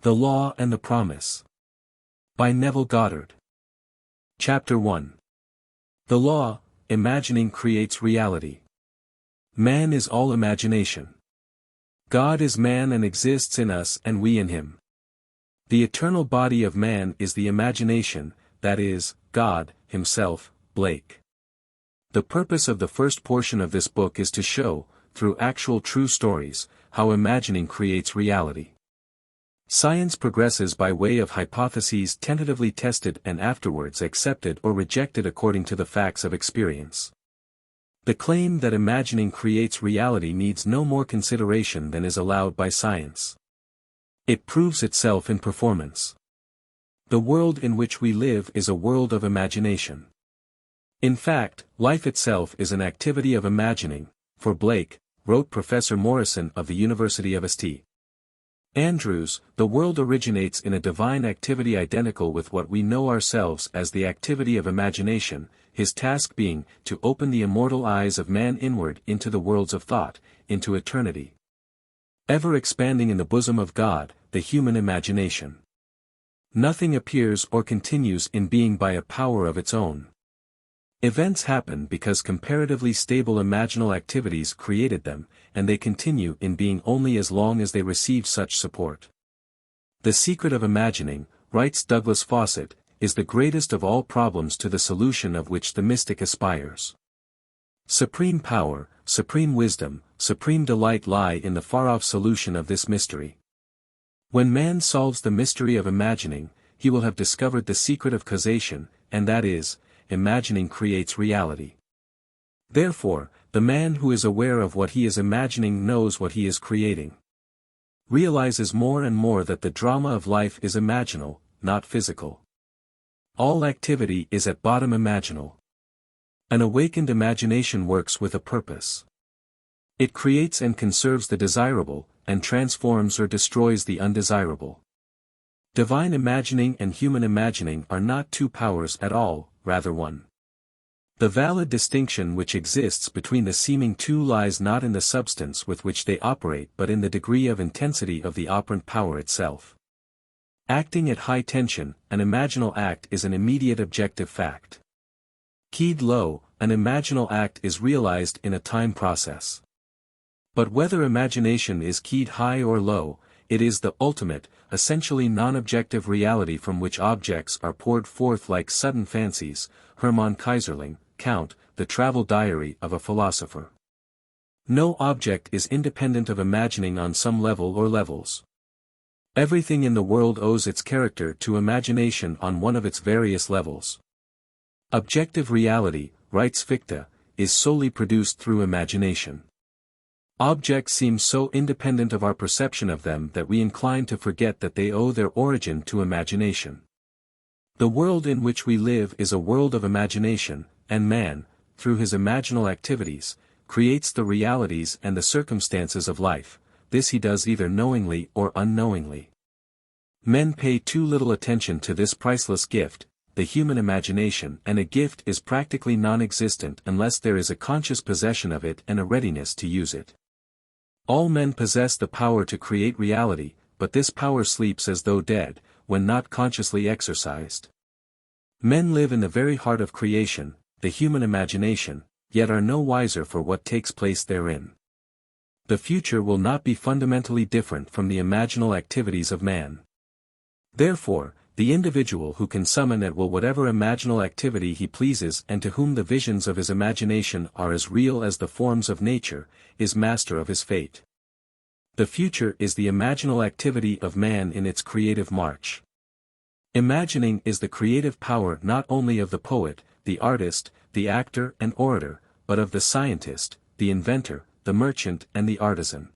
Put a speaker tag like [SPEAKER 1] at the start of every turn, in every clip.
[SPEAKER 1] The Law and the Promise. By Neville Goddard. Chapter 1. The Law, imagining creates reality. Man is all imagination. God is man and exists in us and we in him. The eternal body of man is the imagination, that is, God, himself, Blake. The purpose of the first portion of this book is to show, through actual true stories, how imagining creates reality. Science progresses by way of hypotheses tentatively tested and afterwards accepted or rejected according to the facts of experience. The claim that imagining creates reality needs no more consideration than is allowed by science. It proves itself in performance. The world in which we live is a world of imagination. In fact, life itself is an activity of imagining, for Blake, wrote Professor Morrison of the University of St. Andrews, the world originates in a divine activity identical with what we know ourselves as the activity of imagination, his task being to open the immortal eyes of man inward into the worlds of thought, into eternity. Ever expanding in the bosom of God, the human imagination. Nothing appears or continues in being by a power of its own. Events happen because comparatively stable imaginal activities created them, and they continue in being only as long as they receive such support. The secret of imagining, writes Douglas Fawcett, is the greatest of all problems to the solution of which the mystic aspires. Supreme power, supreme wisdom, supreme delight lie in the far-off solution of this mystery. When man solves the mystery of imagining, he will have discovered the secret of causation, and that is, imagining creates reality. Therefore, the man who is aware of what he is imagining knows what he is creating. Realizes more and more that the drama of life is imaginal, not physical. All activity is at bottom imaginal. An awakened imagination works with a purpose. It creates and conserves the desirable, and transforms or destroys the undesirable. Divine imagining and human imagining are not two powers at all, rather one. The valid distinction which exists between the seeming two lies not in the substance with which they operate but in the degree of intensity of the operant power itself. Acting at high tension, an imaginal act is an immediate objective fact. Keyed low, an imaginal act is realized in a time process. But whether imagination is keyed high or low, it is the ultimate, essentially non-objective reality from which objects are poured forth like sudden fancies. Hermann Kaiserling, Count, The Travel Diary of a Philosopher. No object is independent of imagining on some level or levels. Everything in the world owes its character to imagination on one of its various levels. Objective reality, writes Fichte, is solely produced through imagination. Objects seem so independent of our perception of them that we incline to forget that they owe their origin to imagination. The world in which we live is a world of imagination, and man, through his imaginal activities, creates the realities and the circumstances of life. This he does either knowingly or unknowingly. Men pay too little attention to this priceless gift, the human imagination, and a gift is practically non-existent unless there is a conscious possession of it and a readiness to use it. All men possess the power to create reality, but this power sleeps as though dead, when not consciously exercised. Men live in the very heart of creation, the human imagination, yet are no wiser for what takes place therein. The future will not be fundamentally different from the imaginal activities of man. Therefore, the individual who can summon at will whatever imaginal activity he pleases and to whom the visions of his imagination are as real as the forms of nature, is master of his fate. The future is the imaginal activity of man in its creative march. Imagining is the creative power not only of the poet, the artist, the actor and orator, but of the scientist, the inventor, the merchant and the artisan.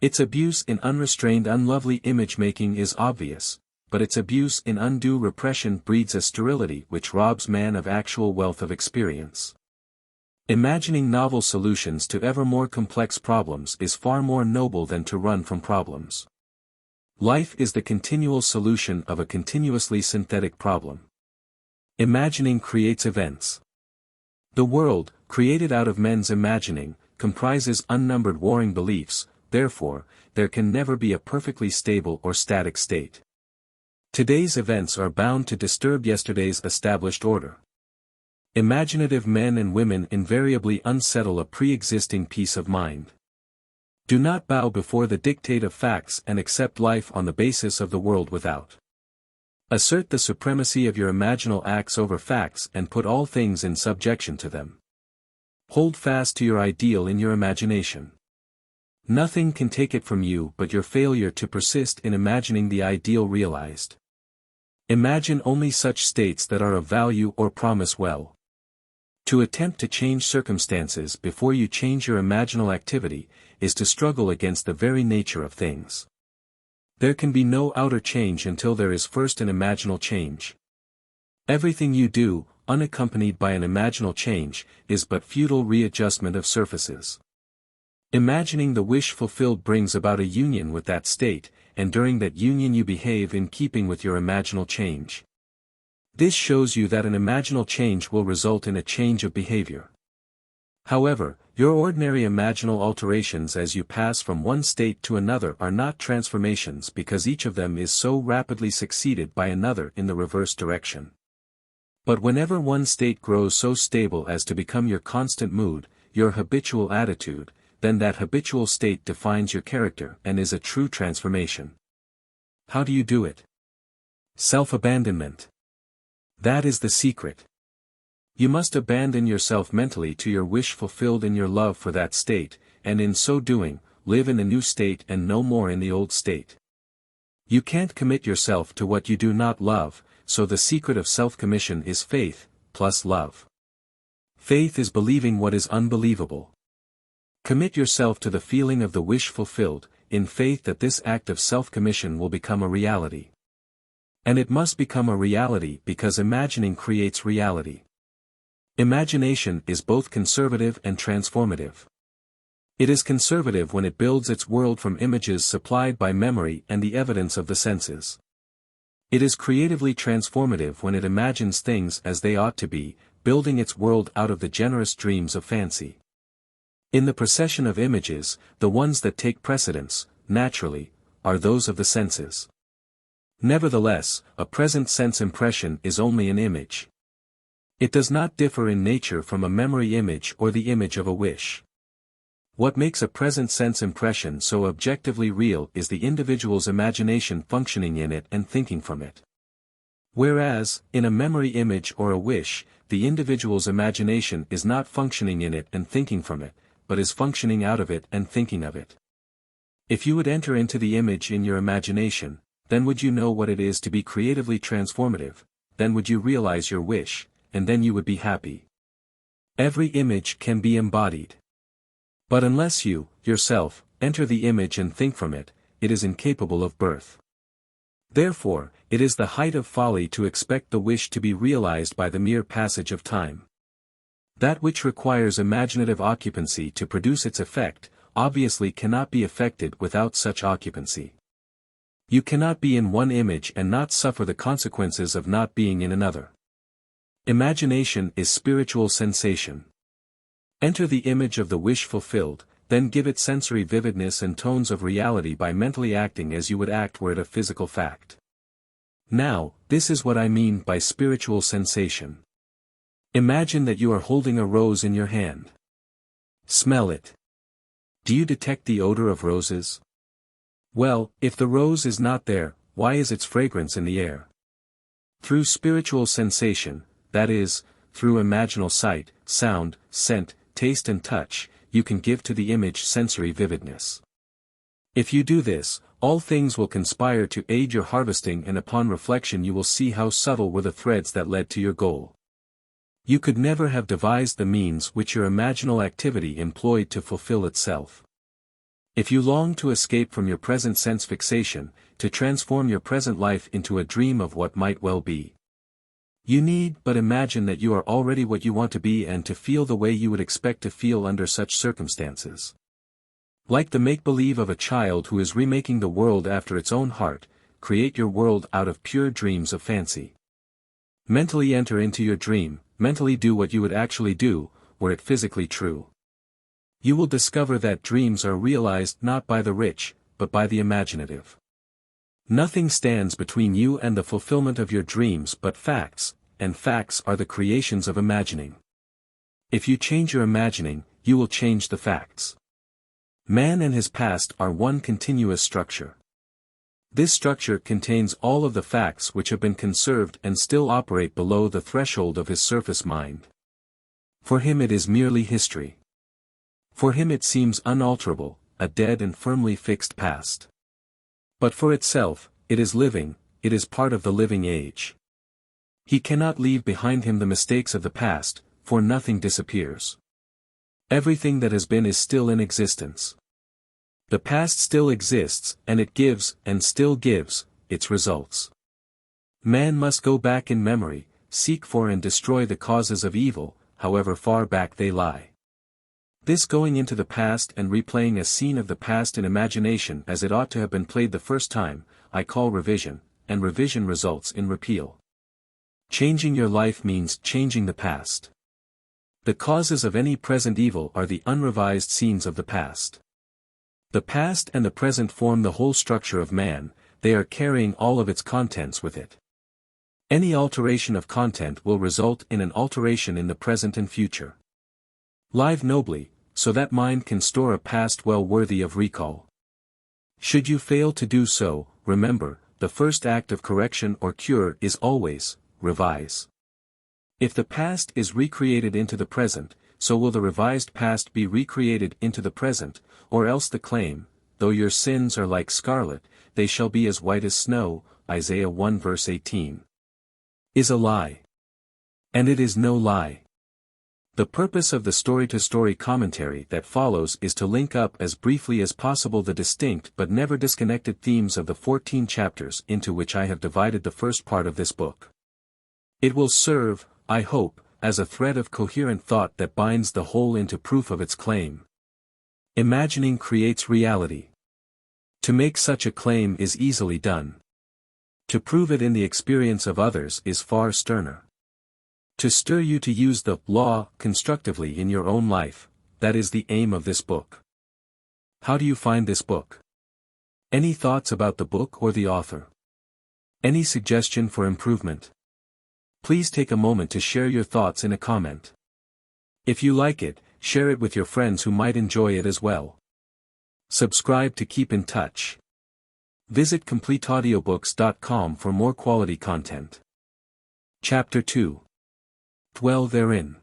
[SPEAKER 1] Its abuse in unrestrained unlovely image-making is obvious, but its abuse in undue repression breeds a sterility which robs man of actual wealth of experience. Imagining novel solutions to ever more complex problems is far more noble than to run from problems. Life is the continual solution of a continuously synthetic problem. Imagining creates events. The world, created out of men's imagining, comprises unnumbered warring beliefs, therefore, there can never be a perfectly stable or static state. Today's events are bound to disturb yesterday's established order. Imaginative men and women invariably unsettle a pre-existing peace of mind. Do not bow before the dictate of facts and accept life on the basis of the world without. Assert the supremacy of your imaginal acts over facts and put all things in subjection to them. Hold fast to your ideal in your imagination. Nothing can take it from you but your failure to persist in imagining the ideal realized. Imagine only such states that are of value or promise well. To attempt to change circumstances before you change your imaginal activity, is to struggle against the very nature of things. There can be no outer change until there is first an imaginal change. Everything you do, unaccompanied by an imaginal change, is but futile readjustment of surfaces. Imagining the wish fulfilled brings about a union with that state, and during that union you behave in keeping with your imaginal change. This shows you that an imaginal change will result in a change of behavior. However, your ordinary imaginal alterations as you pass from one state to another are not transformations because each of them is so rapidly succeeded by another in the reverse direction. But whenever one state grows so stable as to become your constant mood, your habitual attitude, then that habitual state defines your character and is a true transformation. How do you do it? Self-abandonment. That is the secret. You must abandon yourself mentally to your wish fulfilled in your love for that state, and in so doing, live in a new state and no more in the old state. You can't commit yourself to what you do not love, so the secret of self-commission is faith, plus love. Faith is believing what is unbelievable. Commit yourself to the feeling of the wish fulfilled, in faith that this act of self-commission will become a reality. And it must become a reality because imagining creates reality. Imagination is both conservative and transformative. It is conservative when it builds its world from images supplied by memory and the evidence of the senses. It is creatively transformative when it imagines things as they ought to be, building its world out of the generous dreams of fancy. In the procession of images, the ones that take precedence, naturally, are those of the senses. Nevertheless, a present sense impression is only an image. It does not differ in nature from a memory image or the image of a wish. What makes a present sense impression so objectively real is the individual's imagination functioning in it and thinking from it. Whereas, in a memory image or a wish, the individual's imagination is not functioning in it and thinking from it, but is functioning out of it and thinking of it. If you would enter into the image in your imagination, then would you know what it is to be creatively transformative, then would you realize your wish, and then you would be happy. Every image can be embodied. But unless you, yourself, enter the image and think from it, it is incapable of birth. Therefore, it is the height of folly to expect the wish to be realized by the mere passage of time. That which requires imaginative occupancy to produce its effect, obviously cannot be effected without such occupancy. You cannot be in one image and not suffer the consequences of not being in another. Imagination is spiritual sensation. Enter the image of the wish fulfilled, then give it sensory vividness and tones of reality by mentally acting as you would act were it a physical fact. Now, this is what I mean by spiritual sensation. Imagine that you are holding a rose in your hand. Smell it. Do you detect the odor of roses? Well, if the rose is not there, why is its fragrance in the air? Through spiritual sensation, that is, through imaginal sight, sound, scent, taste and touch, you can give to the image sensory vividness. If you do this, all things will conspire to aid your harvesting, and upon reflection you will see how subtle were the threads that led to your goal. You could never have devised the means which your imaginal activity employed to fulfill itself. If you long to escape from your present sense fixation, to transform your present life into a dream of what might well be, you need but imagine that you are already what you want to be and to feel the way you would expect to feel under such circumstances. Like the make-believe of a child who is remaking the world after its own heart, create your world out of pure dreams of fancy. Mentally enter into your dream, mentally do what you would actually do, were it physically true. You will discover that dreams are realized not by the rich, but by the imaginative. Nothing stands between you and the fulfillment of your dreams but facts, and facts are the creations of imagining. If you change your imagining, you will change the facts. Man and his past are one continuous structure. This structure contains all of the facts which have been conserved and still operate below the threshold of his surface mind. For him it is merely history. For him it seems unalterable, a dead and firmly fixed past. But for itself, it is living, it is part of the living age. He cannot leave behind him the mistakes of the past, for nothing disappears. Everything that has been is still in existence. The past still exists, and it gives, and still gives, its results. Man must go back in memory, seek for and destroy the causes of evil, however far back they lie. This going into the past and replaying a scene of the past in imagination as it ought to have been played the first time, I call revision, and revision results in repeal. Changing your life means changing the past. The causes of any present evil are the unrevised scenes of the past. The past and the present form the whole structure of man, they are carrying all of its contents with it. Any alteration of content will result in an alteration in the present and future. Live nobly, so that mind can store a past well worthy of recall. Should you fail to do so, remember, the first act of correction or cure is always, revise. If the past is recreated into the present, so will the revised past be recreated into the present, or else the claim, though your sins are like scarlet, they shall be as white as snow, Isaiah 1 verse 18. Is a lie. And it is no lie. The purpose of the story-to-story commentary that follows is to link up as briefly as possible the distinct but never disconnected themes of the 14 chapters into which I have divided the first part of this book. It will serve, I hope, as a thread of coherent thought that binds the whole into proof of its claim. Imagining creates reality. To make such a claim is easily done. To prove it in the experience of others is far sterner. To stir you to use the law constructively in your own life, that is the aim of this book. How do you find this book? Any thoughts about the book or the author? Any suggestion for improvement? Please take a moment to share your thoughts in a comment. If you like it, share it with your friends who might enjoy it as well. Subscribe to keep in touch. Visit CompleteAudiobooks.com for more quality content. Chapter 2. Dwell therein.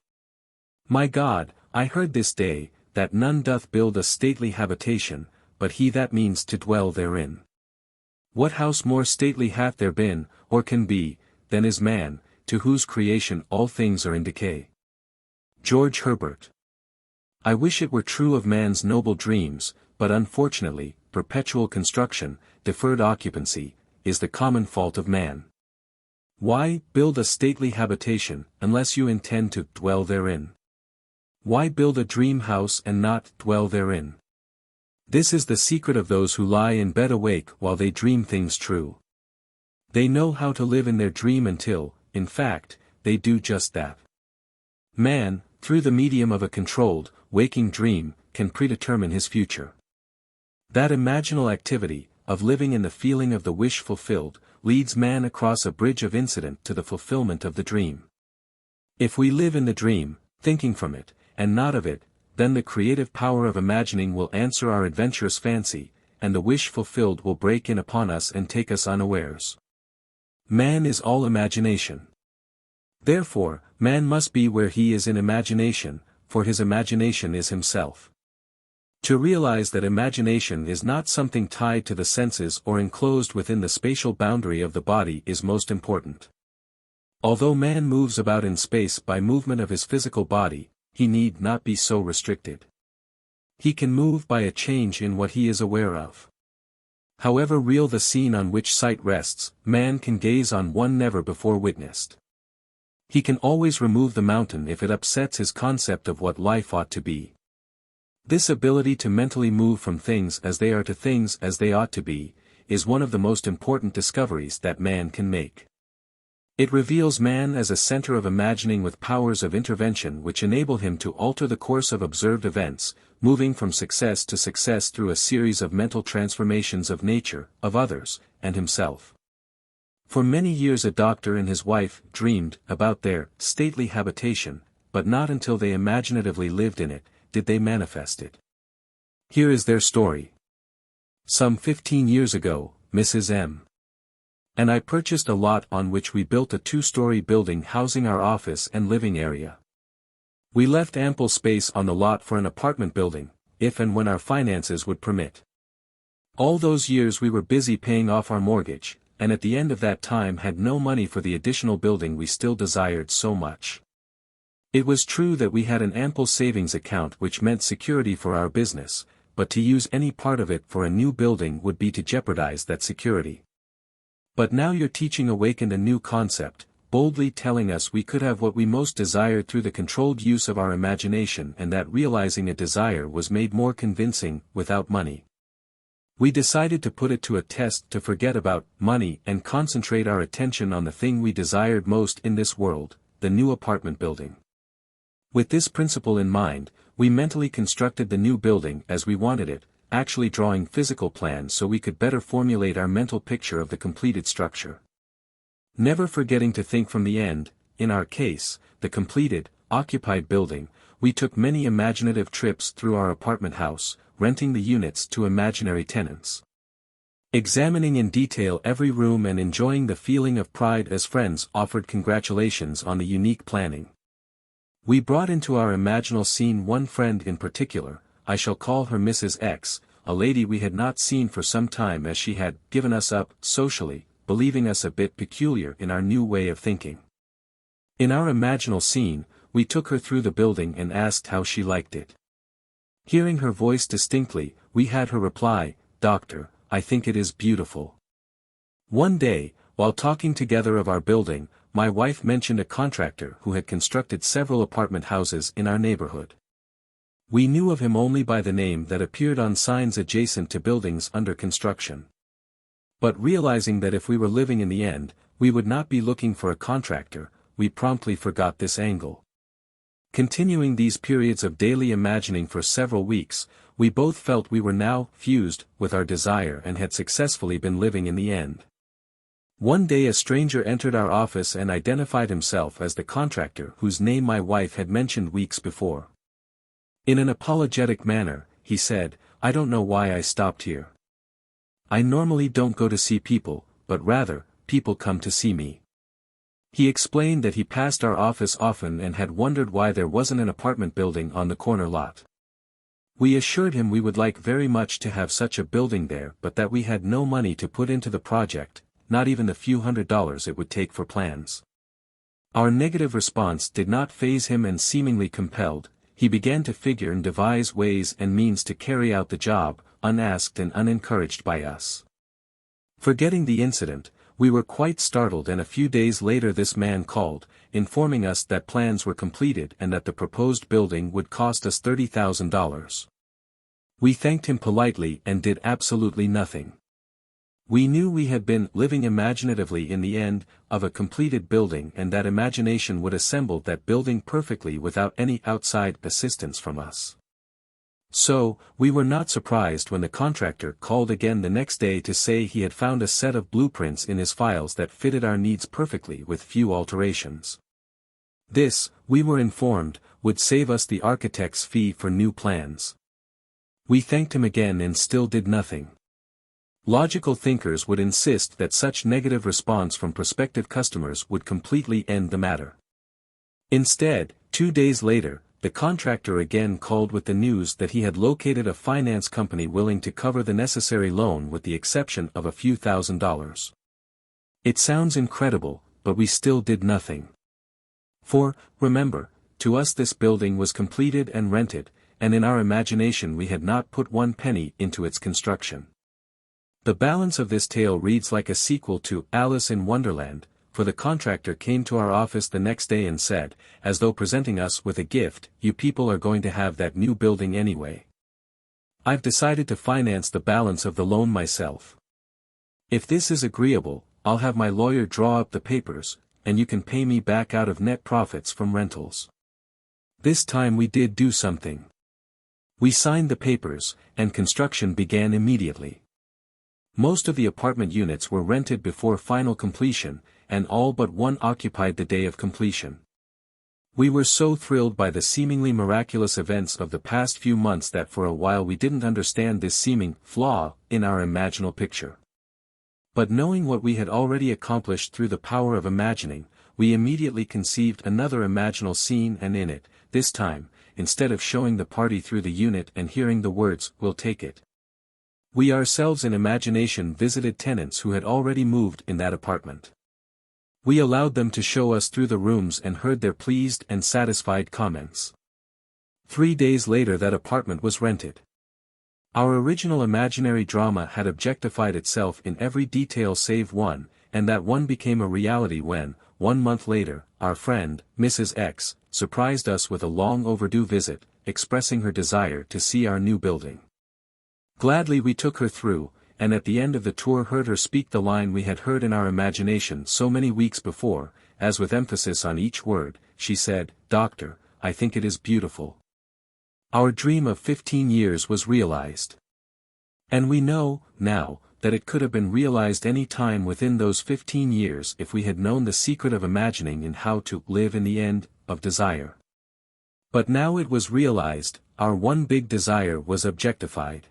[SPEAKER 1] My God, I heard this day, that none doth build a stately habitation, but he that means to dwell therein. What house more stately hath there been, or can be, than is man, to whose creation all things are in decay? George Herbert. I wish it were true of man's noble dreams, but unfortunately, perpetual construction, deferred occupancy, is the common fault of man. Why build a stately habitation, unless you intend to dwell therein? Why build a dream house and not dwell therein? This is the secret of those who lie in bed awake while they dream things true. They know how to live in their dream until, in fact, they do just that. Man, through the medium of a controlled, waking dream, can predetermine his future. That imaginal activity, of living in the feeling of the wish fulfilled, leads man across a bridge of incident to the fulfillment of the dream. If we live in the dream, thinking from it, and not of it, then the creative power of imagining will answer our adventurous fancy, and the wish fulfilled will break in upon us and take us unawares. Man is all imagination. Therefore, man must be where he is in imagination, for his imagination is himself. To realize that imagination is not something tied to the senses or enclosed within the spatial boundary of the body is most important. Although man moves about in space by movement of his physical body, he need not be so restricted. He can move by a change in what he is aware of. However real the scene on which sight rests, man can gaze on one never before witnessed. He can always remove the mountain if it upsets his concept of what life ought to be. This ability to mentally move from things as they are to things as they ought to be, is one of the most important discoveries that man can make. It reveals man as a center of imagining with powers of intervention which enable him to alter the course of observed events, moving from success to success through a series of mental transformations of nature, of others, and himself. For many years a doctor and his wife dreamed about their stately habitation, but not until they imaginatively lived in it, did they manifest it. Here is their story. Some 15 years ago, Mrs. M. and I purchased a lot on which we built a 2-story building housing our office and living area. We left ample space on the lot for an apartment building, if and when our finances would permit. All those years we were busy paying off our mortgage, and at the end of that time had no money for the additional building we still desired so much. It was true that we had an ample savings account which meant security for our business, but to use any part of it for a new building would be to jeopardize that security. But now your teaching awakened a new concept, boldly telling us we could have what we most desired through the controlled use of our imagination, and that realizing a desire was made more convincing without money. We decided to put it to a test, to forget about money and concentrate our attention on the thing we desired most in this world, the new apartment building. With this principle in mind, we mentally constructed the new building as we wanted it, actually drawing physical plans so we could better formulate our mental picture of the completed structure. Never forgetting to think from the end, in our case, the completed, occupied building, we took many imaginative trips through our apartment house, renting the units to imaginary tenants. Examining in detail every room and enjoying the feeling of pride as friends offered congratulations on the unique planning. We brought into our imaginal scene one friend in particular, I shall call her Mrs. X, a lady we had not seen for some time as she had given us up socially, believing us a bit peculiar in our new way of thinking. In our imaginal scene, we took her through the building and asked how she liked it. Hearing her voice distinctly, we had her reply, "Doctor, I think it is beautiful." One day, while talking together of our building, my wife mentioned a contractor who had constructed several apartment houses in our neighborhood. We knew of him only by the name that appeared on signs adjacent to buildings under construction. But realizing that if we were living in the end, we would not be looking for a contractor, we promptly forgot this angle. Continuing these periods of daily imagining for several weeks, we both felt we were now fused with our desire and had successfully been living in the end. One day a stranger entered our office and identified himself as the contractor whose name my wife had mentioned weeks before. In an apologetic manner, he said, "I don't know why I stopped here. I normally don't go to see people, but rather, people come to see me." He explained that he passed our office often and had wondered why there wasn't an apartment building on the corner lot. We assured him we would like very much to have such a building there, but that we had no money to put into the project, not even the few $100s it would take for plans. Our negative response did not faze him, and seemingly compelled, he began to figure and devise ways and means to carry out the job, unasked and unencouraged by us. Forgetting the incident, we were quite startled, and a few days later this man called, informing us that plans were completed and that the proposed building would cost us $30,000. We thanked him politely and did absolutely nothing. We knew we had been living imaginatively in the end of a completed building, and that imagination would assemble that building perfectly without any outside assistance from us. So, we were not surprised when the contractor called again the next day to say he had found a set of blueprints in his files that fitted our needs perfectly with few alterations. This, we were informed, would save us the architect's fee for new plans. We thanked him again and still did nothing. Logical thinkers would insist that such negative response from prospective customers would completely end the matter. Instead, 2 days later, the contractor again called with the news that he had located a finance company willing to cover the necessary loan with the exception of a few $1,000s. It sounds incredible, but we still did nothing. For, remember, to us this building was completed and rented, and in our imagination we had not put one penny into its construction. The balance of this tale reads like a sequel to Alice in Wonderland, for the contractor came to our office the next day and said, as though presenting us with a gift, "You people are going to have that new building anyway. I've decided to finance the balance of the loan myself. If this is agreeable, I'll have my lawyer draw up the papers, and you can pay me back out of net profits from rentals." This time we did do something. We signed the papers, and construction began immediately. Most of the apartment units were rented before final completion, and all but one occupied the day of completion. We were so thrilled by the seemingly miraculous events of the past few months that for a while we didn't understand this seeming flaw in our imaginal picture. But knowing what we had already accomplished through the power of imagining, we immediately conceived another imaginal scene, and in it, this time, instead of showing the party through the unit and hearing the words, "We'll take it," we ourselves in imagination visited tenants who had already moved in that apartment. We allowed them to show us through the rooms and heard their pleased and satisfied comments. 3 days later that apartment was rented. Our original imaginary drama had objectified itself in every detail save one, and that one became a reality when, 1 month later, our friend, Mrs. X, surprised us with a long overdue visit, expressing her desire to see our new building. Gladly we took her through, and at the end of the tour heard her speak the line we had heard in our imagination so many weeks before, as with emphasis on each word, she said, "Doctor, I think it is beautiful." Our dream of 15 years was realized. And we know, now, that it could have been realized any time within those 15 years if we had known the secret of imagining and how to live in the end of desire. But now it was realized, our one big desire was objectified.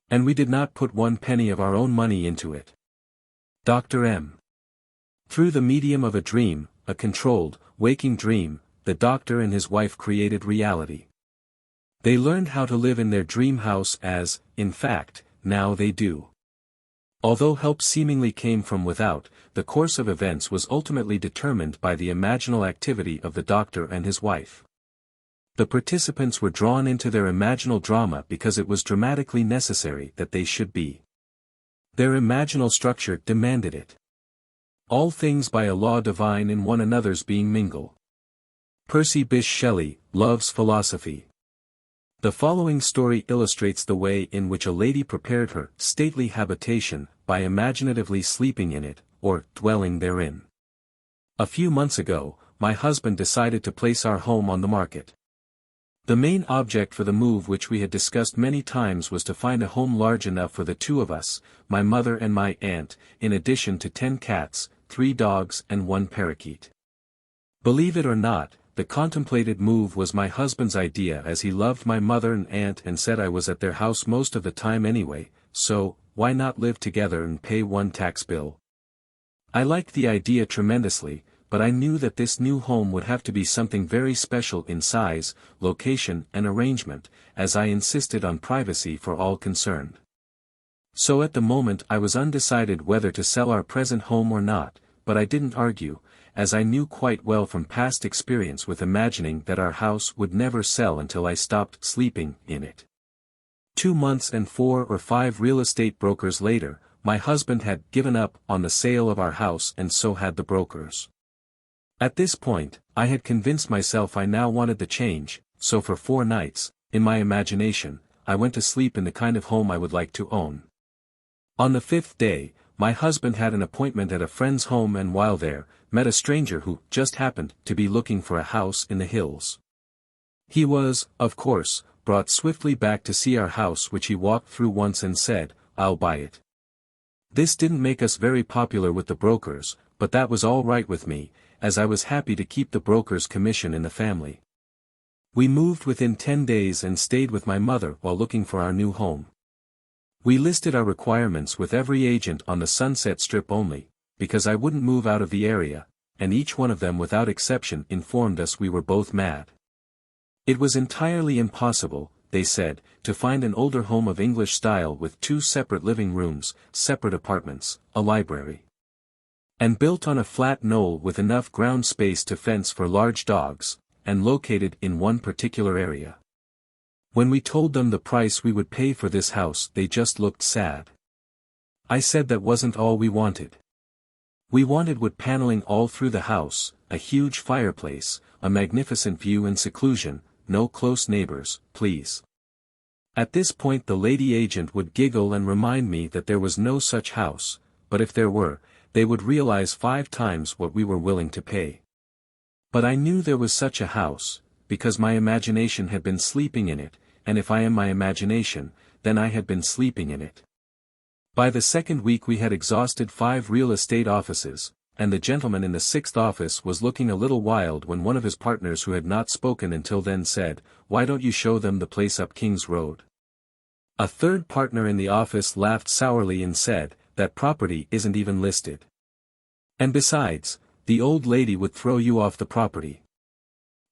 [SPEAKER 1] And we did not put 1 penny of our own money into it. Dr. M. Through the medium of a dream, a controlled, waking dream, the doctor and his wife created reality. They learned how to live in their dream house as, in fact, now they do. Although help seemingly came from without, the course of events was ultimately determined by the imaginal activity of the doctor and his wife. The participants were drawn into their imaginal drama because it was dramatically necessary that they should be. Their imaginal structure demanded it. All things by a law divine in one another's being mingle. Percy Bysshe Shelley, Love's Philosophy. The following story illustrates the way in which a lady prepared her stately habitation, by imaginatively sleeping in it, or dwelling therein. A few months ago, my husband decided to place our home on the market. The main object for the move, which we had discussed many times, was to find a home large enough for the 2 of us, my mother and my aunt, in addition to 10 cats, 3 dogs and 1 parakeet. Believe it or not, the contemplated move was my husband's idea, as he loved my mother and aunt and said I was at their house most of the time anyway, so, why not live together and pay 1 tax bill? I liked the idea tremendously, but I knew that this new home would have to be something very special in size, location and arrangement, as I insisted on privacy for all concerned. So at the moment I was undecided whether to sell our present home or not, but I didn't argue, as I knew quite well from past experience with imagining that our house would never sell until I stopped sleeping in it. 2 months and 4 or 5 real estate brokers later, my husband had given up on the sale of our house, and so had the brokers. At this point, I had convinced myself I now wanted the change, so for 4 nights, in my imagination, I went to sleep in the kind of home I would like to own. On the 5th day, my husband had an appointment at a friend's home, and while there, met a stranger who just happened to be looking for a house in the hills. He was, of course, brought swiftly back to see our house, which he walked through once and said, "I'll buy it." This didn't make us very popular with the brokers, but that was all right with me, as I was happy to keep the broker's commission in the family. We moved within 10 days and stayed with my mother while looking for our new home. We listed our requirements with every agent on the Sunset Strip only, because I wouldn't move out of the area, and each one of them without exception informed us we were both mad. It was entirely impossible, they said, to find an older home of English style with 2 separate living rooms, separate apartments, a library, and built on a flat knoll with enough ground space to fence for large dogs, and located in one particular area. When we told them the price we would pay for this house, they just looked sad. I said that wasn't all we wanted. We wanted wood paneling all through the house, a huge fireplace, a magnificent view and seclusion, no close neighbors, please. At this point the lady agent would giggle and remind me that there was no such house, but if there were, they would realize 5 times what we were willing to pay. But I knew there was such a house, because my imagination had been sleeping in it, and if I am my imagination, then I had been sleeping in it. By the second week we had exhausted 5 real estate offices, and the gentleman in the 6th office was looking a little wild when one of his partners who had not spoken until then said, "Why don't you show them the place up King's Road?" A third partner in the office laughed sourly and said, "That property isn't even listed. And besides, the old lady would throw you off the property.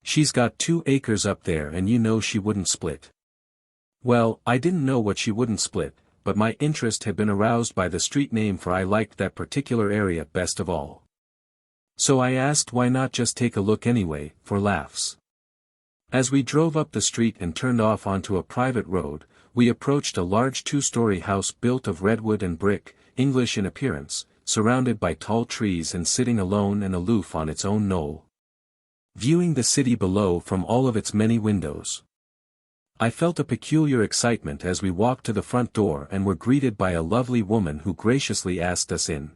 [SPEAKER 1] She's got 2 acres up there and you know she wouldn't split." Well, I didn't know what she wouldn't split, but my interest had been aroused by the street name, for I liked that particular area best of all. So I asked why not just take a look anyway, for laughs. As we drove up the street and turned off onto a private road, we approached a large 2-story house built of redwood and brick, English in appearance, surrounded by tall trees and sitting alone and aloof on its own knoll, viewing the city below from all of its many windows. I felt a peculiar excitement as we walked to the front door and were greeted by a lovely woman who graciously asked us in.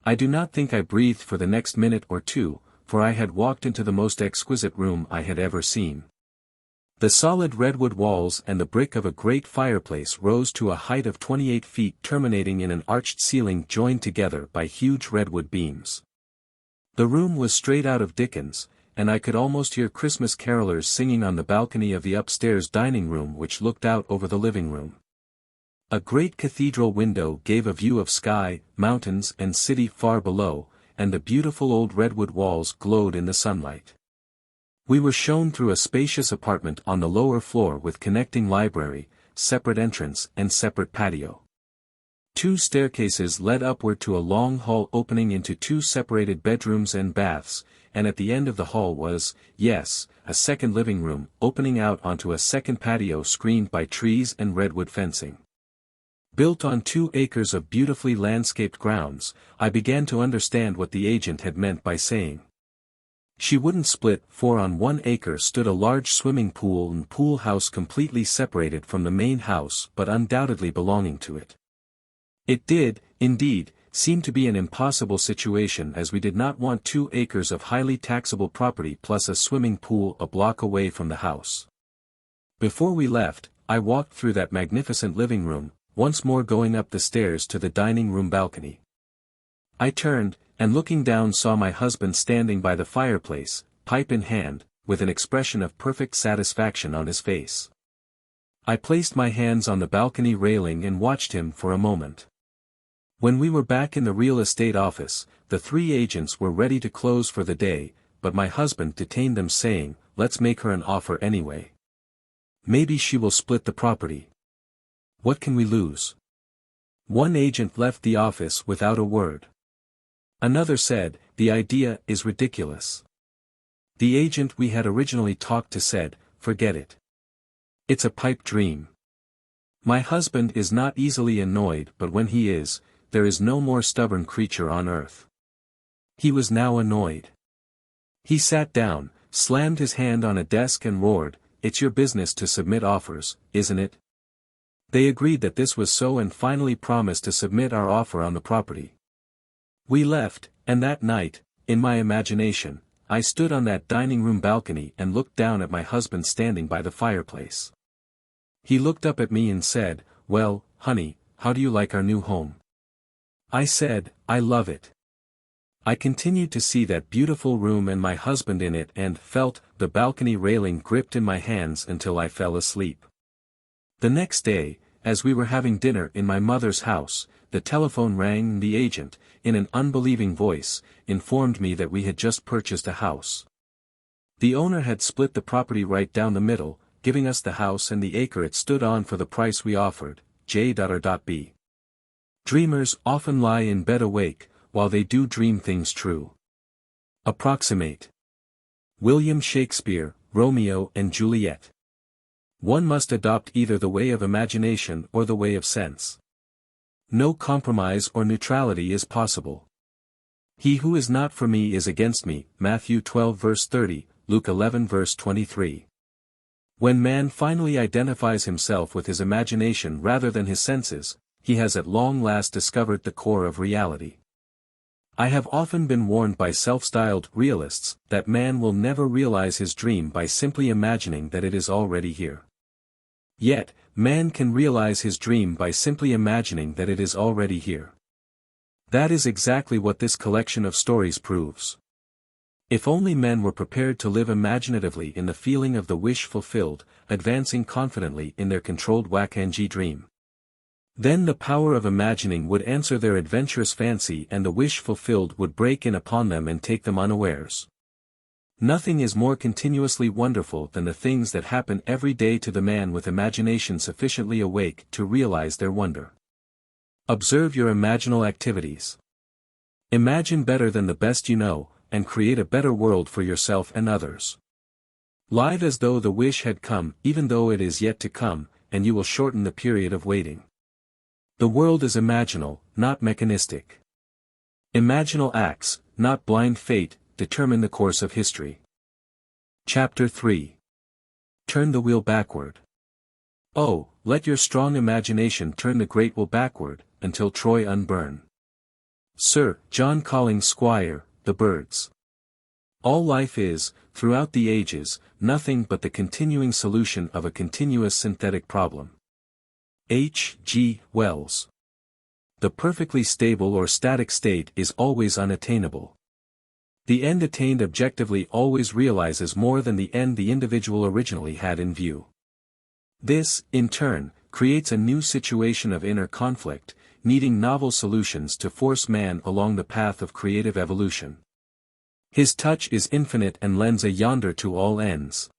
[SPEAKER 1] I do not think I breathed for the next minute or two, for I had walked into the most exquisite room I had ever seen. The solid redwood walls and the brick of a great fireplace rose to a height of 28 feet, terminating in an arched ceiling joined together by huge redwood beams. The room was straight out of Dickens, and I could almost hear Christmas carolers singing on the balcony of the upstairs dining room, which looked out over the living room. A great cathedral window gave a view of sky, mountains and city far below, and the beautiful old redwood walls glowed in the sunlight. We were shown through a spacious apartment on the lower floor with connecting library, separate entrance and separate patio. 2 staircases led upward to a long hall opening into 2 separated bedrooms and baths, and at the end of the hall was, yes, a second living room, opening out onto a second patio screened by trees and redwood fencing. Built on 2 acres of beautifully landscaped grounds, I began to understand what the agent had meant by saying she wouldn't split, for on 1 acre stood a large swimming pool and pool house completely separated from the main house but undoubtedly belonging to it. It did, indeed, seem to be an impossible situation, as we did not want 2 acres of highly taxable property plus a swimming pool a block away from the house. Before we left, I walked through that magnificent living room, once more going up the stairs to the dining room balcony. I turned, and looking down saw my husband standing by the fireplace, pipe in hand, with an expression of perfect satisfaction on his face. I placed my hands on the balcony railing and watched him for a moment. When we were back in the real estate office, the 3 agents were ready to close for the day, but my husband detained them, saying, "Let's make her an offer anyway. Maybe she will split the property. What can we lose?" One agent left the office without a word. Another said, "The idea is ridiculous." The agent we had originally talked to said, "Forget it. It's a pipe dream." My husband is not easily annoyed, but when he is, there is no more stubborn creature on earth. He was now annoyed. He sat down, slammed his hand on a desk and roared, "It's your business to submit offers, isn't it?" They agreed that this was so and finally promised to submit our offer on the property. We left, and that night, in my imagination, I stood on that dining room balcony and looked down at my husband standing by the fireplace. He looked up at me and said, "Well, honey, how do you like our new home?" I said, "I love it." I continued to see that beautiful room and my husband in it and felt the balcony railing gripped in my hands until I fell asleep. The next day, as we were having dinner in my mother's house, the telephone rang and the agent, in an unbelieving voice, informed me that we had just purchased a house. The owner had split the property right down the middle, giving us the house and the acre it stood on for the price we offered. J.R.B. Dreamers often lie in bed awake, while they do dream things true. Approximate. William Shakespeare, Romeo and Juliet. One must adopt either the way of imagination or the way of sense. No compromise or neutrality is possible. He who is not for me is against me, Matthew 12 verse 30, Luke 11 verse 23. When man finally identifies himself with his imagination rather than his senses, he has at long last discovered the core of reality. I have often been warned by self-styled realists that man will never realize his dream by simply imagining that it is already here. Yet, man can realize his dream by simply imagining that it is already here. That is exactly what this collection of stories proves. If only men were prepared to live imaginatively in the feeling of the wish fulfilled, advancing confidently in their controlled Wakanji dream. Then the power of imagining would answer their adventurous fancy and the wish fulfilled would break in upon them and take them unawares. Nothing is more continuously wonderful than the things that happen every day to the man with imagination sufficiently awake to realize their wonder. Observe your imaginal activities. Imagine better than the best you know, and create a better world for yourself and others. Live as though the wish had come, even though it is yet to come, and you will shorten the period of waiting. The world is imaginal, not mechanistic. Imaginal acts, not blind fate, determine the course of history. Chapter 3. Turn the wheel backward. Oh, let your strong imagination turn the great wheel backward, until Troy unburn. Sir John Colling Squire, The Birds. All life is, throughout the ages, nothing but the continuing solution of a continuous synthetic problem. H. G. Wells. The perfectly stable or static state is always unattainable. The end attained objectively always realizes more than the end the individual originally had in view. This, in turn, creates a new situation of inner conflict, needing novel solutions to force man along the path of creative evolution. His touch is infinite and lends a yonder to all ends.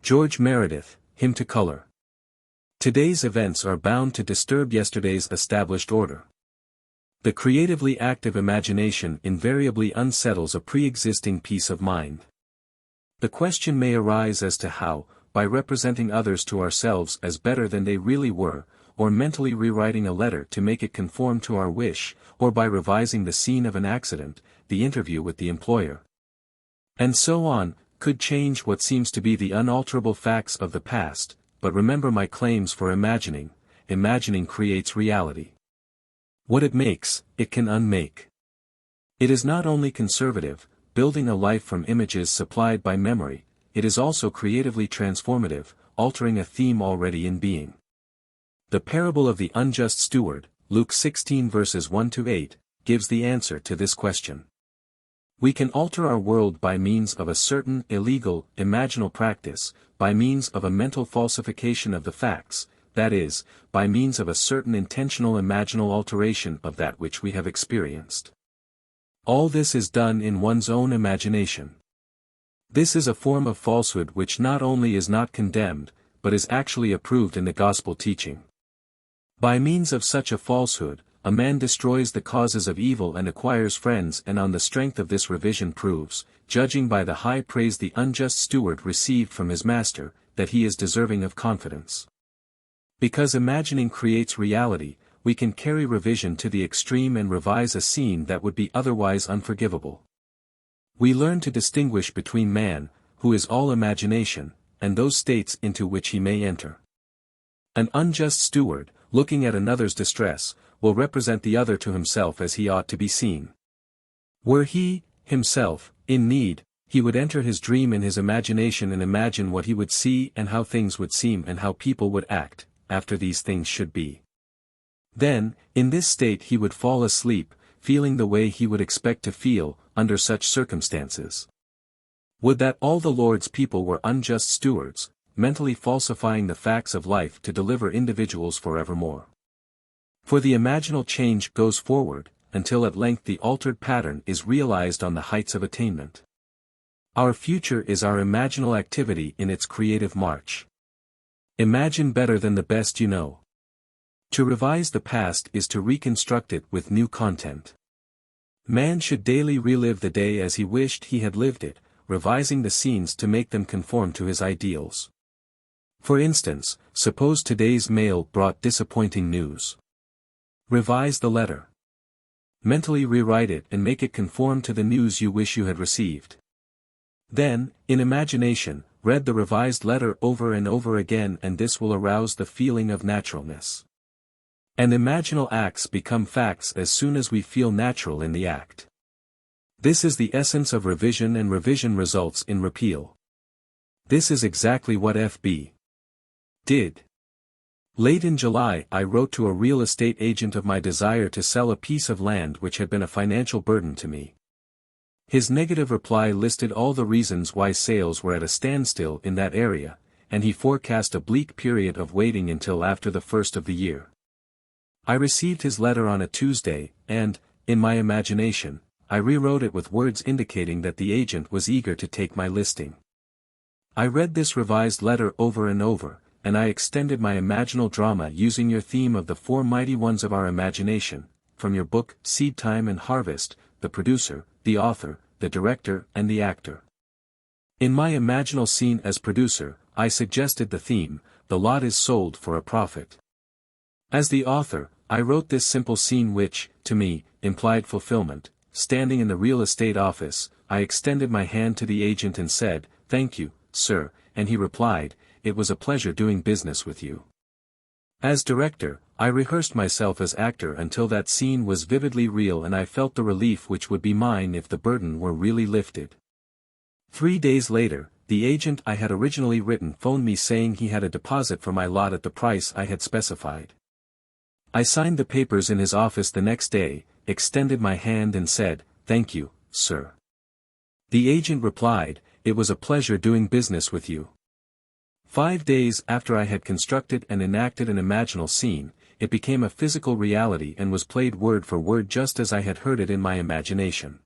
[SPEAKER 1] George Meredith, Hymn to Color. Today's events are bound to disturb yesterday's established order. The creatively active imagination invariably unsettles a pre-existing peace of mind. The question may arise as to how, by representing others to ourselves as better than they really were, or mentally rewriting a letter to make it conform to our wish, or by revising the scene of an accident, the interview with the employer, and so on, could change what seems to be the unalterable facts of the past, but remember my claims for imagining. Imagining creates reality. What it makes, it can unmake. It is not only conservative, building a life from images supplied by memory, it is also creatively transformative, altering a theme already in being. The parable of the unjust steward, Luke 16 verses 1-8, gives the answer to this question. We can alter our world by means of a certain illegal, imaginal practice, by means of a mental falsification of the facts, that is, by means of a certain intentional imaginal alteration of that which we have experienced. All this is done in one's own imagination. This is a form of falsehood which not only is not condemned, but is actually approved in the gospel teaching. By means of such a falsehood, a man destroys the causes of evil and acquires friends, and on the strength of this revision proves, judging by the high praise the unjust steward received from his master, that he is deserving of confidence. Because imagining creates reality, we can carry revision to the extreme and revise a scene that would be otherwise unforgivable. We learn to distinguish between man, who is all imagination, and those states into which he may enter. An unjust steward, looking at another's distress, will represent the other to himself as he ought to be seen. Were he, himself, in need, he would enter his dream in his imagination and imagine what he would see and how things would seem and how people would act, after these things should be. Then, in this state he would fall asleep, feeling the way he would expect to feel, under such circumstances. Would that all the Lord's people were unjust stewards, mentally falsifying the facts of life to deliver individuals forevermore. For the imaginal change goes forward, until at length the altered pattern is realized on the heights of attainment. Our future is our imaginal activity in its creative march. Imagine better than the best you know. To revise the past is to reconstruct it with new content. Man should daily relive the day as he wished he had lived it, revising the scenes to make them conform to his ideals. For instance, suppose today's mail brought disappointing news. Revise the letter. Mentally rewrite it and make it conform to the news you wish you had received. Then, in imagination, read the revised letter over and over again, and this will arouse the feeling of naturalness. And imaginal acts become facts as soon as we feel natural in the act. This is the essence of revision, and revision results in repeal. This is exactly what F.B. did. Late in July I wrote to a real estate agent of my desire to sell a piece of land which had been a financial burden to me. His negative reply listed all the reasons why sales were at a standstill in that area, and he forecast a bleak period of waiting until after the first of the year. I received his letter on a Tuesday, and, in my imagination, I rewrote it with words indicating that the agent was eager to take my listing. I read this revised letter over and over, and I extended my imaginal drama using your theme of the four mighty ones of our imagination, from your book Seed Time and Harvest, the producer, the author, the director and the actor. In my imaginal scene as producer, I suggested the theme, the lot is sold for a profit. As the author, I wrote this simple scene which, to me, implied fulfillment. Standing in the real estate office, I extended my hand to the agent and said, "Thank you, sir," and he replied, "It was a pleasure doing business with you." As director, I rehearsed myself as actor until that scene was vividly real and I felt the relief which would be mine if the burden were really lifted. 3 days later, the agent I had originally written phoned me saying he had a deposit for my lot at the price I had specified. I signed the papers in his office the next day, extended my hand and said, "Thank you, sir." The agent replied, "It was a pleasure doing business with you." 5 days after I had constructed and enacted an imaginal scene, it became a physical reality and was played word for word just as I had heard it in my imagination.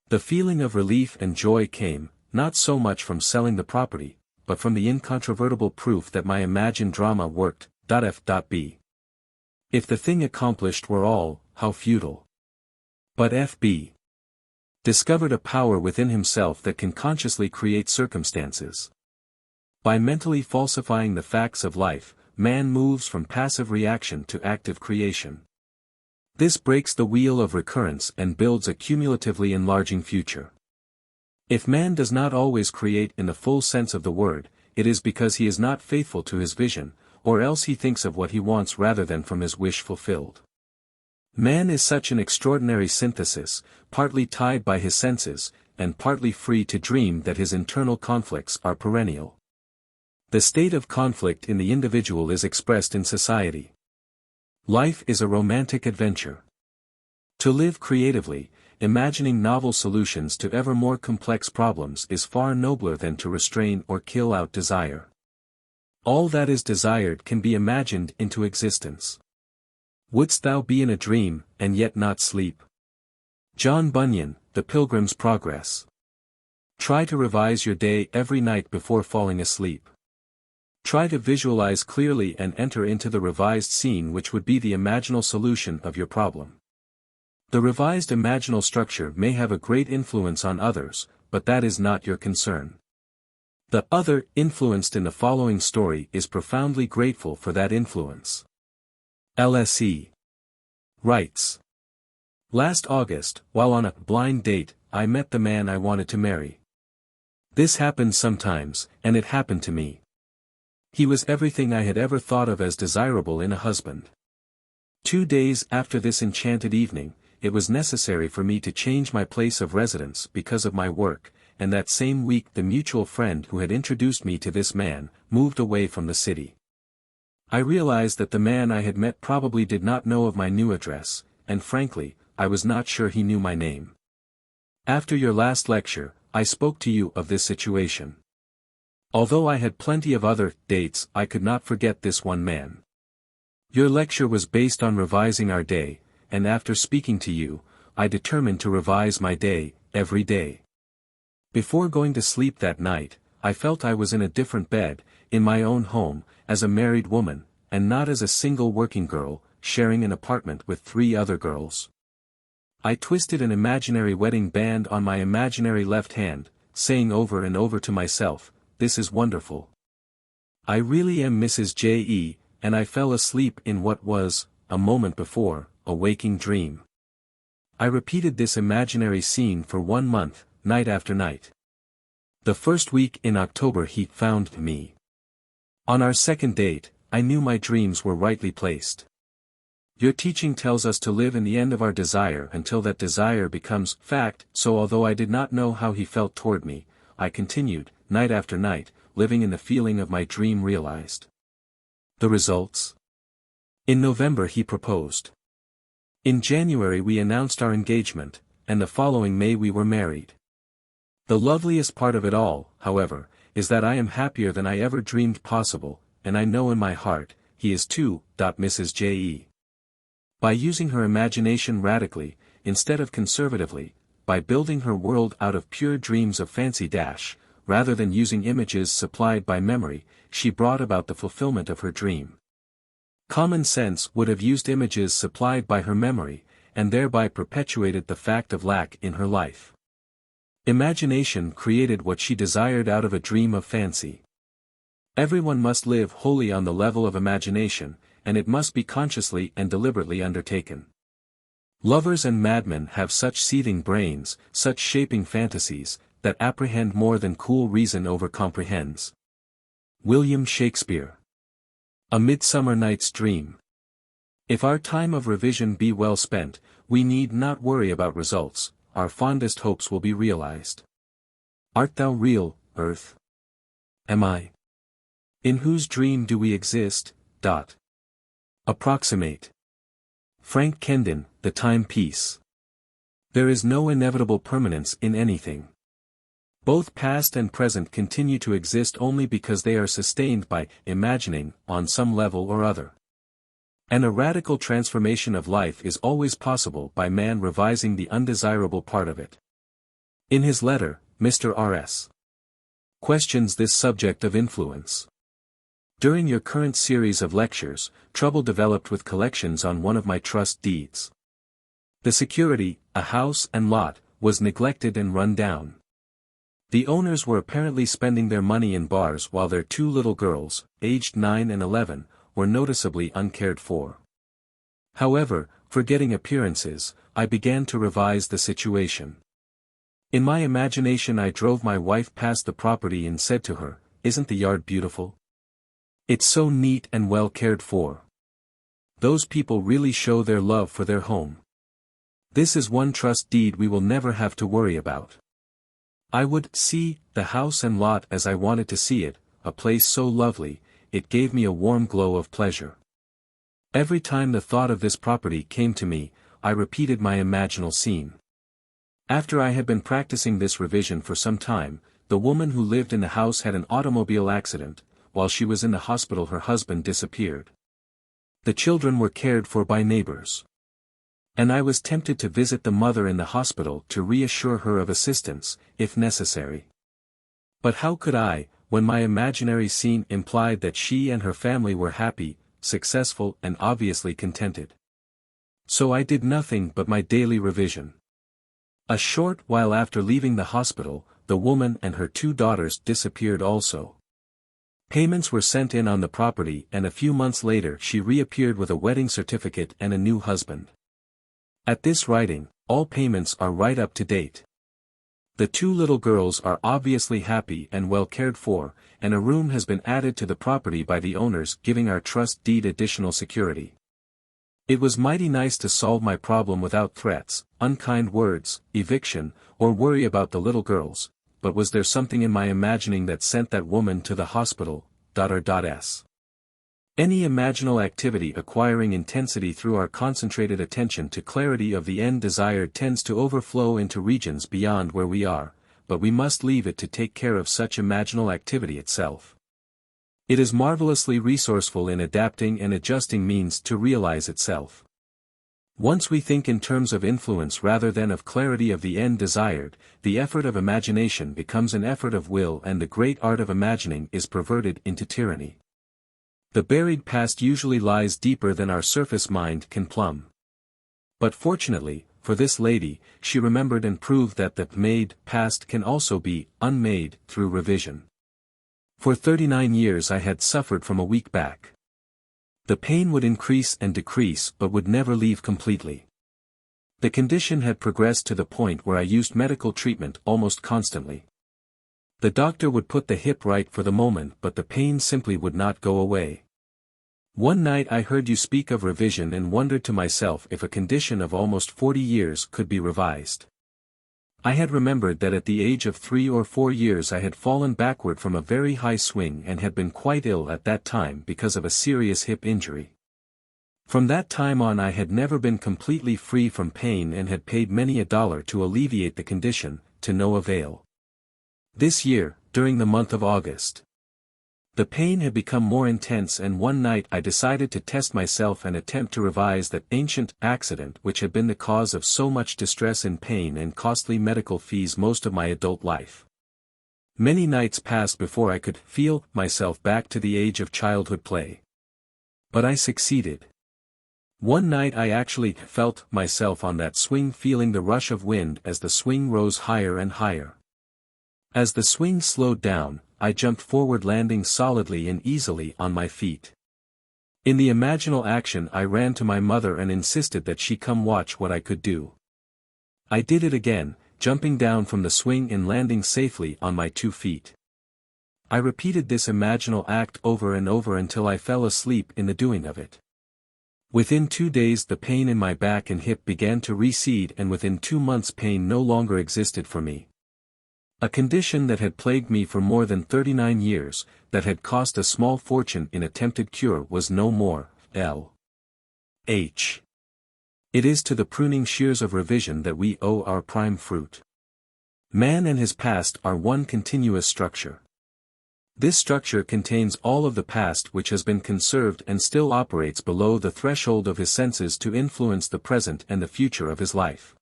[SPEAKER 1] The feeling of relief and joy came, not so much from selling the property, but from the incontrovertible proof that my imagined drama worked. F.B. If the thing accomplished were all, how futile. But F.B. discovered a power within himself that can consciously create circumstances. By mentally falsifying the facts of life, man moves from passive reaction to active creation. This breaks the wheel of recurrence and builds a cumulatively enlarging future. If man does not always create in the full sense of the word, it is because he is not faithful to his vision, or else he thinks of what he wants rather than from his wish fulfilled. Man is such an extraordinary synthesis, partly tied by his senses, and partly free to dream that his internal conflicts are perennial. The state of conflict in the individual is expressed in society. Life is a romantic adventure. To live creatively, imagining novel solutions to ever more complex problems is far nobler than to restrain or kill out desire. All that is desired can be imagined into existence. Wouldst thou be in a dream, and yet not sleep? John Bunyan, The Pilgrim's Progress. Try to revise your day every night before falling asleep. Try to visualize clearly and enter into the revised scene which would be the imaginal solution of your problem. The revised imaginal structure may have a great influence on others, but that is not your concern. The other, influenced in the following story, is profoundly grateful for that influence. LSE writes, "Last August, while on a blind date, I met the man I wanted to marry. This happens sometimes, and it happened to me. He was everything I had ever thought of as desirable in a husband. 2 days after this enchanted evening, it was necessary for me to change my place of residence because of my work, and that same week the mutual friend who had introduced me to this man, moved away from the city. I realized that the man I had met probably did not know of my new address, and frankly, I was not sure he knew my name. After your last lecture, I spoke to you of this situation. Although I had plenty of other dates, I could not forget this one man. Your lecture was based on revising our day, and after speaking to you, I determined to revise my day, every day. Before going to sleep that night, I felt I was in a different bed, in my own home, as a married woman, and not as a single working girl, sharing an apartment with 3 other girls. I twisted an imaginary wedding band on my imaginary left hand, saying over and over to myself, 'This is wonderful. I really am Mrs. J.E., and I fell asleep in what was, a moment before, a waking dream.' I repeated this imaginary scene for 1 month, night after night. The first week in October he found me. On our second date, I knew my dreams were rightly placed. Your teaching tells us to live in the end of our desire until that desire becomes fact, so although I did not know how he felt toward me, I continued, night after night, living in the feeling of my dream realized. The results? In November he proposed. In January we announced our engagement, and the following May we were married. The loveliest part of it all, however, is that I am happier than I ever dreamed possible, and I know in my heart, he is too. Mrs. J.E. By using her imagination radically, instead of conservatively, by building her world out of pure dreams of fancy rather than using images supplied by memory, she brought about the fulfillment of her dream. Common sense would have used images supplied by her memory, and thereby perpetuated the fact of lack in her life. Imagination created what she desired out of a dream of fancy. Everyone must live wholly on the level of imagination, and it must be consciously and deliberately undertaken. Lovers and madmen have such seething brains, such shaping fantasies, that apprehend more than cool reason over comprehends. William Shakespeare. A Midsummer Night's Dream. If our time of revision be well spent, we need not worry about results, our fondest hopes will be realized. Art thou real, earth? Am I? In whose dream do we exist? Approximate. Frank Kendon, The Timepiece. There is no inevitable permanence in anything. Both past and present continue to exist only because they are sustained by imagining on some level or other. And a radical transformation of life is always possible by man revising the undesirable part of it. In his letter, Mr. R.S. questions this subject of influence. During your current series of lectures, trouble developed with collections on one of my trust deeds. The security, a house and lot, was neglected and run down. The owners were apparently spending their money in bars while their two little girls, aged 9 and 11, were noticeably uncared for. However, forgetting appearances, I began to revise the situation. In my imagination I drove my wife past the property and said to her, "Isn't the yard beautiful? It's so neat and well cared for. Those people really show their love for their home. This is one trust deed we will never have to worry about." I would see the house and lot as I wanted to see it, a place so lovely, it gave me a warm glow of pleasure. Every time the thought of this property came to me, I repeated my imaginal scene. After I had been practicing this revision for some time, the woman who lived in the house had an automobile accident. While she was in the hospital her husband disappeared. The children were cared for by neighbors. And I was tempted to visit the mother in the hospital to reassure her of assistance, if necessary. But how could I, when my imaginary scene implied that she and her family were happy, successful and obviously contented? So I did nothing but my daily revision. A short while after leaving the hospital, the woman and her two daughters disappeared also. Payments were sent in on the property and a few months later she reappeared with a wedding certificate and a new husband. At this writing, all payments are right up to date. The two little girls are obviously happy and well cared for, and a room has been added to the property by the owners giving our trust deed additional security. It was mighty nice to solve my problem without threats, unkind words, eviction, or worry about the little girls. But was there something in my imagining that sent that woman to the hospital? Any imaginal activity acquiring intensity through our concentrated attention to clarity of the end desired tends to overflow into regions beyond where we are, but we must leave it to take care of such imaginal activity itself. It is marvelously resourceful in adapting and adjusting means to realize itself. Once we think in terms of influence rather than of clarity of the end desired, the effort of imagination becomes an effort of will and the great art of imagining is perverted into tyranny. The buried past usually lies deeper than our surface mind can plumb. But fortunately, for this lady, she remembered and proved that the made past can also be unmade through revision. For 39 years I had suffered from a weak back. The pain would increase and decrease but would never leave completely. The condition had progressed to the point where I used medical treatment almost constantly. The doctor would put the hip right for the moment but the pain simply would not go away. One night I heard you speak of revision and wondered to myself if a condition of almost 40 years could be revised. I had remembered that at the age of 3 or 4 years I had fallen backward from a very high swing and had been quite ill at that time because of a serious hip injury. From that time on I had never been completely free from pain and had paid many $1 to alleviate the condition, to no avail. This year, during the month of August, the pain had become more intense, and one night I decided to test myself and attempt to revise that ancient accident which had been the cause of so much distress and pain and costly medical fees most of my adult life. Many nights passed before I could feel myself back to the age of childhood play. But I succeeded. One night I actually felt myself on that swing, feeling the rush of wind as the swing rose higher and higher. As the swing slowed down, I jumped forward, landing solidly and easily on my feet. In the imaginal action I ran to my mother and insisted that she come watch what I could do. I did it again, jumping down from the swing and landing safely on my 2 feet. I repeated this imaginal act over and over until I fell asleep in the doing of it. Within 2 days the pain in my back and hip began to recede, and within 2 months pain no longer existed for me. A condition that had plagued me for more than 39 years, that had cost a small fortune in attempted cure, was no more. It is to the pruning shears of revision that we owe our prime fruit. Man and his past are one continuous structure. This structure contains all of the past which has been conserved and still operates below the threshold of his senses to influence the present and the future of his life.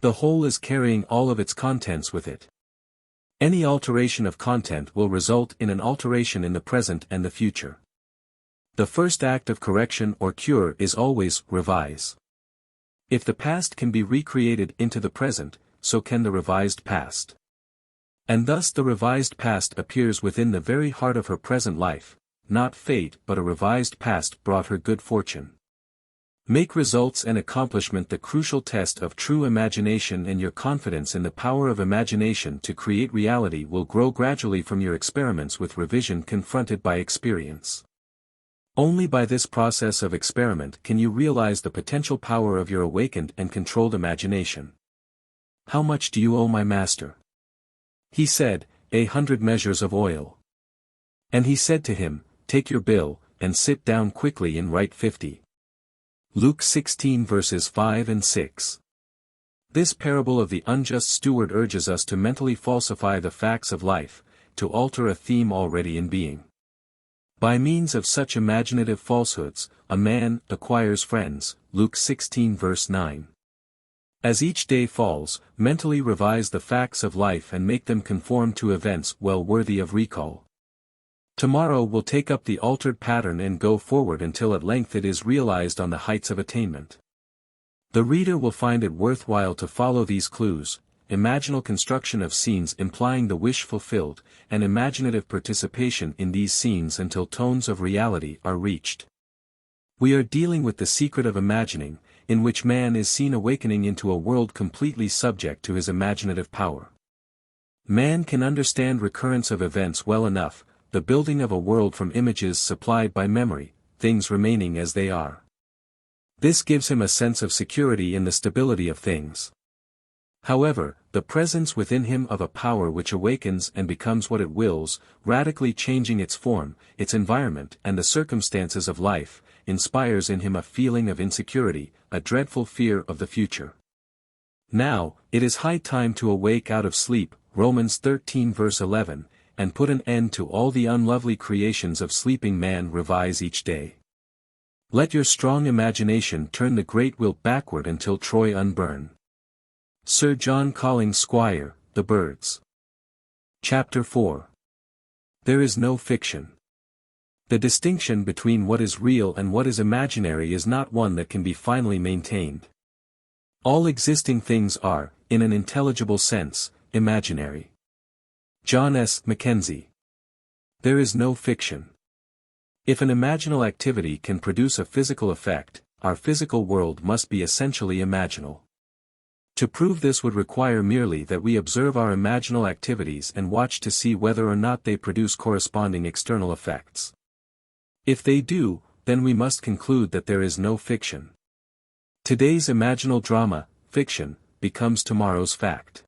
[SPEAKER 1] The whole is carrying all of its contents with it. Any alteration of content will result in an alteration in the present and the future. The first act of correction or cure is always revise. If the past can be recreated into the present, so can the revised past. And thus the revised past appears within the very heart of her present life. Not fate but a revised past brought her good fortune. Make results and accomplishment the crucial test of true imagination, and your confidence in the power of imagination to create reality will grow gradually from your experiments with revision confronted by experience. Only by this process of experiment can you realize the potential power of your awakened and controlled imagination. How much do you owe my master? He said, 100 measures of oil. And he said to him, take your bill, and sit down quickly and write 50. Luke 16 verses 5 and 6. This parable of the unjust steward urges us to mentally falsify the facts of life, to alter a theme already in being. By means of such imaginative falsehoods, a man acquires friends, Luke 16 verse 9. As each day falls, mentally revise the facts of life and make them conform to events well worthy of recall. Tomorrow will take up the altered pattern and go forward until at length it is realized on the heights of attainment. The reader will find it worthwhile to follow these clues: imaginal construction of scenes implying the wish fulfilled, and imaginative participation in these scenes until tones of reality are reached. We are dealing with the secret of imagining, in which man is seen awakening into a world completely subject to his imaginative power. Man can understand recurrence of events well enough, the building of a world from images supplied by memory, things remaining as they are. This gives him a sense of security in the stability of things. However, the presence within him of a power which awakens and becomes what it wills, radically changing its form, its environment and the circumstances of life, inspires in him a feeling of insecurity, a dreadful fear of the future. Now, it is high time to awake out of sleep, Romans 13 verse 11, and put an end to all the unlovely creations of sleeping man. Revise each day. Let your strong imagination turn the great will backward until Troy unburn. Sir John Colling Squire, The Birds. Chapter 4. There is no fiction. The distinction between what is real and what is imaginary is not one that can be finally maintained. All existing things are, in an intelligible sense, imaginary. John S. Mackenzie. There is no fiction. If an imaginal activity can produce a physical effect, our physical world must be essentially imaginal. To prove this would require merely that we observe our imaginal activities and watch to see whether or not they produce corresponding external effects. If they do, then we must conclude that there is no fiction. Today's imaginal drama, fiction, becomes tomorrow's fact.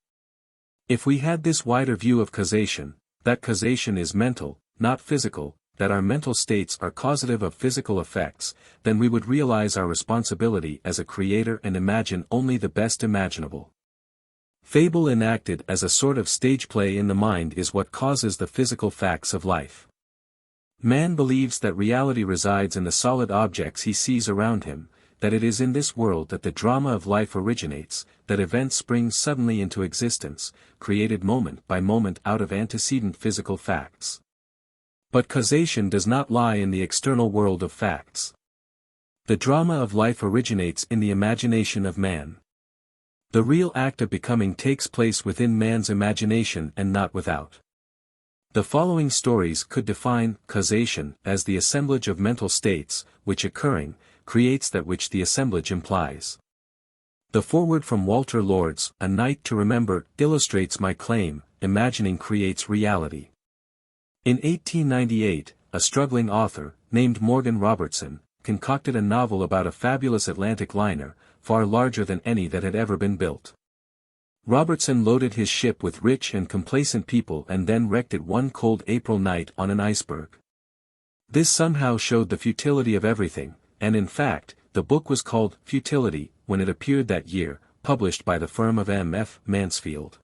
[SPEAKER 1] If we had this wider view of causation, that causation is mental, not physical, that our mental states are causative of physical effects, then we would realize our responsibility as a creator and imagine only the best imaginable. Fable enacted as a sort of stage play in the mind is what causes the physical facts of life. Man believes that reality resides in the solid objects he sees around him, that it is in this world that the drama of life originates, that events spring suddenly into existence, created moment by moment out of antecedent physical facts. But causation does not lie in the external world of facts. The drama of life originates in the imagination of man. The real act of becoming takes place within man's imagination and not without. The following stories could define causation as the assemblage of mental states, which occurring, creates that which the assemblage implies. The foreword from Walter Lord's A Night to Remember illustrates my claim: imagining creates reality. In 1898, a struggling author, named Morgan Robertson, concocted a novel about a fabulous Atlantic liner, far larger than any that had ever been built. Robertson loaded his ship with rich and complacent people and then wrecked it one cold April night on an iceberg. This somehow showed the futility of everything, and in fact, the book was called Futility when it appeared that year, published by the firm of M.F. Mansfield.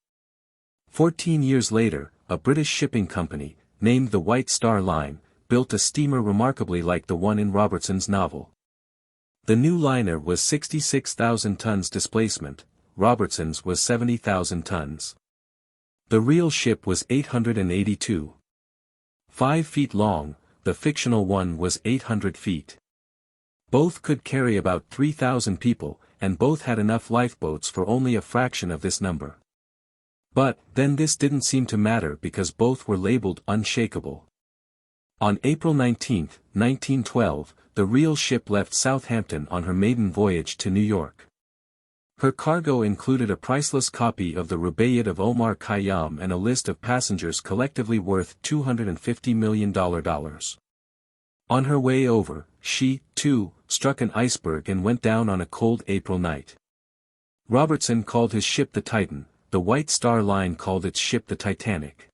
[SPEAKER 1] 14 years later, a British shipping company, named the White Star Line, built a steamer remarkably like the one in Robertson's novel. The new liner was 66,000 tons displacement, Robertson's was 70,000 tons. The real ship was 882. 5 feet long, the fictional one was 800 feet. Both could carry about 3,000 people, and both had enough lifeboats for only a fraction of this number. But, then this didn't seem to matter because both were labeled unshakable. On April 19, 1912, the real ship left Southampton on her maiden voyage to New York. Her cargo included a priceless copy of the Rubaiyat of Omar Khayyam and a list of passengers collectively worth $250 million. On her way over, she, too, struck an iceberg and went down on a cold April night. Robertson called his ship the Titan. The White Star Line called its ship the Titanic.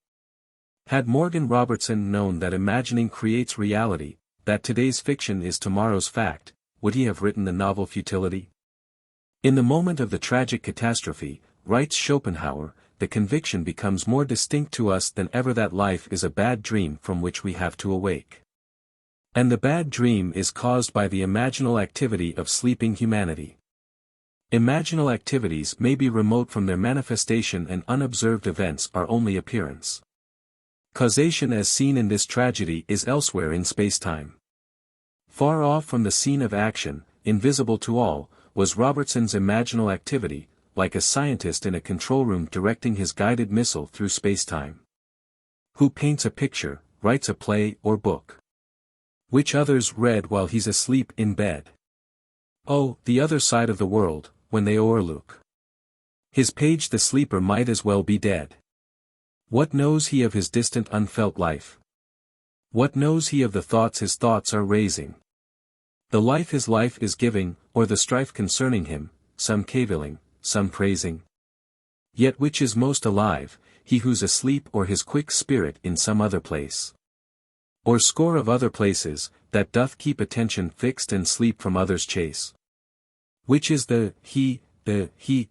[SPEAKER 1] Had Morgan Robertson known that imagining creates reality, that today's fiction is tomorrow's fact, would he have written the novel Futility? In the moment of the tragic catastrophe, writes Schopenhauer, the conviction becomes more distinct to us than ever that life is a bad dream from which we have to awake. And the bad dream is caused by the imaginal activity of sleeping humanity. Imaginal activities may be remote from their manifestation and unobserved events are only appearance. Causation as seen in this tragedy is elsewhere in spacetime. Far off from the scene of action, invisible to all, was Robertson's imaginal activity, like a scientist in a control room directing his guided missile through spacetime. Who paints a picture, writes a play or book? Which others read while he's asleep in bed? Oh, the other side of the world, when they o'erlook his page the sleeper might as well be dead. What knows he of his distant unfelt life? What knows he of the thoughts his thoughts are raising? The life his life is giving, or the strife concerning him, some cavilling, some praising? Yet which is most alive, he who's asleep or his quick spirit in some other place? Or score of other places, that doth keep attention fixed and sleep from others chase? Which is the he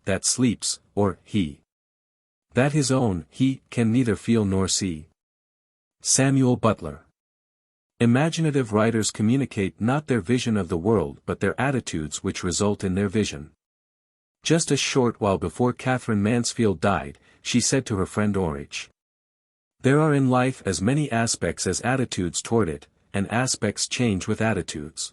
[SPEAKER 1] that sleeps, or he that his own he can neither feel nor see? Samuel Butler. Imaginative writers communicate not their vision of the world but their attitudes which result in their vision. Just a short while before Catherine Mansfield died, she said to her friend Orridge, "There are in life as many aspects as attitudes toward it, and aspects change with attitudes.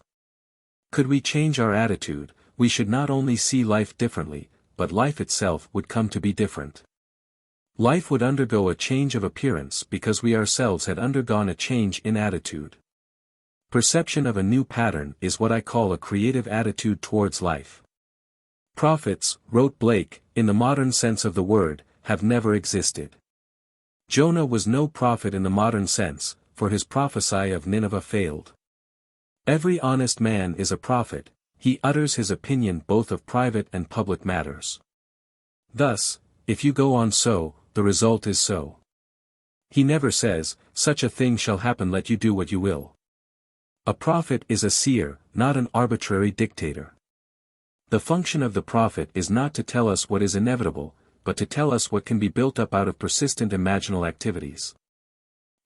[SPEAKER 1] Could we change our attitude, we should not only see life differently, but life itself would come to be different. Life would undergo a change of appearance because we ourselves had undergone a change in attitude. Perception of a new pattern is what I call a creative attitude towards life. Prophets, wrote Blake, in the modern sense of the word, have never existed. Jonah was no prophet in the modern sense, for his prophecy of Nineveh failed. Every honest man is a prophet, he utters his opinion both of private and public matters. Thus, if you go on so, the result is so. He never says, such a thing shall happen, let you do what you will. A prophet is a seer, not an arbitrary dictator. The function of the prophet is not to tell us what is inevitable, but to tell us what can be built up out of persistent imaginal activities.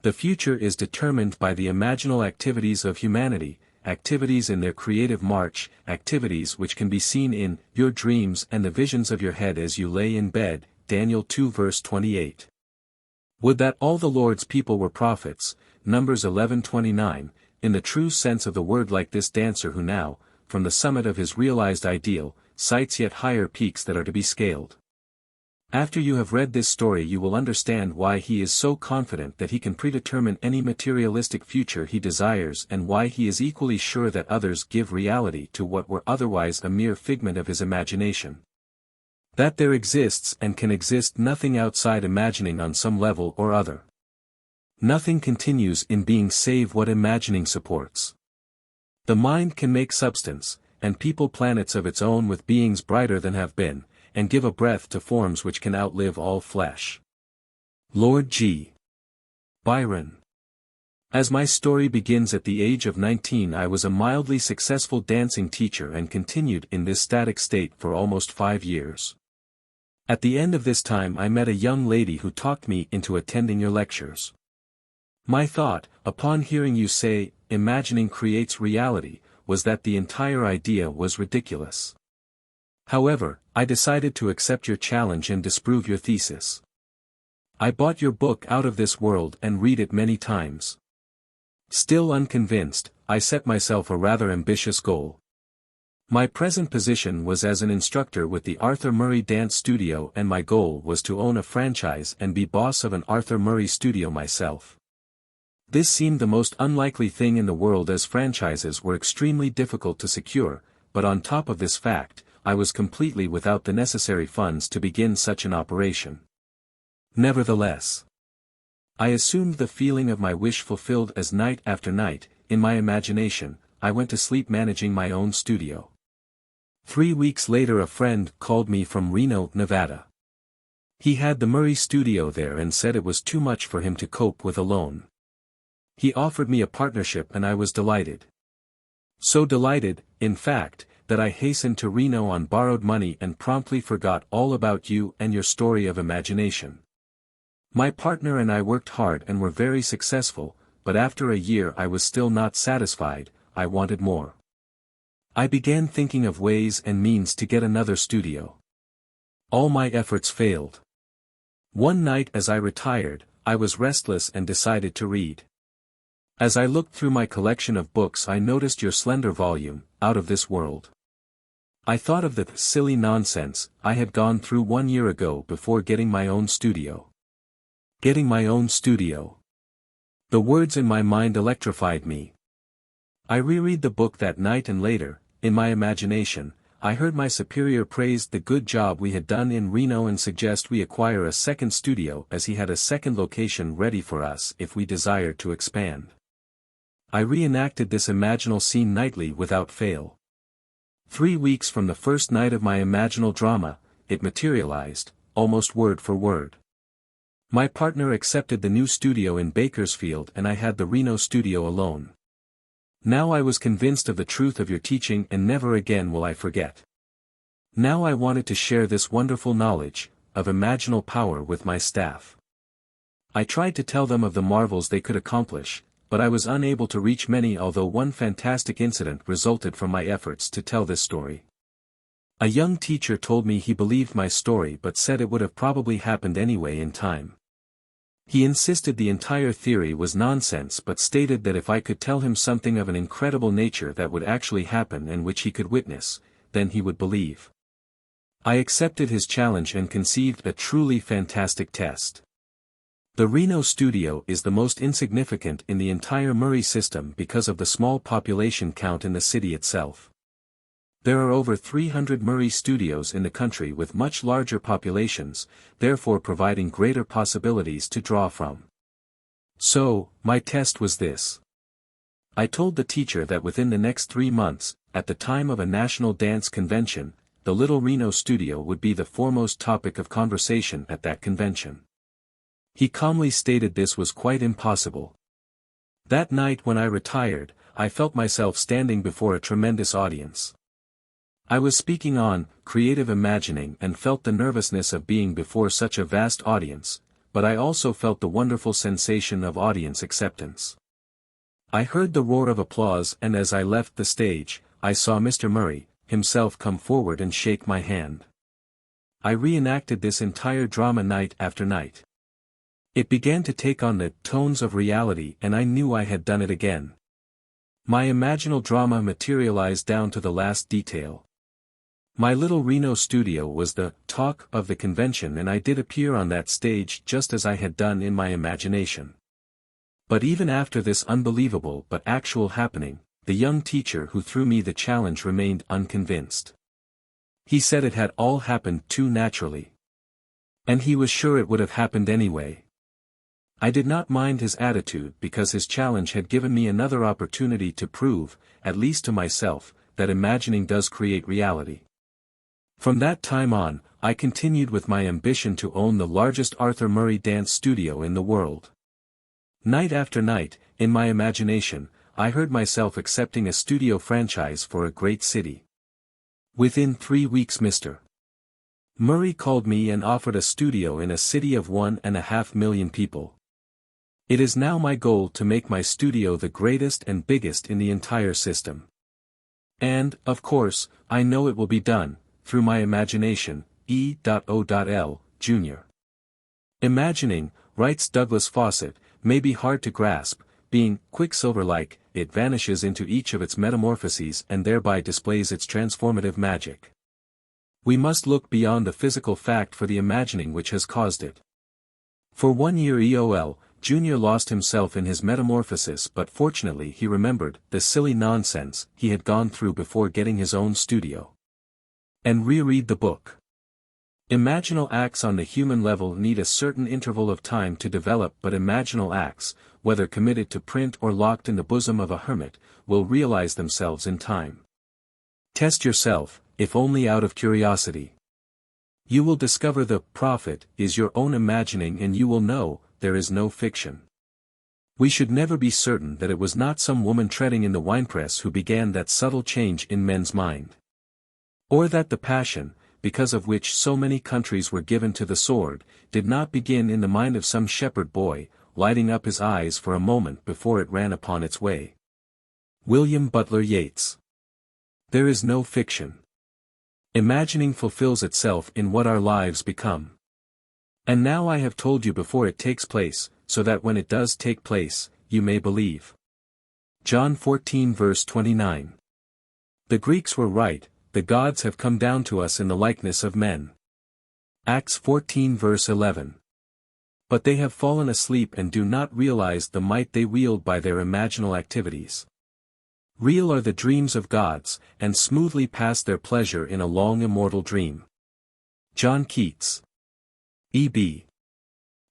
[SPEAKER 1] The future is determined by the imaginal activities of humanity, activities in their creative march, activities which can be seen in your dreams and the visions of your head as you lay in bed, Daniel 2 verse 28. Would that all the Lord's people were prophets, Numbers 11:29, in the true sense of the word, like this dancer who now, from the summit of his realized ideal, sights yet higher peaks that are to be scaled. After you have read this story you will understand why he is so confident that he can predetermine any materialistic future he desires, and why he is equally sure that others give reality to what were otherwise a mere figment of his imagination. That there exists and can exist nothing outside imagining on some level or other. Nothing continues in being save what imagining supports. The mind can make substance, and people planets of its own with beings brighter than have been, and give a breath to forms which can outlive all flesh. Lord G. Byron. As my story begins, at the age of 19 I was a mildly successful dancing teacher and continued in this static state for almost 5 years. At the end of this time I met a young lady who talked me into attending your lectures. My thought, upon hearing you say, imagining creates reality, was that the entire idea was ridiculous. However, I decided to accept your challenge and disprove your thesis. I bought your book Out of This World and read it many times. Still unconvinced, I set myself a rather ambitious goal. My present position was as an instructor with the Arthur Murray Dance Studio, and my goal was to own a franchise and be boss of an Arthur Murray studio myself. This seemed the most unlikely thing in the world, as franchises were extremely difficult to secure, but on top of this fact, I was completely without the necessary funds to begin such an operation. Nevertheless, I assumed the feeling of my wish fulfilled as night after night, in my imagination, I went to sleep managing my own studio. 3 weeks later a friend called me from Reno, Nevada. He had the Murray studio there and said it was too much for him to cope with alone. He offered me a partnership and I was delighted. So delighted, in fact, that I hastened to Reno on borrowed money and promptly forgot all about you and your story of imagination. My partner and I worked hard and were very successful, but after a year I was still not satisfied, I wanted more. I began thinking of ways and means to get another studio. All my efforts failed. One night as I retired, I was restless and decided to read. As I looked through my collection of books I noticed your slender volume, Out of This World. I thought of the silly nonsense I had gone through 1 year ago before getting my own studio. Getting my own studio. The words in my mind electrified me. I reread the book that night, and later, in my imagination, I heard my superior praise the good job we had done in Reno and suggest we acquire a second studio, as he had a second location ready for us if we desired to expand. I reenacted this imaginal scene nightly without fail. 3 weeks from the first night of my imaginal drama, it materialized, almost word for word. My partner accepted the new studio in Bakersfield and I had the Reno studio alone. Now I was convinced of the truth of your teaching and never again will I forget. Now I wanted to share this wonderful knowledge, of imaginal power with my staff. I tried to tell them of the marvels they could accomplish, but I was unable to reach many, although one fantastic incident resulted from my efforts to tell this story. A young teacher told me he believed my story but said it would have probably happened anyway in time. He insisted the entire theory was nonsense but stated that if I could tell him something of an incredible nature that would actually happen and which he could witness, then he would believe. I accepted his challenge and conceived a truly fantastic test. The Reno studio is the most insignificant in the entire Murray system because of the small population count in the city itself. There are over 300 Murray studios in the country with much larger populations, therefore providing greater possibilities to draw from. So, my test was this. I told the teacher that within the next 3 months, at the time of a national dance convention, the Little Reno studio would be the foremost topic of conversation at that convention. He calmly stated this was quite impossible. That night when I retired, I felt myself standing before a tremendous audience. I was speaking on creative imagining and felt the nervousness of being before such a vast audience, but I also felt the wonderful sensation of audience acceptance. I heard the roar of applause, and as I left the stage, I saw Mr. Murray himself come forward and shake my hand. I reenacted this entire drama night after night. It began to take on the tones of reality, and I knew I had done it again. My imaginal drama materialized down to the last detail. My Little Reno studio was the talk of the convention, and I did appear on that stage just as I had done in my imagination. But even after this unbelievable but actual happening, the young teacher who threw me the challenge remained unconvinced. He said it had all happened too naturally. And he was sure it would have happened anyway. I did not mind his attitude because his challenge had given me another opportunity to prove, at least to myself, that imagining does create reality. From that time on, I continued with my ambition to own the largest Arthur Murray dance studio in the world. Night after night, in my imagination, I heard myself accepting a studio franchise for a great city. Within 3 weeks Mr. Murray called me and offered a studio in a city of 1.5 million people. It is now my goal to make my studio the greatest and biggest in the entire system. And, of course, I know it will be done, through my imagination, E.O.L., Jr. Imagining, writes Douglas Fawcett, may be hard to grasp, being quicksilver-like, it vanishes into each of its metamorphoses and thereby displays its transformative magic. We must look beyond the physical fact for the imagining which has caused it. For 1 year E.O.L. Jr. lost himself in his metamorphosis, but fortunately he remembered the silly nonsense he had gone through before getting his own studio. And reread the book. Imaginal acts on the human level need a certain interval of time to develop, but imaginal acts, whether committed to print or locked in the bosom of a hermit, will realize themselves in time. Test yourself, if only out of curiosity. You will discover the profit is your own imagining, and you will know there is no fiction. We should never be certain that it was not some woman treading in the winepress who began that subtle change in men's mind. Or that the passion, because of which so many countries were given to the sword, did not begin in the mind of some shepherd boy, lighting up his eyes for a moment before it ran upon its way. William Butler Yeats. There is no fiction. Imagining fulfills itself in what our lives become. And now I have told you before it takes place, so that when it does take place, you may believe. John 14 verse 29. The Greeks were right, the gods have come down to us in the likeness of men. Acts 14 verse 11. But they have fallen asleep and do not realize the might they wield by their imaginal activities. Real are the dreams of gods, and smoothly pass their pleasure in a long immortal dream. John Keats. E.B.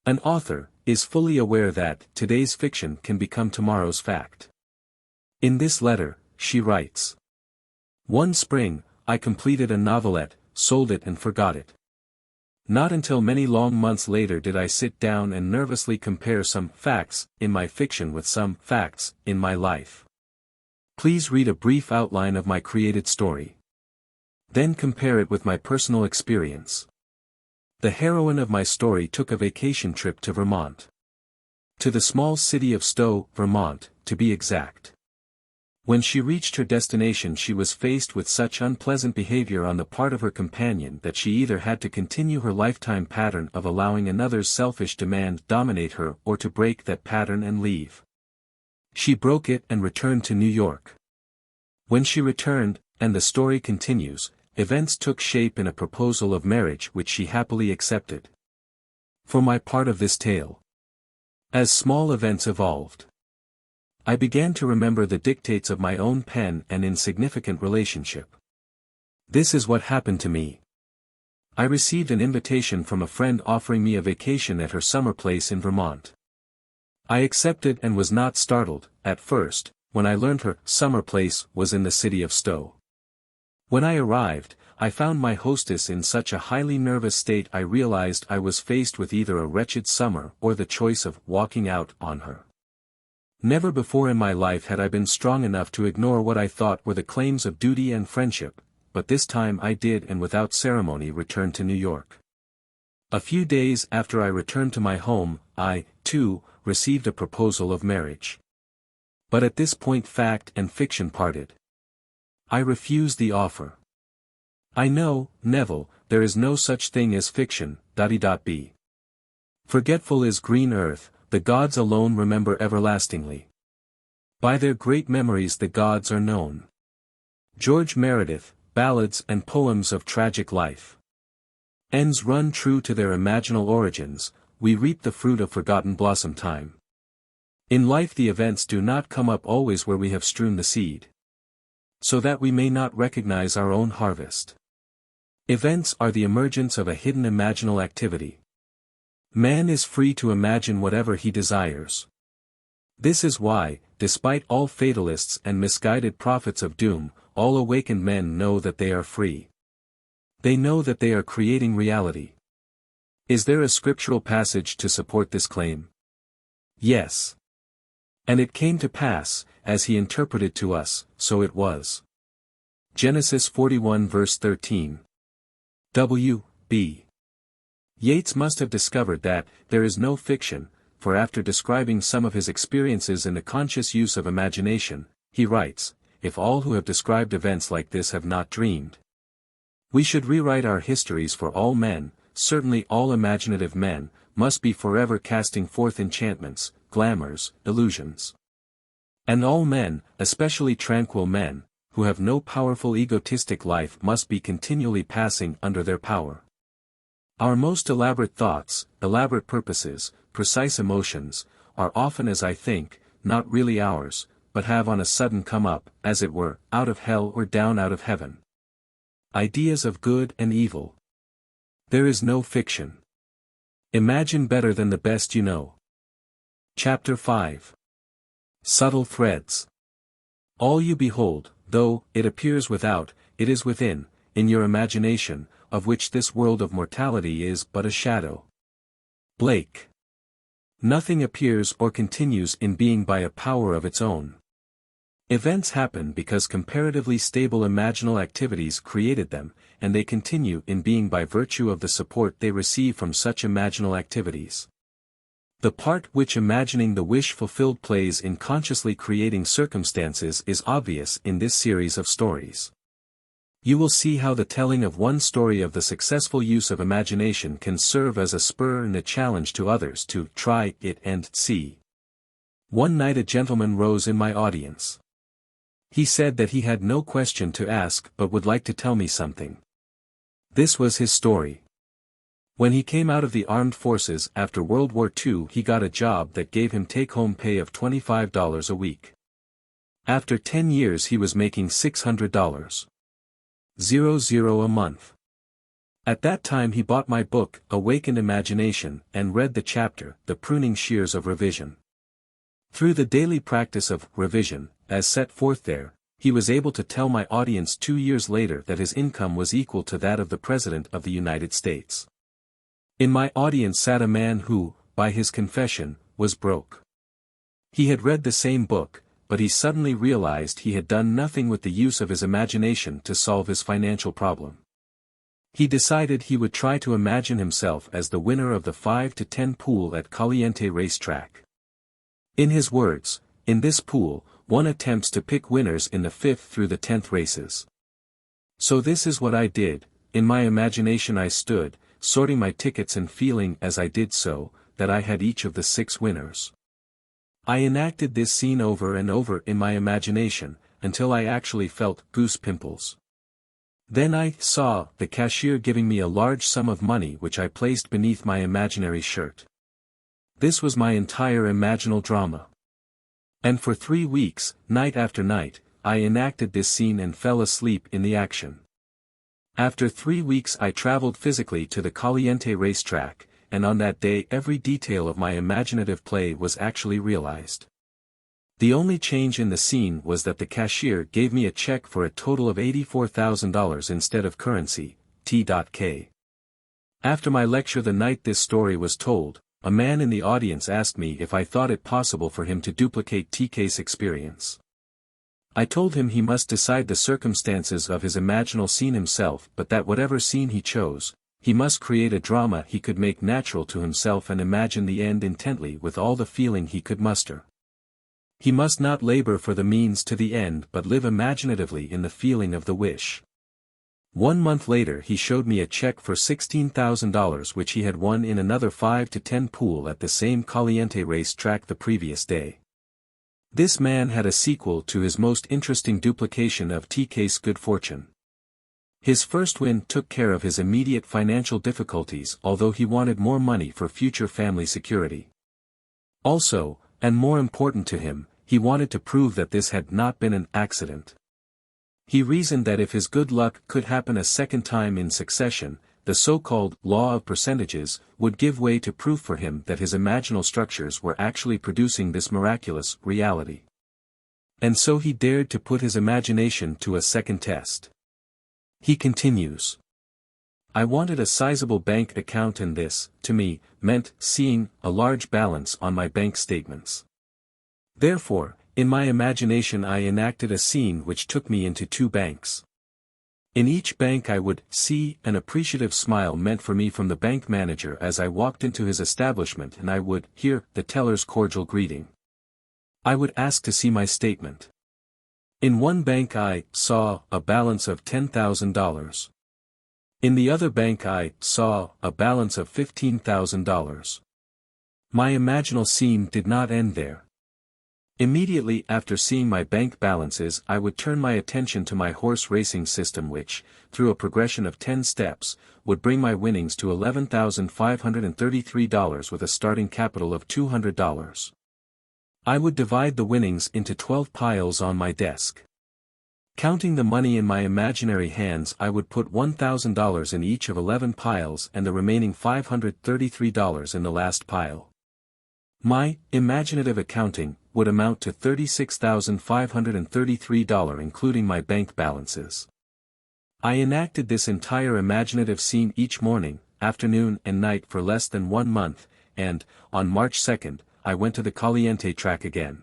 [SPEAKER 1] An author is fully aware that today's fiction can become tomorrow's fact. In this letter, she writes, "One spring, I completed a novelette, sold it and forgot it. Not until many long months later did I sit down and nervously compare some facts in my fiction with some facts in my life. Please read a brief outline of my created story. Then compare it with my personal experience. The heroine of my story took a vacation trip to Vermont. To the small city of Stowe, Vermont, to be exact. When she reached her destination she was faced with such unpleasant behavior on the part of her companion that she either had to continue her lifetime pattern of allowing another's selfish demand dominate her or to break that pattern and leave. She broke it and returned to New York. When she returned, and the story continues, events took shape in a proposal of marriage which she happily accepted. For my part of this tale. As small events evolved, I began to remember the dictates of my own pen and insignificant relationship. This is what happened to me. I received an invitation from a friend offering me a vacation at her summer place in Vermont. I accepted and was not startled, at first, when I learned her summer place was in the city of Stowe. When I arrived, I found my hostess in such a highly nervous state I realized I was faced with either a wretched summer or the choice of walking out on her. Never before in my life had I been strong enough to ignore what I thought were the claims of duty and friendship, but this time I did and without ceremony returned to New York. A few days after I returned to my home, I, too, received a proposal of marriage. But at this point fact and fiction parted. I refused the offer. I know, Neville, there is no such thing as fiction, b. Forgetful is green earth, the gods alone remember everlastingly. By their great memories the gods are known. George Meredith, Ballads and Poems of Tragic Life. Ends run true to their imaginal origins, we reap the fruit of forgotten blossom time. In life the events do not come up always where we have strewn the seed, so that we may not recognize our own harvest. Events are the emergence of a hidden imaginal activity. Man is free to imagine whatever he desires. This is why, despite all fatalists and misguided prophets of doom, all awakened men know that they are free. They know that they are creating reality. Is there a scriptural passage to support this claim? Yes. And it came to pass, as he interpreted to us, so it was. Genesis 41 verse 13. W. B. Yeats must have discovered that, there is no fiction, for after describing some of his experiences in the conscious use of imagination, he writes, if all who have described events like this have not dreamed, we should rewrite our histories, for all men, certainly all imaginative men, must be forever casting forth enchantments, glamours, illusions. And all men, especially tranquil men, who have no powerful egotistic life must be continually passing under their power. Our most elaborate thoughts, elaborate purposes, precise emotions, are often as I think, not really ours, but have on a sudden come up, as it were, out of hell or down out of heaven. Ideas of good and evil. There is no fiction. Imagine better than the best you know. Chapter 5. Subtle Threads. All you behold, though it appears without, it is within, in your imagination, of which this world of mortality is but a shadow. Blake. Nothing appears or continues in being by a power of its own. Events happen because comparatively stable imaginal activities created them, and they continue in being by virtue of the support they receive from such imaginal activities. The part which imagining the wish fulfilled plays in consciously creating circumstances is obvious in this series of stories. You will see how the telling of one story of the successful use of imagination can serve as a spur and a challenge to others to try it and see. One night a gentleman rose in my audience. He said that he had no question to ask but would like to tell me something. This was his story. When he came out of the armed forces after World War II, he got a job that gave him take-home pay of $25 a week. After 10 years he was making $600. a month. At that time he bought my book, Awakened Imagination, and read the chapter, The Pruning Shears of Revision. Through the daily practice of revision, as set forth there, he was able to tell my audience 2 years later that his income was equal to that of the President of the United States. In my audience sat a man who, by his confession, was broke. He had read the same book, but he suddenly realized he had done nothing with the use of his imagination to solve his financial problem. He decided he would try to imagine himself as the winner of the 5 to 10 pool at Caliente racetrack. In his words, in this pool, one attempts to pick winners in the 5th through the 10th races. So this is what I did. In my imagination I stood, sorting my tickets and feeling as I did so, that I had each of the 6 winners. I enacted this scene over and over in my imagination, until I actually felt goose pimples. Then I saw the cashier giving me a large sum of money which I placed beneath my imaginary shirt. This was my entire imaginal drama. And for 3 weeks, night after night, I enacted this scene and fell asleep in the action. After 3 weeks I traveled physically to the Caliente racetrack, and on that day every detail of my imaginative play was actually realized. The only change in the scene was that the cashier gave me a check for a total of $84,000 instead of currency, T.K. After my lecture the night this story was told, a man in the audience asked me if I thought it possible for him to duplicate TK's experience. I told him he must decide the circumstances of his imaginal scene himself, but that whatever scene he chose, he must create a drama he could make natural to himself and imagine the end intently with all the feeling he could muster. He must not labor for the means to the end but live imaginatively in the feeling of the wish. 1 month later he showed me a check for $16,000 which he had won in another 5 to 10 pool at the same Caliente race track the previous day. This man had a sequel to his most interesting duplication of TK's good fortune. His first win took care of his immediate financial difficulties, although he wanted more money for future family security. Also, and more important to him, he wanted to prove that this had not been an accident. He reasoned that if his good luck could happen a second time in succession, the so-called law of percentages would give way to proof for him that his imaginal structures were actually producing this miraculous reality. And so he dared to put his imagination to a second test. He continues. I wanted a sizable bank account, and this, to me, meant seeing a large balance on my bank statements. Therefore, in my imagination I enacted a scene which took me into 2 banks. In each bank I would see an appreciative smile meant for me from the bank manager as I walked into his establishment, and I would hear the teller's cordial greeting. I would ask to see my statement. In one bank I saw a balance of $10,000. In the other bank I saw a balance of $15,000. My imaginal scene did not end there. Immediately after seeing my bank balances I would turn my attention to my horse racing system which, through a progression of 10 steps, would bring my winnings to $11,533 with a starting capital of $200. I would divide the winnings into 12 piles on my desk. Counting the money in my imaginary hands I would put $1,000 in each of 11 piles and the remaining $533 in the last pile. My imaginative accounting would amount to $36,533 including my bank balances. I enacted this entire imaginative scene each morning, afternoon and night for less than 1 month, and, on March 2nd, I went to the Caliente track again.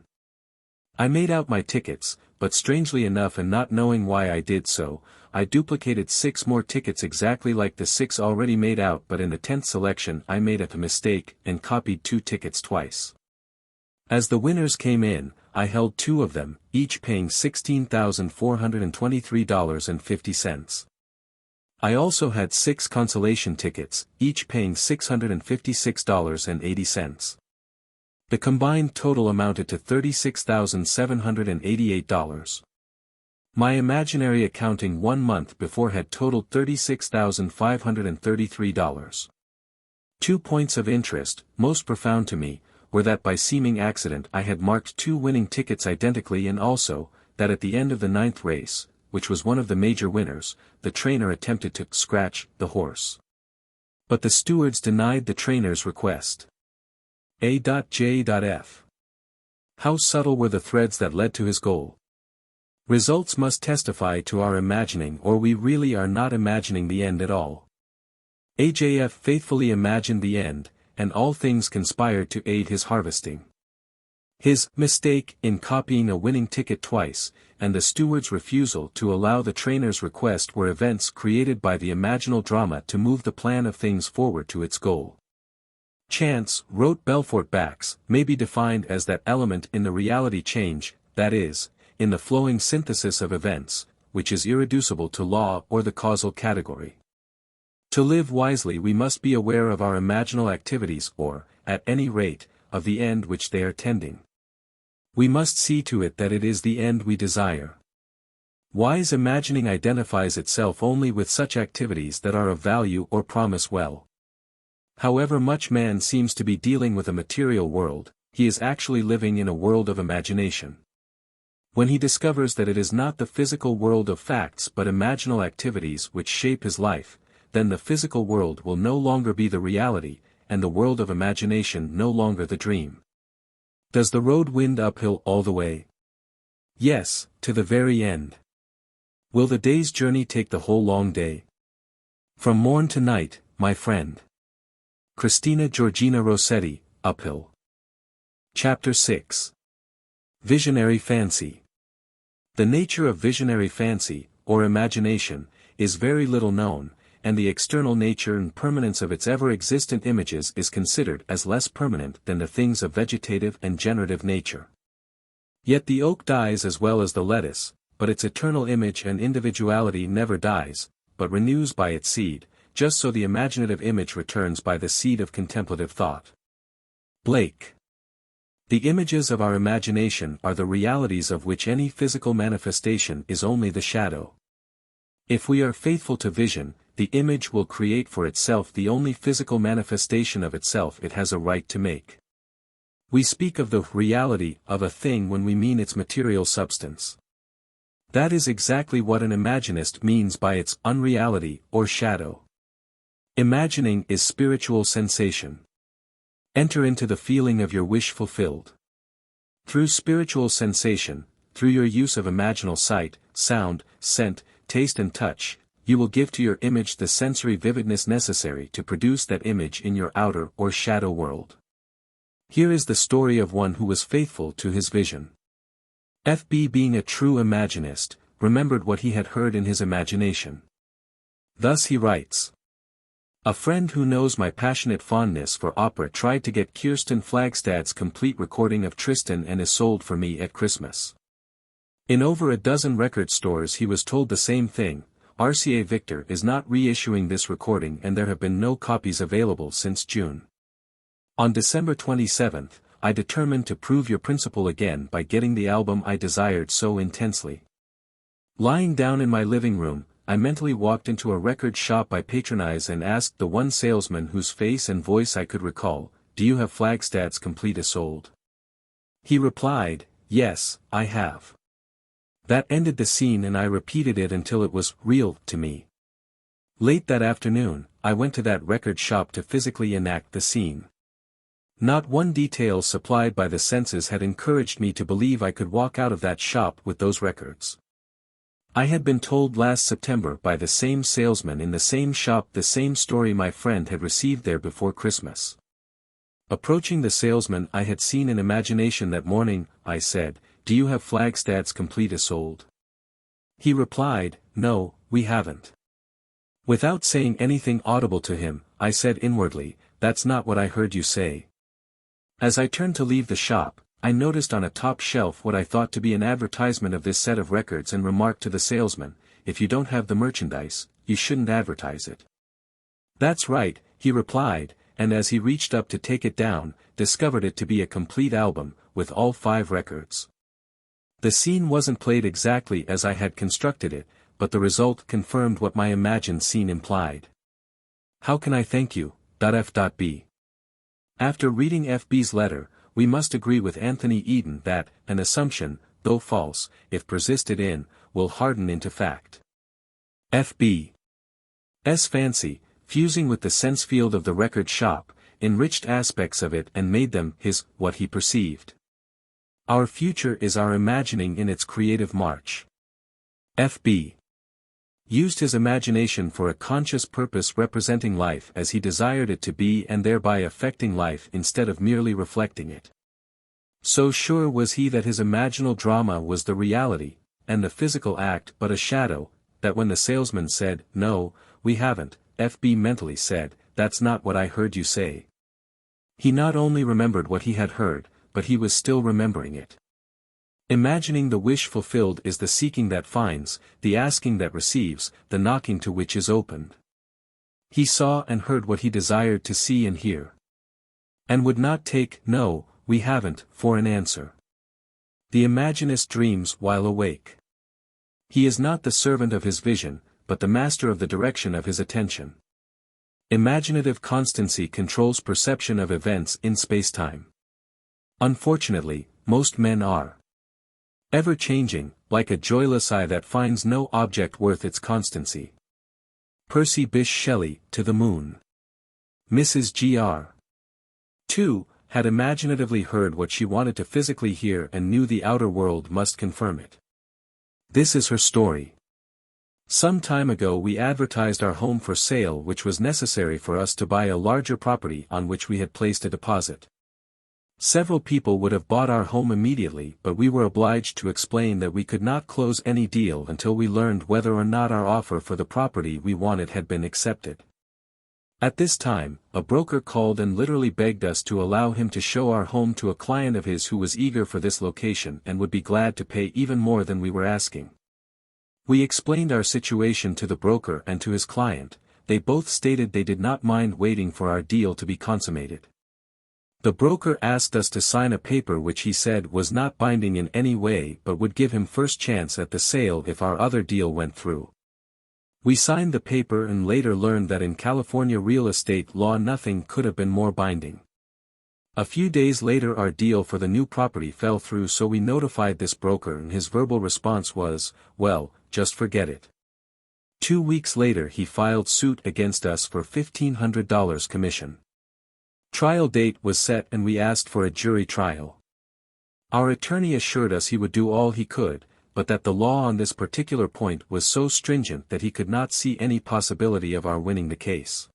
[SPEAKER 1] I made out my tickets, but strangely enough, and not knowing why I did so, I duplicated 6 more tickets exactly like the 6 already made out, but in the 10th selection I made a mistake and copied 2 tickets twice. As the winners came in, I held 2 of them, each paying $16,423.50. I also had 6 consolation tickets, each paying $656.80. The combined total amounted to $36,788. My imaginary accounting 1 month before had totaled $36,533. 2 points of interest, most profound to me, were that by seeming accident I had marked 2 winning tickets identically, and also, that at the end of the 9th race, which was one of the major winners, the trainer attempted to scratch the horse. But the stewards denied the trainer's request. A.J.F. How subtle were the threads that led to his goal. Results must testify to our imagining, or we really are not imagining the end at all. AJF faithfully imagined the end, and all things conspired to aid his harvesting. His mistake in copying a winning ticket twice, and the steward's refusal to allow the trainer's request were events created by the imaginal drama to move the plan of things forward to its goal. Chance, wrote Belfort Bax, may be defined as that element in the reality change, that is, in the flowing synthesis of events, which is irreducible to law or the causal category. To live wisely we must be aware of our imaginal activities, or, at any rate, of the end which they are tending. We must see to it that it is the end we desire. Wise imagining identifies itself only with such activities that are of value or promise well. However much man seems to be dealing with a material world, he is actually living in a world of imagination. When he discovers that it is not the physical world of facts but imaginal activities which shape his life, then the physical world will no longer be the reality, and the world of imagination no longer the dream. Does the road wind uphill all the way? Yes, to the very end. Will the day's journey take the whole long day? From morn to night, my friend. Christina Georgina Rossetti, Uphill. Chapter 6. Visionary Fancy. The nature of visionary fancy, or imagination, is very little known, and the external nature and permanence of its ever-existent images is considered as less permanent than the things of vegetative and generative nature. Yet the oak dies as well as the lettuce, but its eternal image and individuality never dies, but renews by its seed, just so the imaginative image returns by the seed of contemplative thought. Blake. The images of our imagination are the realities of which any physical manifestation is only the shadow. If we are faithful to vision, the image will create for itself the only physical manifestation of itself it has a right to make. We speak of the reality of a thing when we mean its material substance. That is exactly what an imaginist means by its unreality or shadow. Imagining is spiritual sensation. Enter into the feeling of your wish fulfilled. Through spiritual sensation, through your use of imaginal sight, sound, scent, taste and touch, you will give to your image the sensory vividness necessary to produce that image in your outer or shadow world. Here is the story of one who was faithful to his vision. F.B. being a true imaginist, remembered what he had heard in his imagination. Thus he writes. A friend who knows my passionate fondness for opera tried to get Kirsten Flagstad's complete recording of Tristan and Isolde for me at Christmas. In over a dozen record stores he was told the same thing. RCA Victor is not reissuing this recording and there have been no copies available since June. On December 27, I determined to prove your principle again by getting the album I desired so intensely. Lying down in my living room, I mentally walked into a record shop I patronize and asked the one salesman whose face and voice I could recall, "Do you have Flagstad's Complete Isolde?" He replied, "Yes, I have." That ended the scene and I repeated it until it was real to me. Late that afternoon, I went to that record shop to physically enact the scene. Not one detail supplied by the senses had encouraged me to believe I could walk out of that shop with those records. I had been told last September by the same salesman in the same shop the same story my friend had received there before Christmas. Approaching the salesman I had seen in imagination that morning, I said, "Do you have Flagstad's Complete Isolde?" He replied, "No, we haven't." Without saying anything audible to him, I said inwardly, "That's not what I heard you say." As I turned to leave the shop, I noticed on a top shelf what I thought to be an advertisement of this set of records and remarked to the salesman, "If you don't have the merchandise, you shouldn't advertise it." "That's right," he replied, and as he reached up to take it down, discovered it to be a complete album, with all 5 records. The scene wasn't played exactly as I had constructed it, but the result confirmed what my imagined scene implied. How can I thank you, F.B. After reading F.B.'s letter, we must agree with Anthony Eden that, an assumption, though false, if persisted in, will harden into fact. F.B.'s fancy, fusing with the sense field of the record shop, enriched aspects of it and made them his, what he perceived. Our future is our imagining in its creative march. F.B. used his imagination for a conscious purpose representing life as he desired it to be and thereby affecting life instead of merely reflecting it. So sure was he that his imaginal drama was the reality, and the physical act but a shadow, that when the salesman said, "No, we haven't," F.B. mentally said, "That's not what I heard you say." He not only remembered what he had heard, but he was still remembering it. Imagining the wish fulfilled is the seeking that finds, the asking that receives, the knocking to which is opened. He saw and heard what he desired to see and hear. And would not take, "No, we haven't," for an answer. The imaginist dreams while awake. He is not the servant of his vision, but the master of the direction of his attention. Imaginative constancy controls perception of events in spacetime. Unfortunately, most men are ever-changing, like a joyless eye that finds no object worth its constancy. Percy Bysshe Shelley, To the Moon. Mrs. Gr. 2. had imaginatively heard what she wanted to physically hear and knew the outer world must confirm it. This is her story. Some time ago we advertised our home for sale, which was necessary for us to buy a larger property on which we had placed a deposit. Several people would have bought our home immediately, but we were obliged to explain that we could not close any deal until we learned whether or not our offer for the property we wanted had been accepted. At this time, a broker called and literally begged us to allow him to show our home to a client of his who was eager for this location and would be glad to pay even more than we were asking. We explained our situation to the broker and to his client. They both stated they did not mind waiting for our deal to be consummated. The broker asked us to sign a paper which he said was not binding in any way but would give him first chance at the sale if our other deal went through. We signed the paper and later learned that in California real estate law nothing could have been more binding. A few days later our deal for the new property fell through, so we notified this broker and his verbal response was, "Well, just forget it." 2 weeks later he filed suit against us for $1,500 commission. Trial date was set and we asked for a jury trial. Our attorney assured us he would do all he could, but that the law on this particular point was so stringent that he could not see any possibility of our winning the case.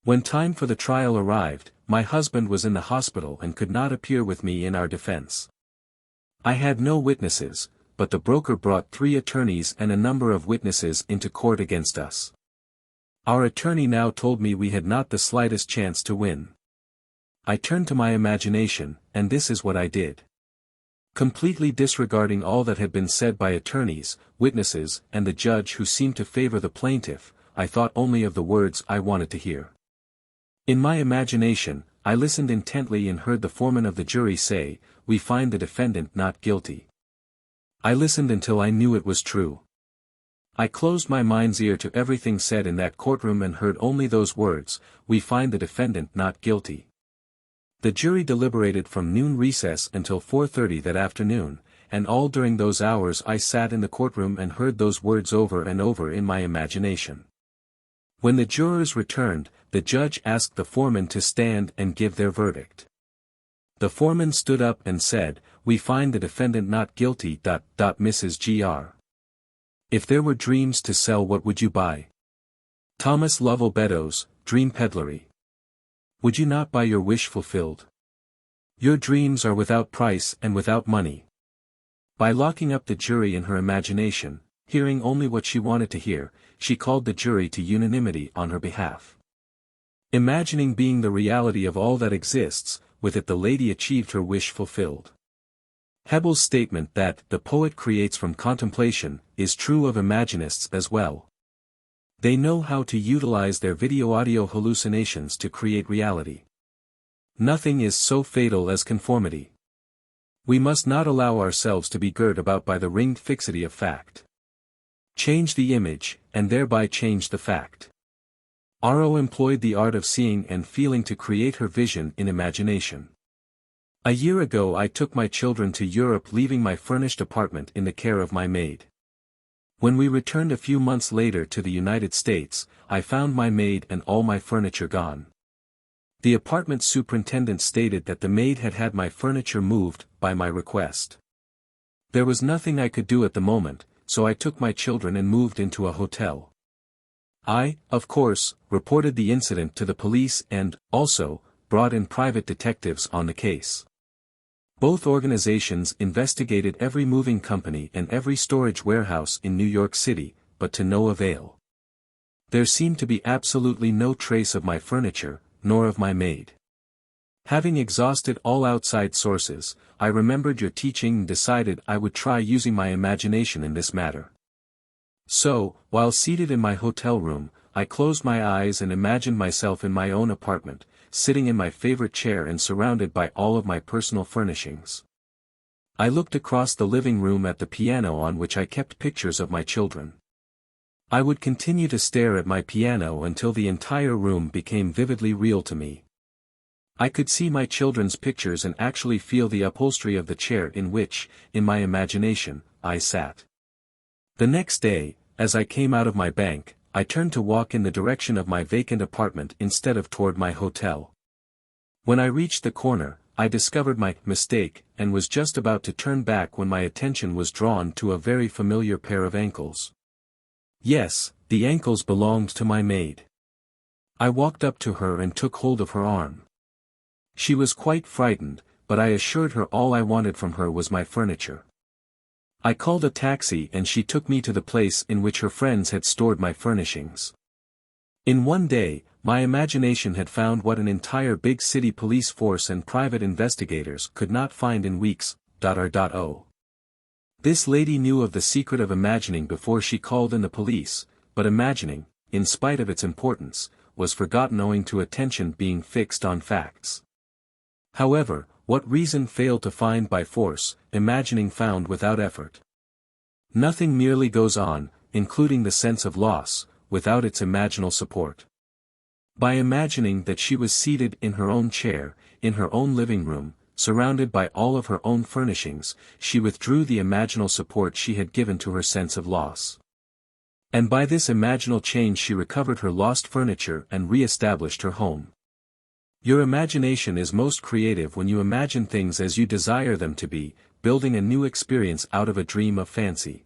[SPEAKER 1] When time for the trial arrived, my husband was in the hospital and could not appear with me in our defense. I had no witnesses, but the broker brought 3 attorneys and a number of witnesses into court against us. Our attorney now told me we had not the slightest chance to win. I turned to my imagination, and this is what I did. Completely disregarding all that had been said by attorneys, witnesses, and the judge who seemed to favor the plaintiff, I thought only of the words I wanted to hear. In my imagination, I listened intently and heard the foreman of the jury say, "We find the defendant not guilty." I listened until I knew it was true. I closed my mind's ear to everything said in that courtroom and heard only those words, "We find the defendant not guilty." The jury deliberated from noon recess until 4:30 that afternoon, and all during those hours I sat in the courtroom and heard those words over and over in my imagination. When the jurors returned, the judge asked the foreman to stand and give their verdict. The foreman stood up and said, "We find the defendant not guilty. Mrs. Gr. If there were dreams to sell, what would you buy? Thomas Lovell Beddoes, Dream Peddlery. Would you not buy your wish fulfilled? Your dreams are without price and without money." By locking up the jury in her imagination, hearing only what she wanted to hear, she called the jury to unanimity on her behalf. Imagining being the reality of all that exists, with it the lady achieved her wish fulfilled. Hebel's statement that the poet creates from contemplation is true of imaginists as well. They know how to utilize their video-audio hallucinations to create reality. Nothing is so fatal as conformity. We must not allow ourselves to be girt about by the ringed fixity of fact. Change the image, and thereby change the fact. R.O. employed the art of seeing and feeling to create her vision in imagination. A year ago I took my children to Europe, leaving my furnished apartment in the care of my maid. When we returned a few months later to the United States, I found my maid and all my furniture gone. The apartment superintendent stated that the maid had had my furniture moved, by my request. There was nothing I could do at the moment, so I took my children and moved into a hotel. I, of course, reported the incident to the police and, also, brought in private detectives on the case. Both organizations investigated every moving company and every storage warehouse in New York City, but to no avail. There seemed to be absolutely no trace of my furniture, nor of my maid. Having exhausted all outside sources, I remembered your teaching and decided I would try using my imagination in this matter. So, while seated in my hotel room, I closed my eyes and imagined myself in my own apartment, sitting in my favorite chair and surrounded by all of my personal furnishings. I looked across the living room at the piano on which I kept pictures of my children. I would continue to stare at my piano until the entire room became vividly real to me. I could see my children's pictures and actually feel the upholstery of the chair in which, in my imagination, I sat. The next day, as I came out of my bank, I turned to walk in the direction of my vacant apartment instead of toward my hotel. When I reached the corner, I discovered my mistake and was just about to turn back when my attention was drawn to a very familiar pair of ankles. Yes, the ankles belonged to my maid. I walked up to her and took hold of her arm. She was quite frightened, but I assured her all I wanted from her was my furniture. I called a taxi and she took me to the place in which her friends had stored my furnishings. In one day, my imagination had found what an entire big city police force and private investigators could not find in weeks. This lady knew of the secret of imagining before she called in the police, but imagining, in spite of its importance, was forgotten owing to attention being fixed on facts. However, what reason failed to find by force, imagining found without effort. Nothing merely goes on, including the sense of loss, without its imaginal support. By imagining that she was seated in her own chair, in her own living room, surrounded by all of her own furnishings, she withdrew the imaginal support she had given to her sense of loss. And by this imaginal change she recovered her lost furniture and re-established her home. Your imagination is most creative when you imagine things as you desire them to be, building a new experience out of a dream of fancy.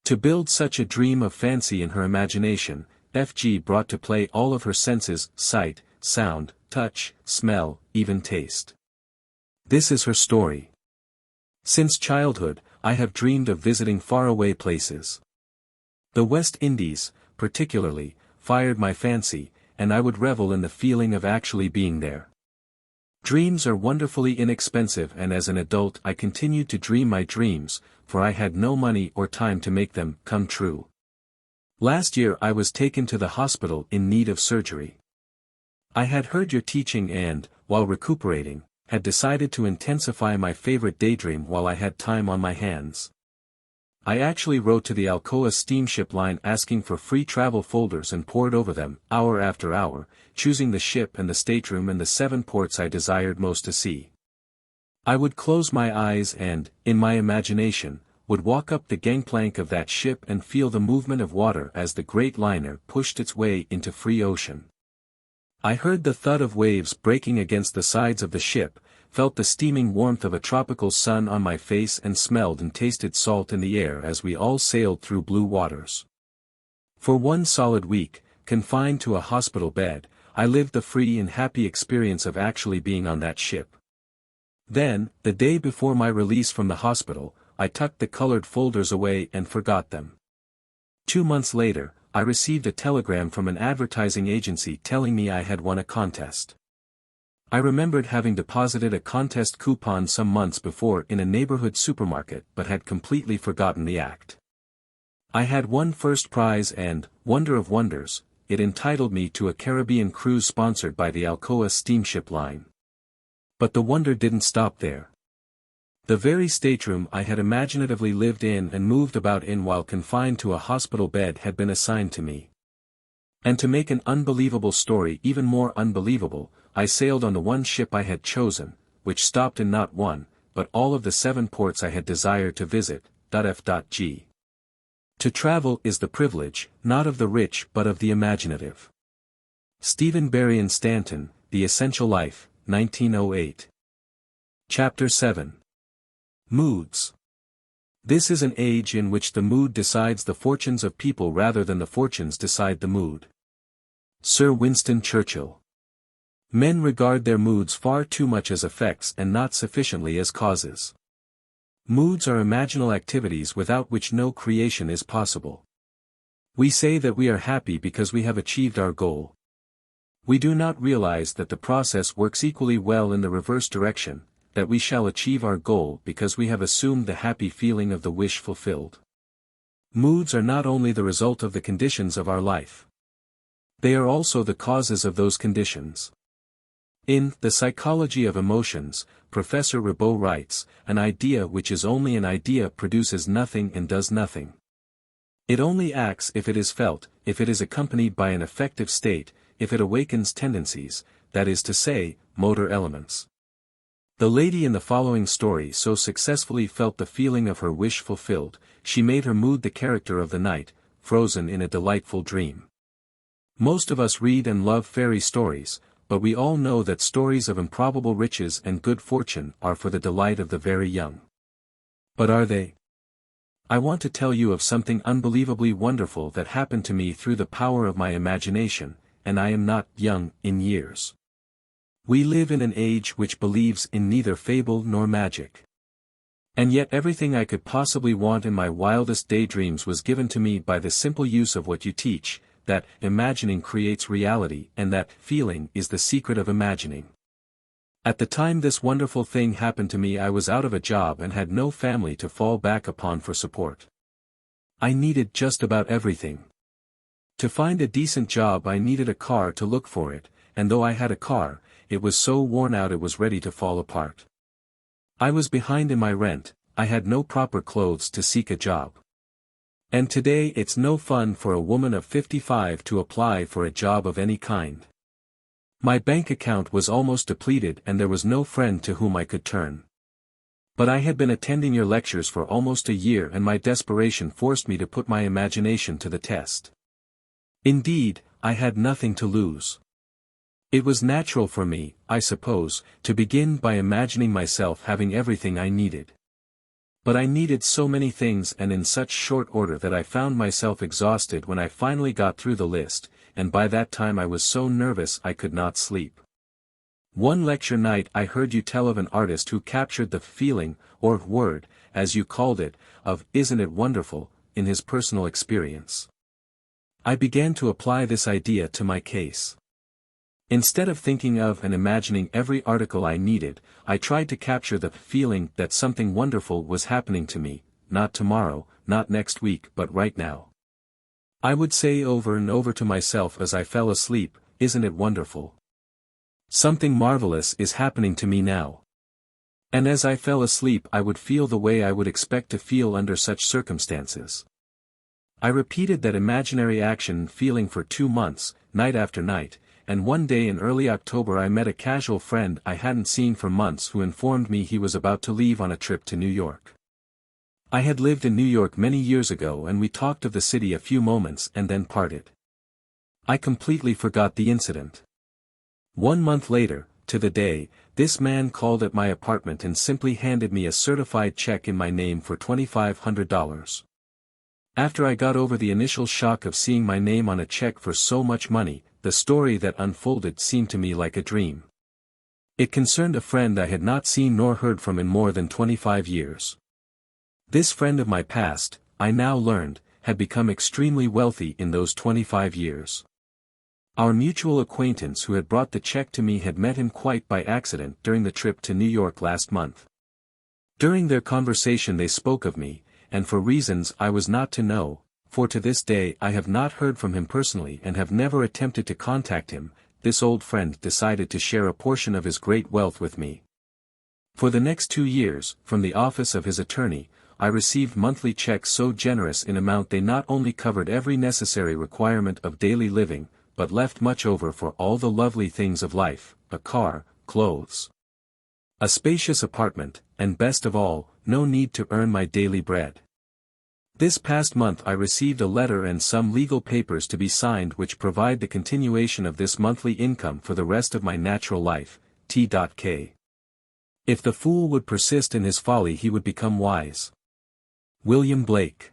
[SPEAKER 1] To build such a dream of fancy in her imagination, F.G. brought to play all of her senses: sight, sound, touch, smell, even taste. This is her story. Since childhood, I have dreamed of visiting faraway places. The West Indies, particularly, fired my fancy, and I would revel in the feeling of actually being there. Dreams are wonderfully inexpensive, and as an adult I continued to dream my dreams, for I had no money or time to make them come true. Last year I was taken to the hospital in need of surgery. I had heard your teaching and, while recuperating, had decided to intensify my favorite daydream while I had time on my hands. I actually wrote to the Alcoa steamship line asking for free travel folders and pored over them, hour after hour, choosing the ship and the stateroom and the 7 ports I desired most to see. I would close my eyes and, in my imagination, would walk up the gangplank of that ship and feel the movement of water as the great liner pushed its way into free ocean. I heard the thud of waves breaking against the sides of the ship, felt the steaming warmth of a tropical sun on my face and smelled and tasted salt in the air as we all sailed through blue waters. For 1 solid week, confined to a hospital bed, I lived the free and happy experience of actually being on that ship. Then, the day before my release from the hospital, I tucked the colored folders away and forgot them. 2 months later, I received a telegram from an advertising agency telling me I had won a contest. I remembered having deposited a contest coupon some months before in a neighborhood supermarket but had completely forgotten the act. I had won first prize and, wonder of wonders, it entitled me to a Caribbean cruise sponsored by the Alcoa steamship line. But the wonder didn't stop there. The very stateroom I had imaginatively lived in and moved about in while confined to a hospital bed had been assigned to me. And to make an unbelievable story even more unbelievable, I sailed on the one ship I had chosen, which stopped in not one, but all of the 7 ports I had desired to visit. F.G. To travel is the privilege, not of the rich but of the imaginative. Stephen Berrien Stanton, The Essential Life, 1908. Chapter 7. Moods. This is an age in which the mood decides the fortunes of people rather than the fortunes decide the mood. Sir Winston Churchill. Men regard their moods far too much as effects and not sufficiently as causes. Moods are imaginal activities without which no creation is possible. We say that we are happy because we have achieved our goal. We do not realize that the process works equally well in the reverse direction, that we shall achieve our goal because we have assumed the happy feeling of the wish fulfilled. Moods are not only the result of the conditions of our life. They are also the causes of those conditions. In The Psychology of Emotions, Professor Ribot writes, "An idea which is only an idea produces nothing and does nothing. It only acts if it is felt, if it is accompanied by an affective state, if it awakens tendencies, that is to say, motor elements." The lady in the following story so successfully felt the feeling of her wish fulfilled, she made her mood the character of the night, frozen in a delightful dream. Most of us read and love fairy stories, but we all know that stories of improbable riches and good fortune are for the delight of the very young. But are they? I want to tell you of something unbelievably wonderful that happened to me through the power of my imagination, and I am not young in years. We live in an age which believes in neither fable nor magic. And yet everything I could possibly want in my wildest daydreams was given to me by the simple use of what you teach, that imagining creates reality and that feeling is the secret of imagining. At the time this wonderful thing happened to me I was out of a job and had no family to fall back upon for support. I needed just about everything. To find a decent job I needed a car to look for it, and though I had a car, it was so worn out it was ready to fall apart. I was behind in my rent, I had no proper clothes to seek a job. And today it's no fun for a woman of 55 to apply for a job of any kind. My bank account was almost depleted and there was no friend to whom I could turn. But I had been attending your lectures for almost a year and my desperation forced me to put my imagination to the test. Indeed, I had nothing to lose. It was natural for me, I suppose, to begin by imagining myself having everything I needed. But I needed so many things and in such short order that I found myself exhausted when I finally got through the list, and by that time I was so nervous I could not sleep. One lecture night I heard you tell of an artist who captured the feeling, or word, as you called it, of "Isn't it wonderful," in his personal experience. I began to apply this idea to my case. Instead of thinking of and imagining every article I needed, I tried to capture the feeling that something wonderful was happening to me, not tomorrow, not next week but right now. I would say over and over to myself as I fell asleep, "Isn't it wonderful? Something marvelous is happening to me now." And as I fell asleep I would feel the way I would expect to feel under such circumstances. I repeated that imaginary action and feeling for 2 months, night after night, and one day in early October I met a casual friend I hadn't seen for months who informed me he was about to leave on a trip to New York. I had lived in New York many years ago and we talked of the city a few moments and then parted. I completely forgot the incident. 1 month later, to the day, this man called at my apartment and simply handed me a certified check in my name for $2,500. After I got over the initial shock of seeing my name on a check for so much money, the story that unfolded seemed to me like a dream. It concerned a friend I had not seen nor heard from in more than 25 years. This friend of my past, I now learned, had become extremely wealthy in those 25 years. Our mutual acquaintance who had brought the check to me had met him quite by accident during the trip to New York last month. During their conversation they spoke of me, and for reasons I was not to know, for to this day I have not heard from him personally and have never attempted to contact him, this old friend decided to share a portion of his great wealth with me. For the next 2 years, from the office of his attorney, I received monthly checks so generous in amount they not only covered every necessary requirement of daily living, but left much over for all the lovely things of life, a car, clothes, a spacious apartment, and best of all, no need to earn my daily bread. This past month I received a letter and some legal papers to be signed which provide the continuation of this monthly income for the rest of my natural life, T.K. If the fool would persist in his folly he would become wise. William Blake.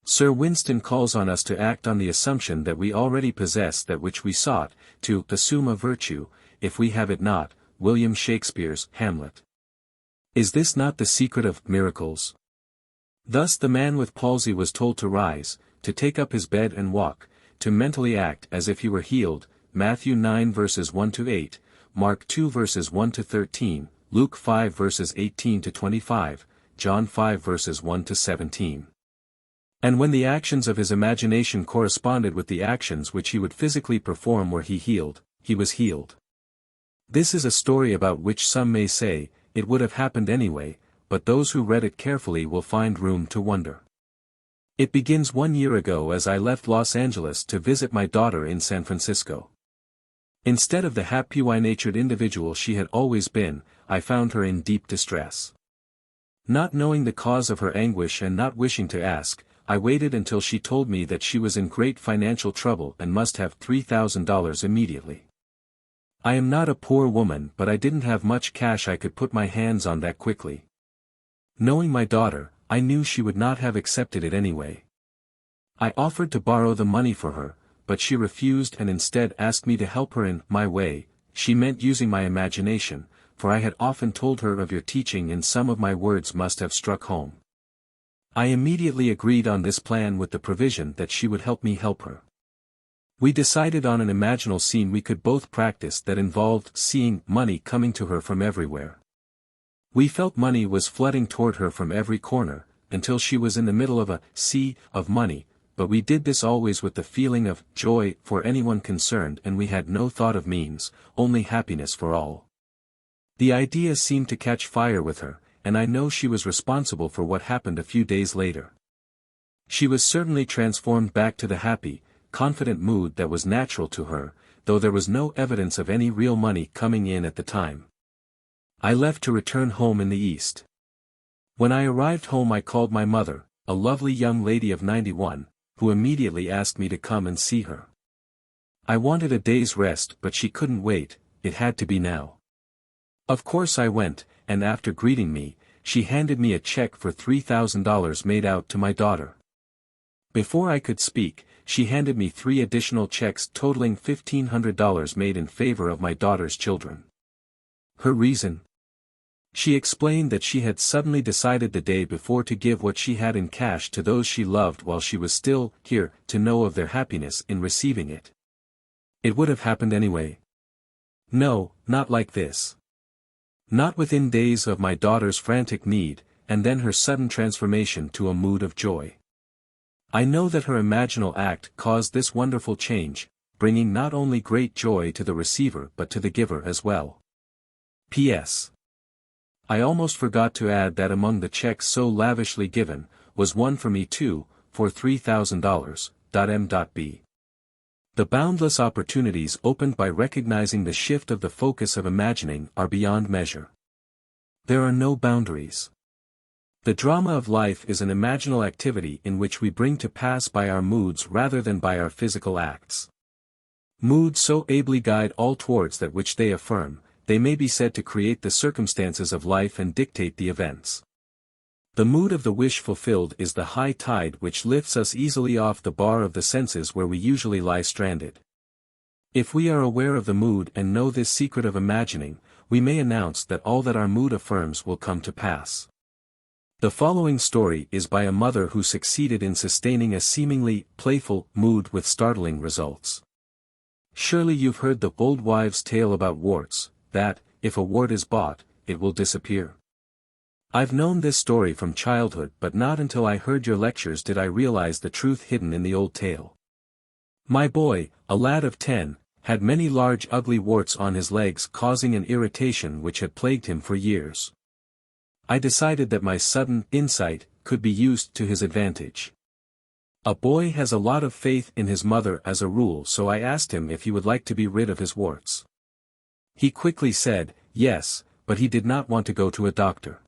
[SPEAKER 1] Sir Winston calls on us to act on the assumption that we already possess that which we sought, to assume a virtue, if we have it not, William Shakespeare's Hamlet. Is this not the secret of miracles? Thus the man with palsy was told to rise, to take up his bed and walk, to mentally act as if he were healed, Matthew 9 verses 1 to 8, Mark 2 verses 1 to 13, Luke 5 verses 18 to 25, John 5 verses 1 to 17. And when the actions of his imagination corresponded with the actions which he would physically perform where he was healed. This is a story about which some may say, it would have happened anyway, but those who read it carefully will find room to wonder. It begins 1 year ago as I left Los Angeles to visit my daughter in San Francisco. Instead of the happy-natured individual she had always been, I found her in deep distress. Not knowing the cause of her anguish and not wishing to ask, I waited until she told me that she was in great financial trouble and must have $3,000 immediately. I am not a poor woman, but I didn't have much cash I could put my hands on that quickly. Knowing my daughter, I knew she would not have accepted it anyway. I offered to borrow the money for her, but she refused and instead asked me to help her in my way. She meant using my imagination, for I had often told her of your teaching and some of my words must have struck home. I immediately agreed on this plan with the provision that she would help me help her. We decided on an imaginal scene we could both practice that involved seeing money coming to her from everywhere. We felt money was flooding toward her from every corner, until she was in the middle of a sea of money, but we did this always with the feeling of joy for anyone concerned, and we had no thought of means, only happiness for all. The idea seemed to catch fire with her, and I know she was responsible for what happened a few days later. She was certainly transformed back to the happy, confident mood that was natural to her, though there was no evidence of any real money coming in at the time. I left to return home in the East. When I arrived home I called my mother, a lovely young lady of 91, who immediately asked me to come and see her. I wanted a day's rest, but she couldn't wait, it had to be now. Of course I went, and after greeting me, she handed me a check for $3,000 made out to my daughter. Before I could speak, she handed me 3 additional checks totaling $1,500 made in favor of my daughter's children. Her reason? She explained that she had suddenly decided the day before to give what she had in cash to those she loved while she was still here, to know of their happiness in receiving it. It would have happened anyway. No, not like this. Not within days of my daughter's frantic need, and then her sudden transformation to a mood of joy. I know that her imaginal act caused this wonderful change, bringing not only great joy to the receiver but to the giver as well. P.S. I almost forgot to add that among the checks so lavishly given, was one for me too, for $3,000. M.B. The boundless opportunities opened by recognizing the shift of the focus of imagining are beyond measure. There are no boundaries. The drama of life is an imaginal activity in which we bring to pass by our moods rather than by our physical acts. Moods so ably guide all towards that which they affirm, they may be said to create the circumstances of life and dictate the events. The mood of the wish fulfilled is the high tide which lifts us easily off the bar of the senses where we usually lie stranded. If we are aware of the mood and know this secret of imagining, we may announce that all that our mood affirms will come to pass. The following story is by a mother who succeeded in sustaining a seemingly playful mood with startling results. Surely you've heard the old wives' tale about warts, that, if a wart is bought, it will disappear. I've known this story from childhood, but not until I heard your lectures did I realize the truth hidden in the old tale. My boy, a lad of 10, had many large ugly warts on his legs, causing an irritation which had plagued him for years. I decided that my sudden insight could be used to his advantage. A boy has a lot of faith in his mother as a rule, so I asked him if he would like to be rid of his warts. He quickly said, yes, but he did not want to go to a doctor.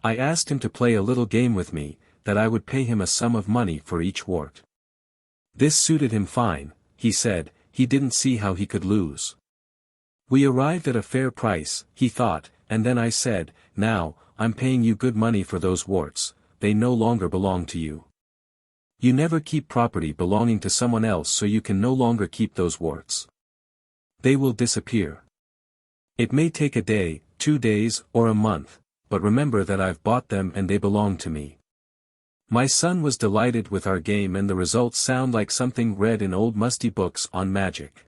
[SPEAKER 1] I asked him to play a little game with me, that I would pay him a sum of money for each wart. This suited him fine, he said, he didn't see how he could lose. We arrived at a fair price, he thought, and then I said, now, I'm paying you good money for those warts, they no longer belong to you. You never keep property belonging to someone else, so you can no longer keep those warts. They will disappear. It may take a day, 2 days, or a month, but remember that I've bought them and they belong to me. My son was delighted with our game, and the results sound like something read in old musty books on magic.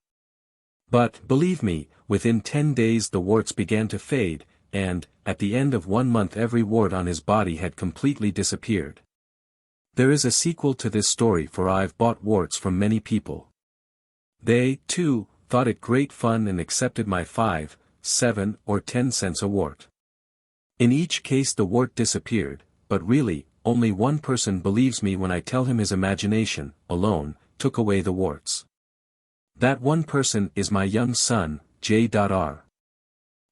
[SPEAKER 1] But, believe me, within 10 days the warts began to fade, and, at the end of 1 month every wart on his body had completely disappeared. There is a sequel to this story, for I've bought warts from many people. They, too, thought it great fun and accepted my 5, 7, or 10 cents a wart. In each case the wart disappeared, but really, only one person believes me when I tell him his imagination, alone, took away the warts. That one person is my young son, J.R.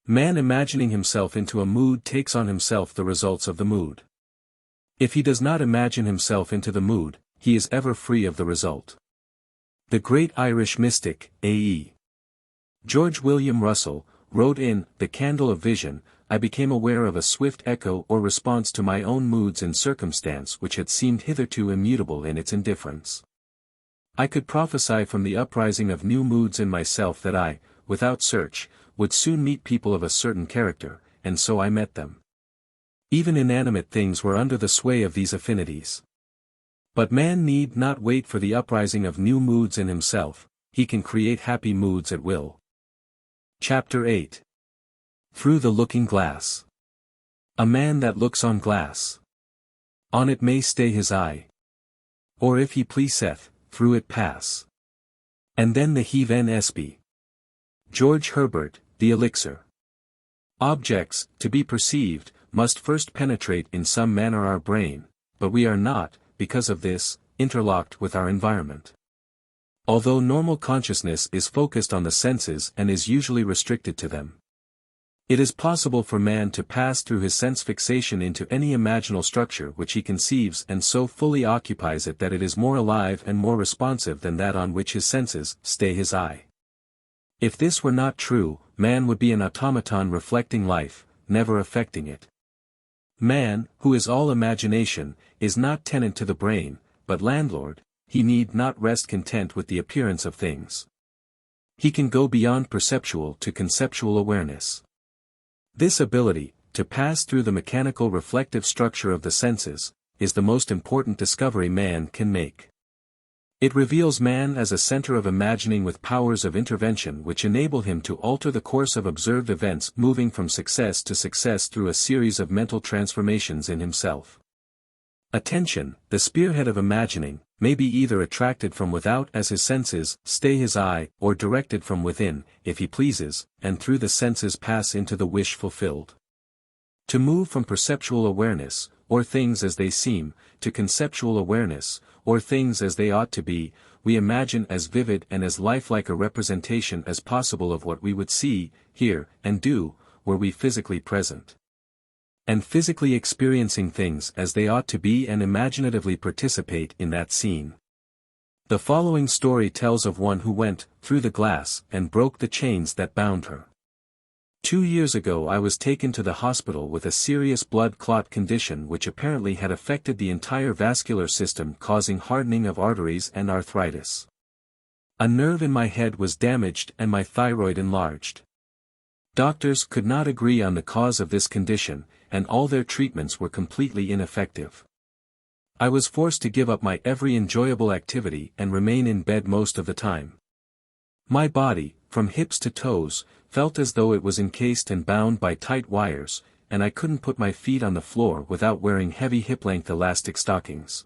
[SPEAKER 1] Man imagining himself into a mood takes on himself the results of the mood. If he does not imagine himself into the mood, he is ever free of the result. The great Irish mystic, A.E. George William Russell wrote in The Candle of Vision, I became aware of a swift echo or response to my own moods in circumstance which had seemed hitherto immutable in its indifference. I could prophesy from the uprising of new moods in myself that I, without search, would soon meet people of a certain character, and so I met them. Even inanimate things were under the sway of these affinities. But man need not wait for the uprising of new moods in himself, he can create happy moods at will. Chapter 8. Through the Looking Glass. A man that looks on glass. On it may stay his eye. Or if he pleaseth, through it pass. And then the heave N.S.B. George Herbert, The Elixir. Objects, to be perceived, must first penetrate in some manner our brain, but we are not, because of this, interlocked with our environment. Although normal consciousness is focused on the senses and is usually restricted to them, it is possible for man to pass through his sense fixation into any imaginal structure which he conceives and so fully occupies it that it is more alive and more responsive than that on which his senses stay his eye. If this were not true, man would be an automaton reflecting life, never affecting it. Man, who is all imagination, is not tenant to the brain, but landlord. He need not rest content with the appearance of things. He can go beyond perceptual to conceptual awareness. This ability, to pass through the mechanical reflective structure of the senses, is the most important discovery man can make. It reveals man as a center of imagining with powers of intervention which enable him to alter the course of observed events, moving from success to success through a series of mental transformations in himself. Attention, the spearhead of imagining, may be either attracted from without as his senses stay his eye, or directed from within, if he pleases, and through the senses pass into the wish fulfilled. To move from perceptual awareness, or things as they seem, to conceptual awareness, or things as they ought to be, we imagine as vivid and as lifelike a representation as possible of what we would see, hear, and do, were we physically present. And physically experiencing things as they ought to be and imaginatively participate in that scene. The following story tells of one who went through the glass and broke the chains that bound her. 2 years ago I was taken to the hospital with a serious blood clot condition which apparently had affected the entire vascular system, causing hardening of arteries and arthritis. A nerve in my head was damaged and my thyroid enlarged. Doctors could not agree on the cause of this condition, and all their treatments were completely ineffective. I was forced to give up my every enjoyable activity and remain in bed most of the time. My body, from hips to toes, felt as though it was encased and bound by tight wires, and I couldn't put my feet on the floor without wearing heavy hip-length elastic stockings.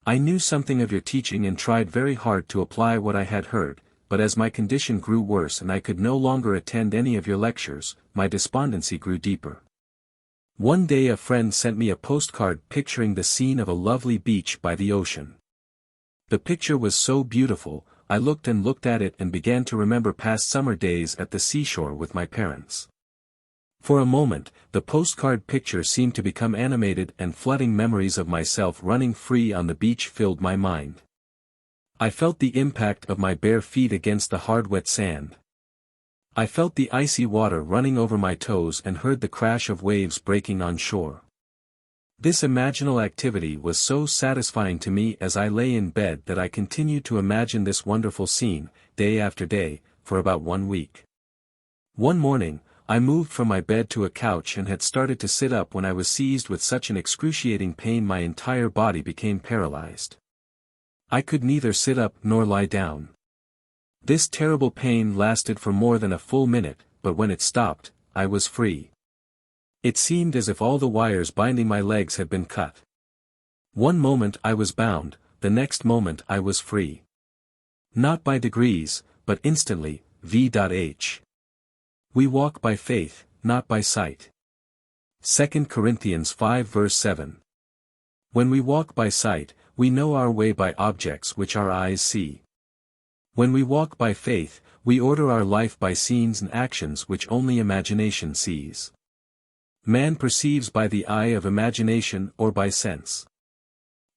[SPEAKER 1] I knew something of your teaching and tried very hard to apply what I had heard, but as my condition grew worse and I could no longer attend any of your lectures, my despondency grew deeper. One day a friend sent me a postcard picturing the scene of a lovely beach by the ocean. The picture was so beautiful, I looked and looked at it and began to remember past summer days at the seashore with my parents. For a moment, the postcard picture seemed to become animated, and flooding memories of myself running free on the beach filled my mind. I felt the impact of my bare feet against the hard wet sand. I felt the icy water running over my toes and heard the crash of waves breaking on shore. This imaginal activity was so satisfying to me as I lay in bed that I continued to imagine this wonderful scene, day after day, for about 1 week. One morning, I moved from my bed to a couch and had started to sit up when I was seized with such an excruciating pain my entire body became paralyzed. I could neither sit up nor lie down. This terrible pain lasted for more than a full minute, but when it stopped, I was free. It seemed as if all the wires binding my legs had been cut. One moment I was bound, the next moment I was free. Not by degrees, but instantly, v.h. We walk by faith, not by sight. 2 Corinthians 5 verse 7. When we walk by sight, we know our way by objects which our eyes see. When we walk by faith, we order our life by scenes and actions which only imagination sees. Man perceives by the eye of imagination or by sense.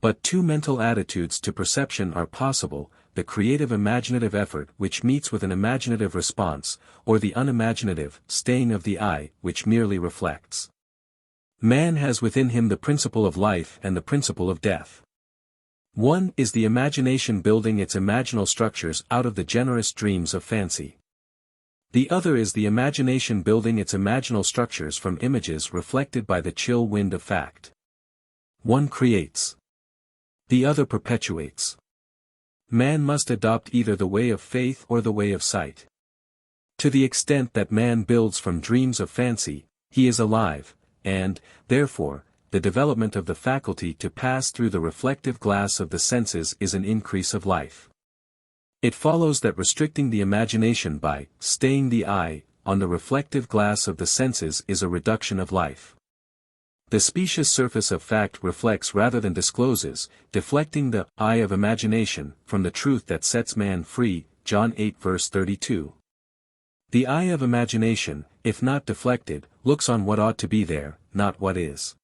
[SPEAKER 1] But two mental attitudes to perception are possible, the creative imaginative effort which meets with an imaginative response, or the unimaginative staying of the eye which merely reflects. Man has within him the principle of life and the principle of death. One is the imagination building its imaginal structures out of the generous dreams of fancy. The other is the imagination building its imaginal structures from images reflected by the chill wind of fact. One creates. The other perpetuates. Man must adopt either the way of faith or the way of sight. To the extent that man builds from dreams of fancy, he is alive, and, therefore, the development of the faculty to pass through the reflective glass of the senses is an increase of life. It follows that restricting the imagination by staying the eye on the reflective glass of the senses is a reduction of life. The specious surface of fact reflects rather than discloses, deflecting the eye of imagination from the truth that sets man free, John 8 verse 32. The eye of imagination, if not deflected, looks on what ought to be there, not what is.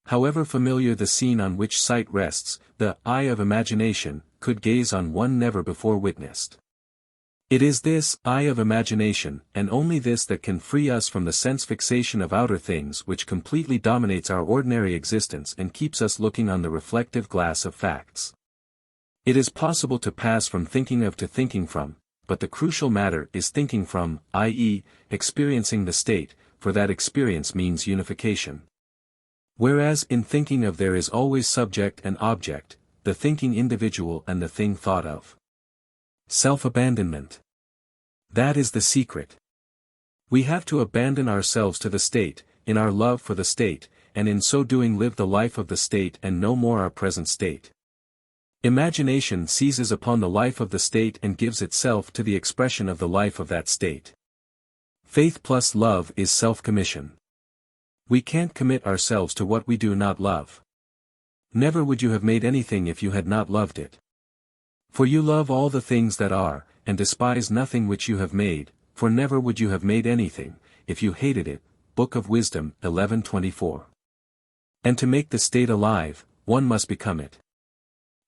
[SPEAKER 1] However familiar the scene on which sight rests, the eye of imagination could gaze on one never before witnessed. It is this eye of imagination, and only this, that can free us from the sense fixation of outer things which completely dominates our ordinary existence and keeps us looking on the reflective glass of facts. It is possible to pass from thinking of to thinking from, but the crucial matter is thinking from, i.e., experiencing the state, for that experience means unification. Whereas in thinking of there is always subject and object, the thinking individual and the thing thought of. Self-abandonment. That is the secret. We have to abandon ourselves to the state, in our love for the state, and in so doing live the life of the state and no more our present state. Imagination seizes upon the life of the state and gives itself to the expression of the life of that state. Faith plus love is self-commission. We can't commit ourselves to what we do not love. Never would you have made anything if you had not loved it. For you love all the things that are, and despise nothing which you have made, for never would you have made anything, if you hated it. Book of Wisdom 11:24. And to make the state alive, one must become it.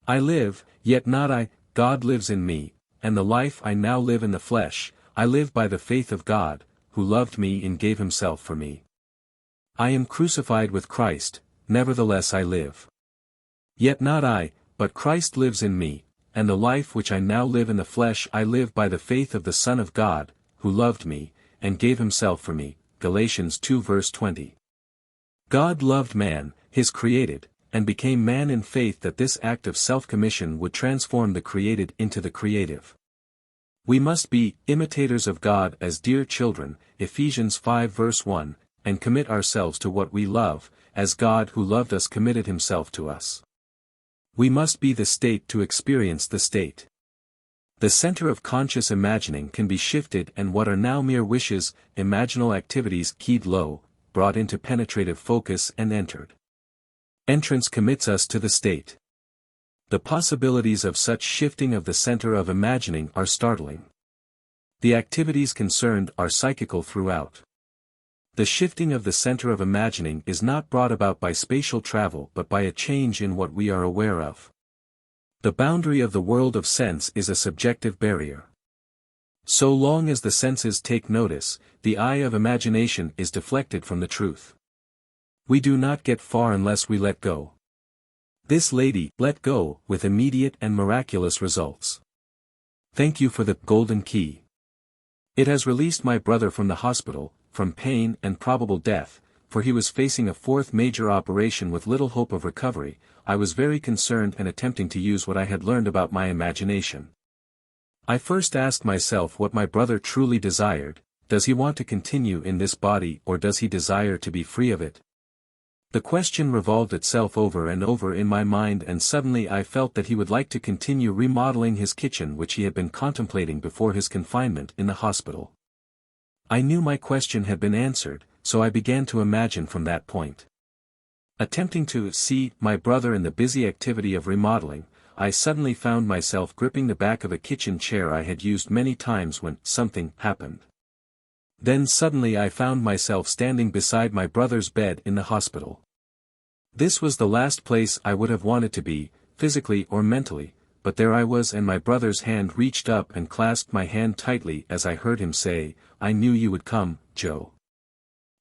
[SPEAKER 1] I live, yet not I, God lives in me, and the life I now live in the flesh, I live by the faith of God, who loved me and gave himself for me. I am crucified with Christ, nevertheless I live. Yet not I, but Christ lives in me, and the life which I now live in the flesh I live by the faith of the Son of God, who loved me, and gave himself for me. Galatians 2 verse 20. God loved man, his created, and became man in faith that this act of self-commission would transform the created into the creative. We must be imitators of God as dear children, Ephesians 5 verse 1, and commit ourselves to what we love, as God who loved us committed himself to us. We must be the state to experience the state. The center of conscious imagining can be shifted, and what are now mere wishes, imaginal activities keyed low, brought into penetrative focus and entered. Entrance commits us to the state. The possibilities of such shifting of the center of imagining are startling. The activities concerned are psychical throughout. The shifting of the center of imagining is not brought about by spatial travel but by a change in what we are aware of. The boundary of the world of sense is a subjective barrier. So long as the senses take notice, the eye of imagination is deflected from the truth. We do not get far unless we let go. This lady let go with immediate and miraculous results. Thank you for the golden key. It has released my brother from the hospital, from pain and probable death, for he was facing a fourth major operation with little hope of recovery. I was very concerned and attempting to use what I had learned about my imagination. I first asked myself what my brother truly desired. Does he want to continue in this body or does he desire to be free of it? The question revolved itself over and over in my mind, and suddenly I felt that he would like to continue remodeling his kitchen which he had been contemplating before his confinement in the hospital. I knew my question had been answered, so I began to imagine from that point. Attempting to see my brother in the busy activity of remodeling, I suddenly found myself gripping the back of a kitchen chair I had used many times when something happened. Then suddenly I found myself standing beside my brother's bed in the hospital. This was the last place I would have wanted to be, physically or mentally, but there I was and my brother's hand reached up and clasped my hand tightly as I heard him say, "I knew you would come, Joe."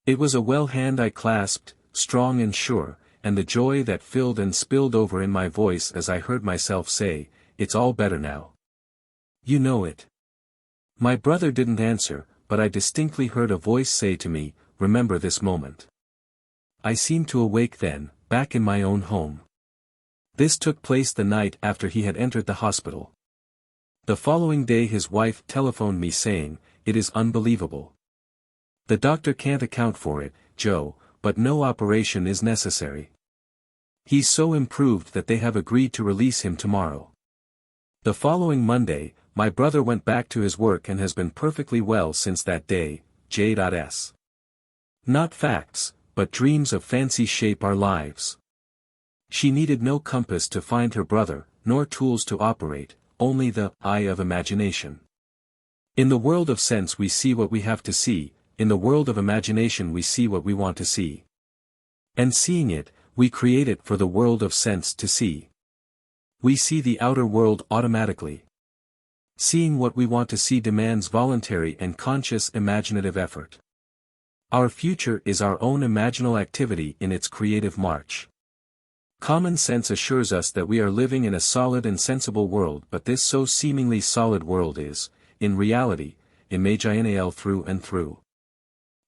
[SPEAKER 1] It was a well hand I clasped, strong and sure, and the joy that filled and spilled over in my voice as I heard myself say, "It's all better now. You know it." My brother didn't answer, but I distinctly heard a voice say to me, "Remember this moment." I seemed to awake then, back in my own home. This took place the night after he had entered the hospital. The following day his wife telephoned me saying, "It is unbelievable. The doctor can't account for it, Joe, but no operation is necessary. He's so improved that they have agreed to release him tomorrow." The following Monday, my brother went back to his work and has been perfectly well since that day. J.S. Not facts, but dreams of fancy shape our lives. She needed no compass to find her brother, nor tools to operate, only the eye of imagination. In the world of sense we see what we have to see, in the world of imagination we see what we want to see. And seeing it, we create it for the world of sense to see. We see the outer world automatically. Seeing what we want to see demands voluntary and conscious imaginative effort. Our future is our own imaginal activity in its creative march. Common sense assures us that we are living in a solid and sensible world, but this so seemingly solid world is, in reality, imaginal through and through.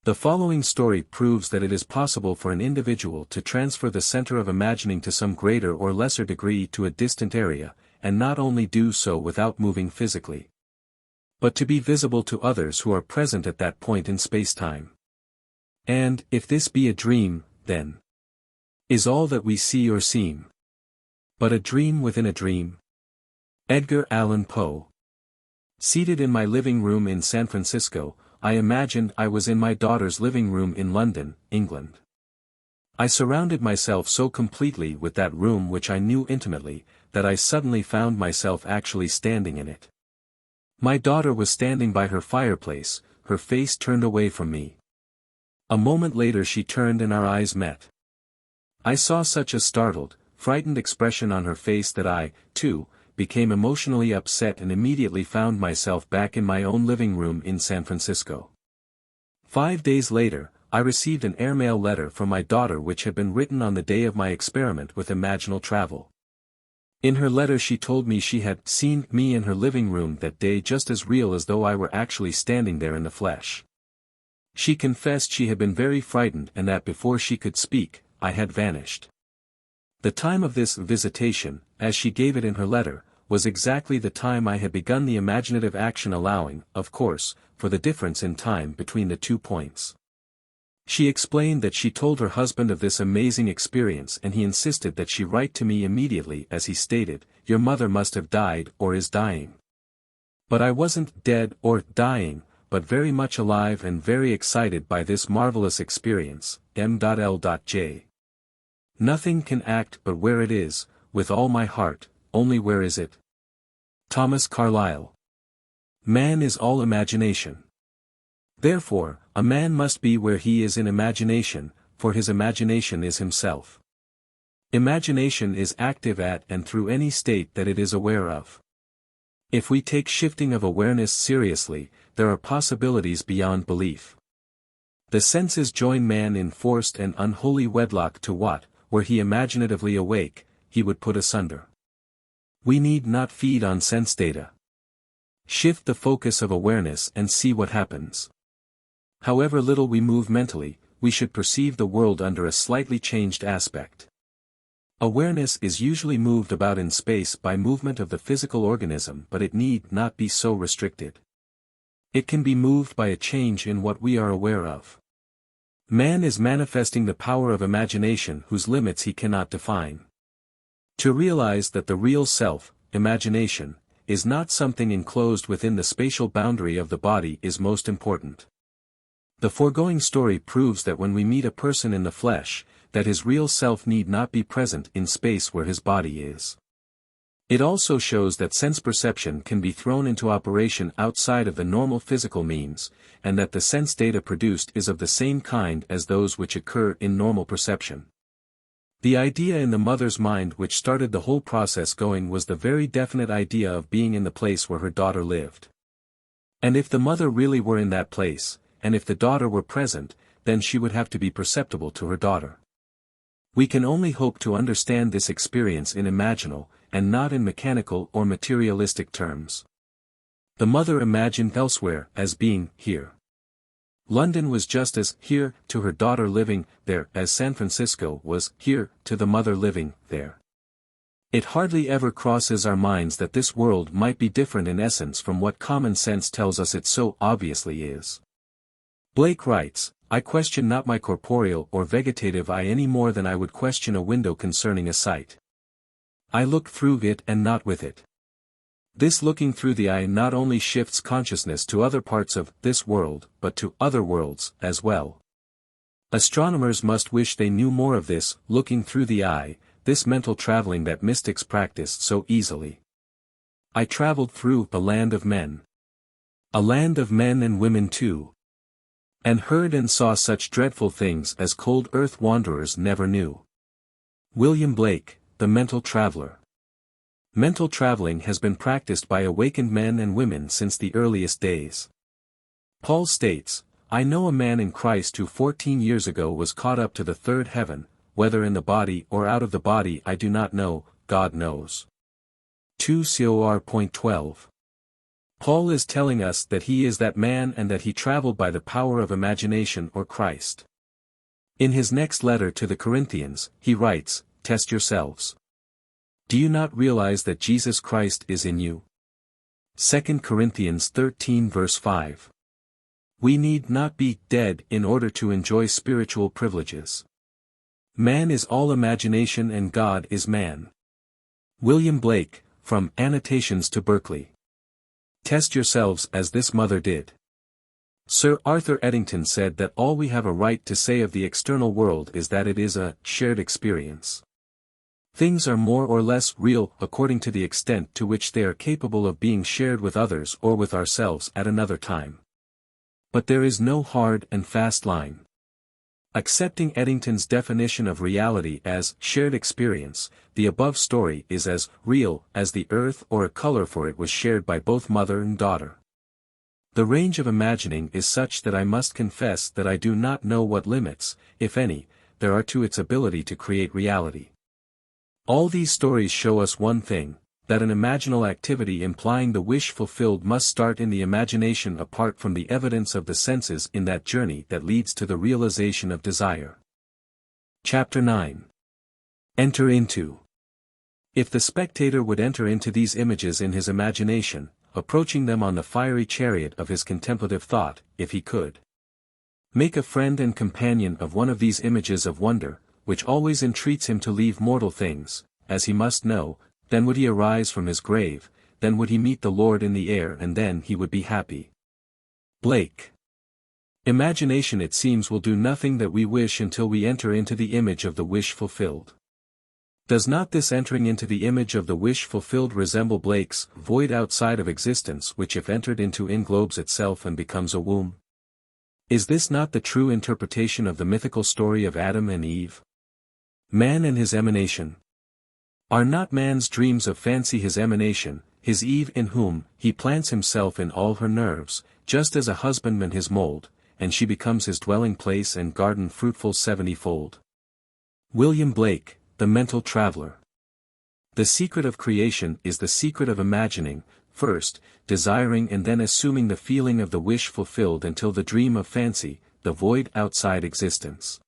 [SPEAKER 1] The following story proves that it is possible for an individual to transfer the center of imagining to some greater or lesser degree to a distant area, and not only do so without moving physically, but to be visible to others who are present at that point in space-time. And, if this be a dream, then is all that we see or seem but a dream within a dream? Edgar Allan Poe. Seated in my living room in San Francisco, I imagined I was in my daughter's living room in London, England. I surrounded myself so completely with that room which I knew intimately, that I suddenly found myself actually standing in it. My daughter was standing by her fireplace, her face turned away from me. A moment later she turned and our eyes met. I saw such a startled, frightened expression on her face that I, too, became emotionally upset and immediately found myself back in my own living room in San Francisco. 5 days later, I received an airmail letter from my daughter which had been written on the day of my experiment with imaginal travel. In her letter she told me she had seen me in her living room that day just as real as though I were actually standing there in the flesh. She confessed she had been very frightened and that before she could speak, I had vanished. The time of this visitation, as she gave it in her letter, was exactly the time I had begun the imaginative action, allowing, of course, for the difference in time between the 2 points. She explained that she told her husband of this amazing experience and he insisted that she write to me immediately as he stated, "Your mother must have died or is dying." But I wasn't dead or dying, but very much alive and very excited by this marvelous experience. M.L.J. Nothing can act but where it is, with all my heart, only where is it? Thomas Carlyle. Man is all imagination. Therefore, a man must be where he is in imagination, for his imagination is himself. Imagination is active at and through any state that it is aware of. If we take shifting of awareness seriously, there are possibilities beyond belief. The senses join man in forced and unholy wedlock to what, were he imaginatively awake, he would put asunder. We need not feed on sense data. Shift the focus of awareness and see what happens. However little we move mentally, we should perceive the world under a slightly changed aspect. Awareness is usually moved about in space by movement of the physical organism, but it need not be so restricted. It can be moved by a change in what we are aware of. Man is manifesting the power of imagination whose limits he cannot define. To realize that the real self, imagination, is not something enclosed within the spatial boundary of the body is most important. The foregoing story proves that when we meet a person in the flesh, that his real self need not be present in space where his body is. It also shows that sense perception can be thrown into operation outside of the normal physical means, and that the sense data produced is of the same kind as those which occur in normal perception. The idea in the mother's mind which started the whole process going was the very definite idea of being in the place where her daughter lived. And if the mother really were in that place, and if the daughter were present, then she would have to be perceptible to her daughter. We can only hope to understand this experience in imaginal, and not in mechanical or materialistic terms. The mother imagined elsewhere as being here. London was just as here to her daughter living there as San Francisco was here to the mother living there. It hardly ever crosses our minds that this world might be different in essence from what common sense tells us it so obviously is. Blake writes, "I question not my corporeal or vegetative eye any more than I would question a window concerning a sight. I look through it and not with it." This looking through the eye not only shifts consciousness to other parts of this world, but to other worlds as well. Astronomers must wish they knew more of this looking through the eye, this mental traveling that mystics practiced so easily. I traveled through a land of men. A land of men and women too. And heard and saw such dreadful things as cold earth wanderers never knew. William Blake, the mental traveler. Mental traveling has been practiced by awakened men and women since the earliest days. Paul states, "I know a man in Christ who 14 years ago was caught up to the third heaven, whether in the body or out of the body I do not know, God knows." 2 Cor. 12. Paul is telling us that he is that man and that he traveled by the power of imagination or Christ. In his next letter to the Corinthians, he writes, "Test yourselves. Do you not realize that Jesus Christ is in you?" 2 Corinthians 13 verse 5. We need not be dead in order to enjoy spiritual privileges. Man is all imagination and God is man. William Blake, from Annotations to Berkeley. Test yourselves as this mother did. Sir Arthur Eddington said that all we have a right to say of the external world is that it is a shared experience. Things are more or less real according to the extent to which they are capable of being shared with others or with ourselves at another time. But there is no hard and fast line. Accepting Eddington's definition of reality as shared experience, the above story is as real as the earth or a color, for it was shared by both mother and daughter. The range of imagining is such that I must confess that I do not know what limits, if any, there are to its ability to create reality. All these stories show us one thing, that an imaginal activity implying the wish fulfilled must start in the imagination apart from the evidence of the senses in that journey that leads to the realization of desire. Chapter 9. Enter into. If the spectator would enter into these images in his imagination, approaching them on the fiery chariot of his contemplative thought, if he could make a friend and companion of one of these images of wonder, which always entreats him to leave mortal things, as he must know, then would he arise from his grave, then would he meet the Lord in the air, and then he would be happy. Blake. Imagination, it seems, will do nothing that we wish until we enter into the image of the wish fulfilled. Does not this entering into the image of the wish fulfilled resemble Blake's void outside of existence, which if entered into englobes itself and becomes a womb? Is this not the true interpretation of the mythical story of Adam and Eve? Man and his emanation. Are not man's dreams of fancy his emanation, his Eve in whom he plants himself in all her nerves, just as a husbandman his mold, and she becomes his dwelling place and garden fruitful 70-fold? William Blake, the mental traveler. The secret of creation is the secret of imagining, first, desiring and then assuming the feeling of the wish fulfilled until the dream of fancy, the void outside existence,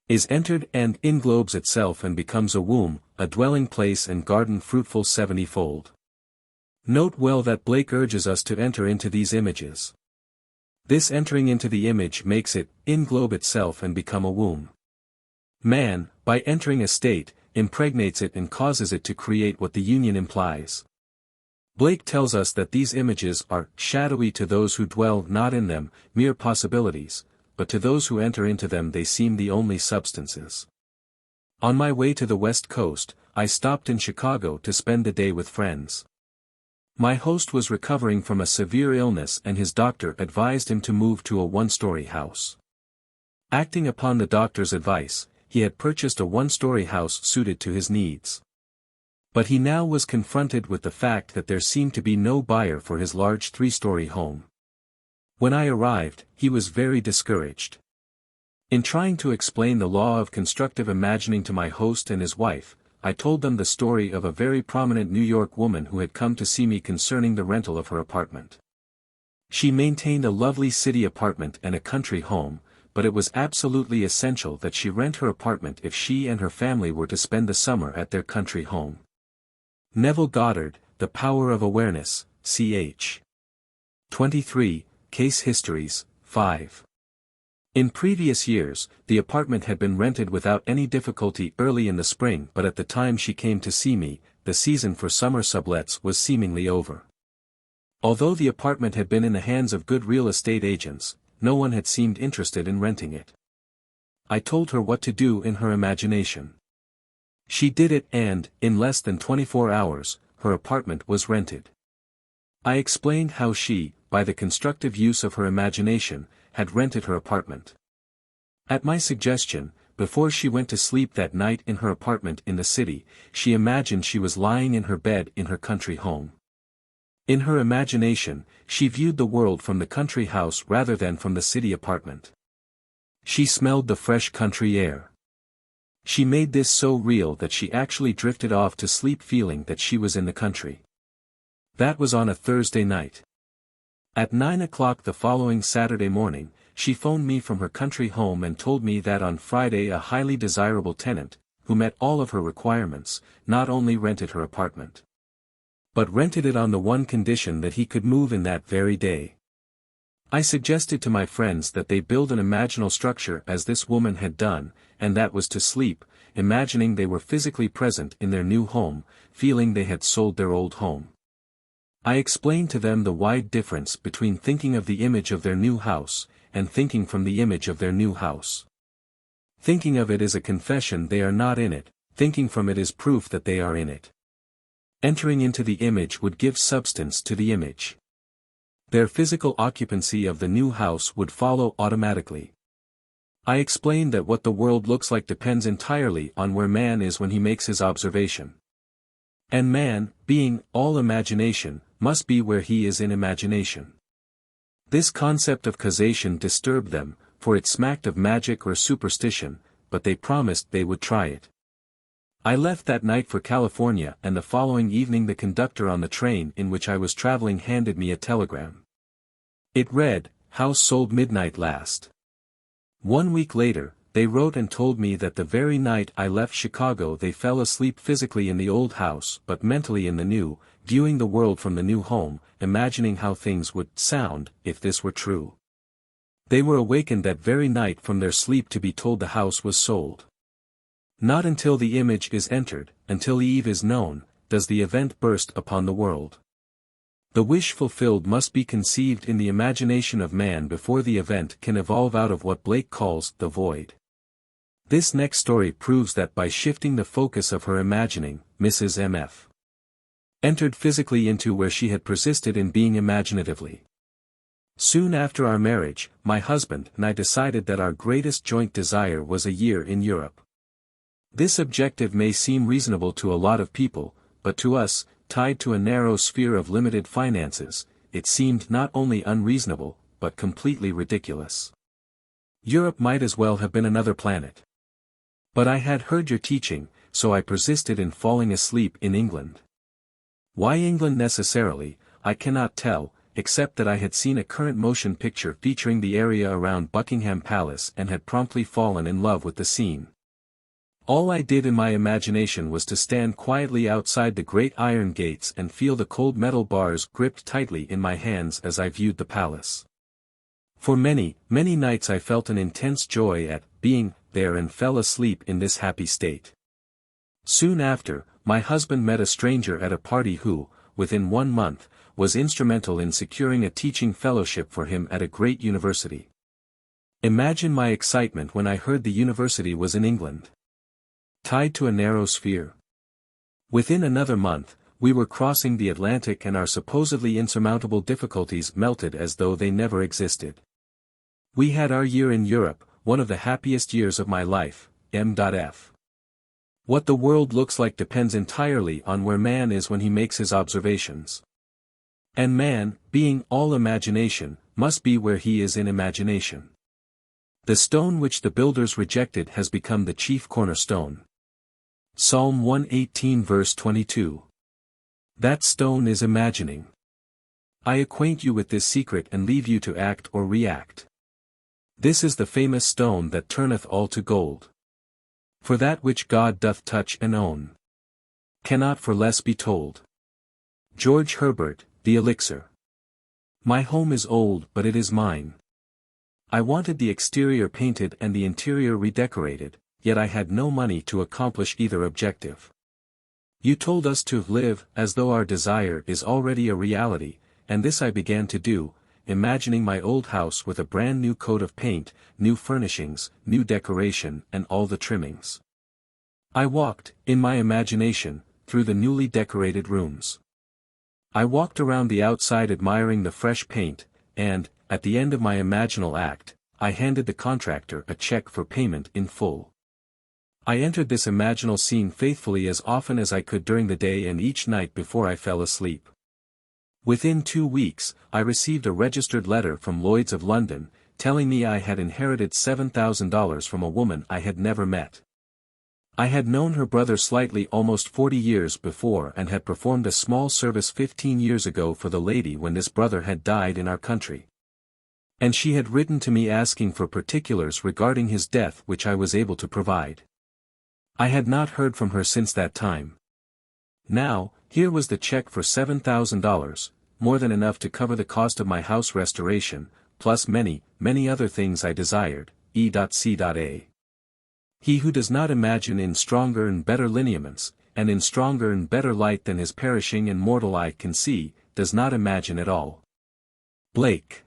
[SPEAKER 1] is entered and englobes itself and becomes a womb, a dwelling place and garden fruitful 70-fold. Note well that Blake urges us to enter into these images. This entering into the image makes it englobe itself and become a womb. Man, by entering a state, impregnates it and causes it to create what the union implies. Blake tells us that these images are shadowy to those who dwell not in them, mere possibilities, but to those who enter into them they seem the only substances. On my way to the West Coast, I stopped in Chicago to spend the day with friends. My host was recovering from a severe illness and his doctor advised him to move to a one-story house. Acting upon the doctor's advice, he had purchased a one-story house suited to his needs. But he now was confronted with the fact that there seemed to be no buyer for his large three-story home. When I arrived, he was very discouraged. In trying to explain the law of constructive imagining to my host and his wife, I told them the story of a very prominent New York woman who had come to see me concerning the rental of her apartment. She maintained a lovely city apartment and a country home, but it was absolutely essential that she rent her apartment if she and her family were to spend the summer at their country home. Neville Goddard, The Power of Awareness, ch. 23, Case Histories, 5. In previous years, the apartment had been rented without any difficulty early in the spring, but at the time she came to see me, the season for summer sublets was seemingly over. Although the apartment had been in the hands of good real estate agents, no one had seemed interested in renting it. I told her what to do in her imagination. She did it and, in less than 24 hours, her apartment was rented. I explained how she, by the constructive use of her imagination, had rented her apartment. At my suggestion, before she went to sleep that night in her apartment in the city, she imagined she was lying in her bed in her country home. In her imagination, she viewed the world from the country house rather than from the city apartment. She smelled the fresh country air. She made this so real that she actually drifted off to sleep feeling that she was in the country. That was on a Thursday night. At 9 o'clock the following Saturday morning, she phoned me from her country home and told me that on Friday a highly desirable tenant, who met all of her requirements, not only rented her apartment, but rented it on the one condition that he could move in that very day. I suggested to my friends that they build an imaginal structure as this woman had done, and that was to sleep, imagining they were physically present in their new home, feeling they had sold their old home. I explained to them the wide difference between thinking of the image of their new house, and thinking from the image of their new house. Thinking of it is a confession they are not in it, thinking from it is proof that they are in it. Entering into the image would give substance to the image. Their physical occupancy of the new house would follow automatically. I explained that what the world looks like depends entirely on where man is when he makes his observation. And man, being all imagination, must be where he is in imagination. This concept of causation disturbed them, for it smacked of magic or superstition, but they promised they would try it. I left that night for California, and the following evening the conductor on the train in which I was traveling handed me a telegram. It read, "House sold midnight last." 1 week later, they wrote and told me that the very night I left Chicago they fell asleep physically in the old house but mentally in the new, viewing the world from the new home, imagining how things would sound if this were true. They were awakened that very night from their sleep to be told the house was sold. Not until the image is entered, until Eve is known, does the event burst upon the world. The wish fulfilled must be conceived in the imagination of man before the event can evolve out of what Blake calls the void. This next story proves that by shifting the focus of her imagining, Mrs. M.F. entered physically into where she had persisted in being imaginatively. Soon after our marriage, my husband and I decided that our greatest joint desire was a year in Europe. This objective may seem reasonable to a lot of people, but to us, tied to a narrow sphere of limited finances, it seemed not only unreasonable, but completely ridiculous. Europe might as well have been another planet. But I had heard your teaching, so I persisted in falling asleep in England. Why England necessarily, I cannot tell, except that I had seen a current motion picture featuring the area around Buckingham Palace and had promptly fallen in love with the scene. All I did in my imagination was to stand quietly outside the great iron gates and feel the cold metal bars gripped tightly in my hands as I viewed the palace. For many, many nights I felt an intense joy at being there and fell asleep in this happy state. Soon after, my husband met a stranger at a party who, within 1 month, was instrumental in securing a teaching fellowship for him at a great university. Imagine my excitement when I heard the university was in England. Tied to a narrow sphere. Within another month, we were crossing the Atlantic and our supposedly insurmountable difficulties melted as though they never existed. We had our year in Europe, one of the happiest years of my life, M.F. What the world looks like depends entirely on where man is when he makes his observations. And man, being all imagination, must be where he is in imagination. The stone which the builders rejected has become the chief cornerstone. Psalm 118 verse 22. That stone is imagining. I acquaint you with this secret and leave you to act or react. This is the famous stone that turneth all to gold. For that which God doth touch and own cannot for less be told. George Herbert, The Elixir. My home is old but it is mine. I wanted the exterior painted and the interior redecorated, yet I had no money to accomplish either objective. You told us to live as though our desire is already a reality, and this I began to do, imagining my old house with a brand new coat of paint, new furnishings, new decoration, and all the trimmings. I walked, in my imagination, through the newly decorated rooms. I walked around the outside admiring the fresh paint, and, at the end of my imaginal act, I handed the contractor a check for payment in full. I entered this imaginal scene faithfully as often as I could during the day and each night before I fell asleep. Within 2 weeks, I received a registered letter from Lloyd's of London, telling me I had inherited $7,000 from a woman I had never met. I had known her brother slightly almost 40 years before and had performed a small service 15 years ago for the lady when this brother had died in our country. And she had written to me asking for particulars regarding his death which I was able to provide. I had not heard from her since that time. Now, here was the check for $7,000, more than enough to cover the cost of my house restoration, plus many, many other things I desired, e.c.a. He who does not imagine in stronger and better lineaments, and in stronger and better light than his perishing and mortal eye can see, does not imagine at all. Blake.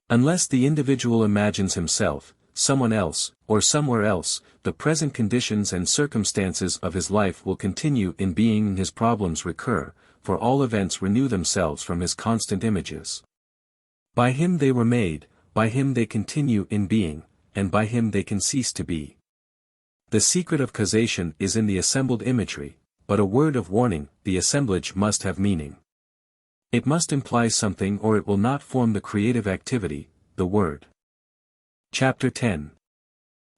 [SPEAKER 1] Unless the individual imagines himself, someone else, or somewhere else, the present conditions and circumstances of his life will continue in being and his problems recur, for all events renew themselves from his constant images. By him they were made, by him they continue in being, and by him they can cease to be. The secret of causation is in the assembled imagery, but a word of warning, the assemblage must have meaning. It must imply something or it will not form the creative activity, the word. Chapter 10.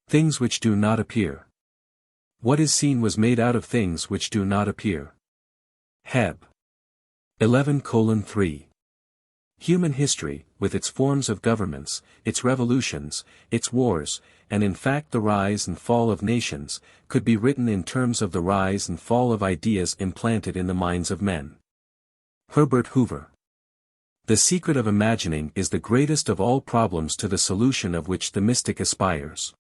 [SPEAKER 1] Things which do not appear. What is seen was made out of things which do not appear. Heb. 11:3. Human history, with its forms of governments, its revolutions, its wars, and in fact the rise and fall of nations, could be written in terms of the rise and fall of ideas implanted in the minds of men. Herbert Hoover. The secret of imagining is the greatest of all problems to the solution of which the mystic aspires.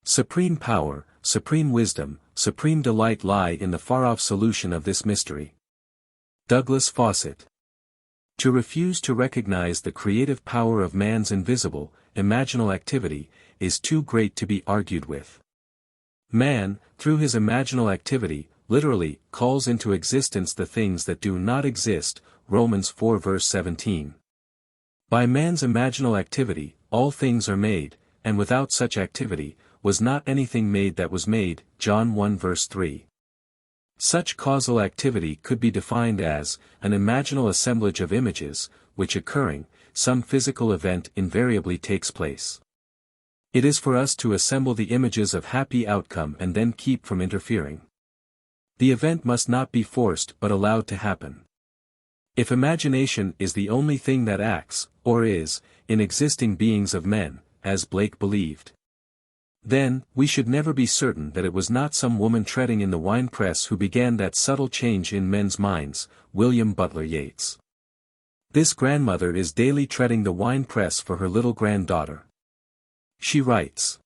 [SPEAKER 1] Supreme power, supreme wisdom, supreme delight lie in the far-off solution of this mystery. Douglas Fawcett. To refuse to recognize the creative power of man's invisible, imaginal activity, is too great to be argued with. Man, through his imaginal activity, literally, calls into existence the things that do not exist, Romans 4 verse 17. By man's imaginal activity, all things are made, and without such activity, was not anything made that was made, John 1 verse 3. Such causal activity could be defined as, an imaginal assemblage of images, which occurring, some physical event invariably takes place. It is for us to assemble the images of happy outcome and then keep from interfering. The event must not be forced but allowed to happen. If imagination is the only thing that acts, or is, in existing beings of men, as Blake believed, then, we should never be certain that it was not some woman treading in the wine-press who began that subtle change in men's minds, William Butler Yeats. This grandmother is daily treading the wine-press for her little granddaughter. She writes,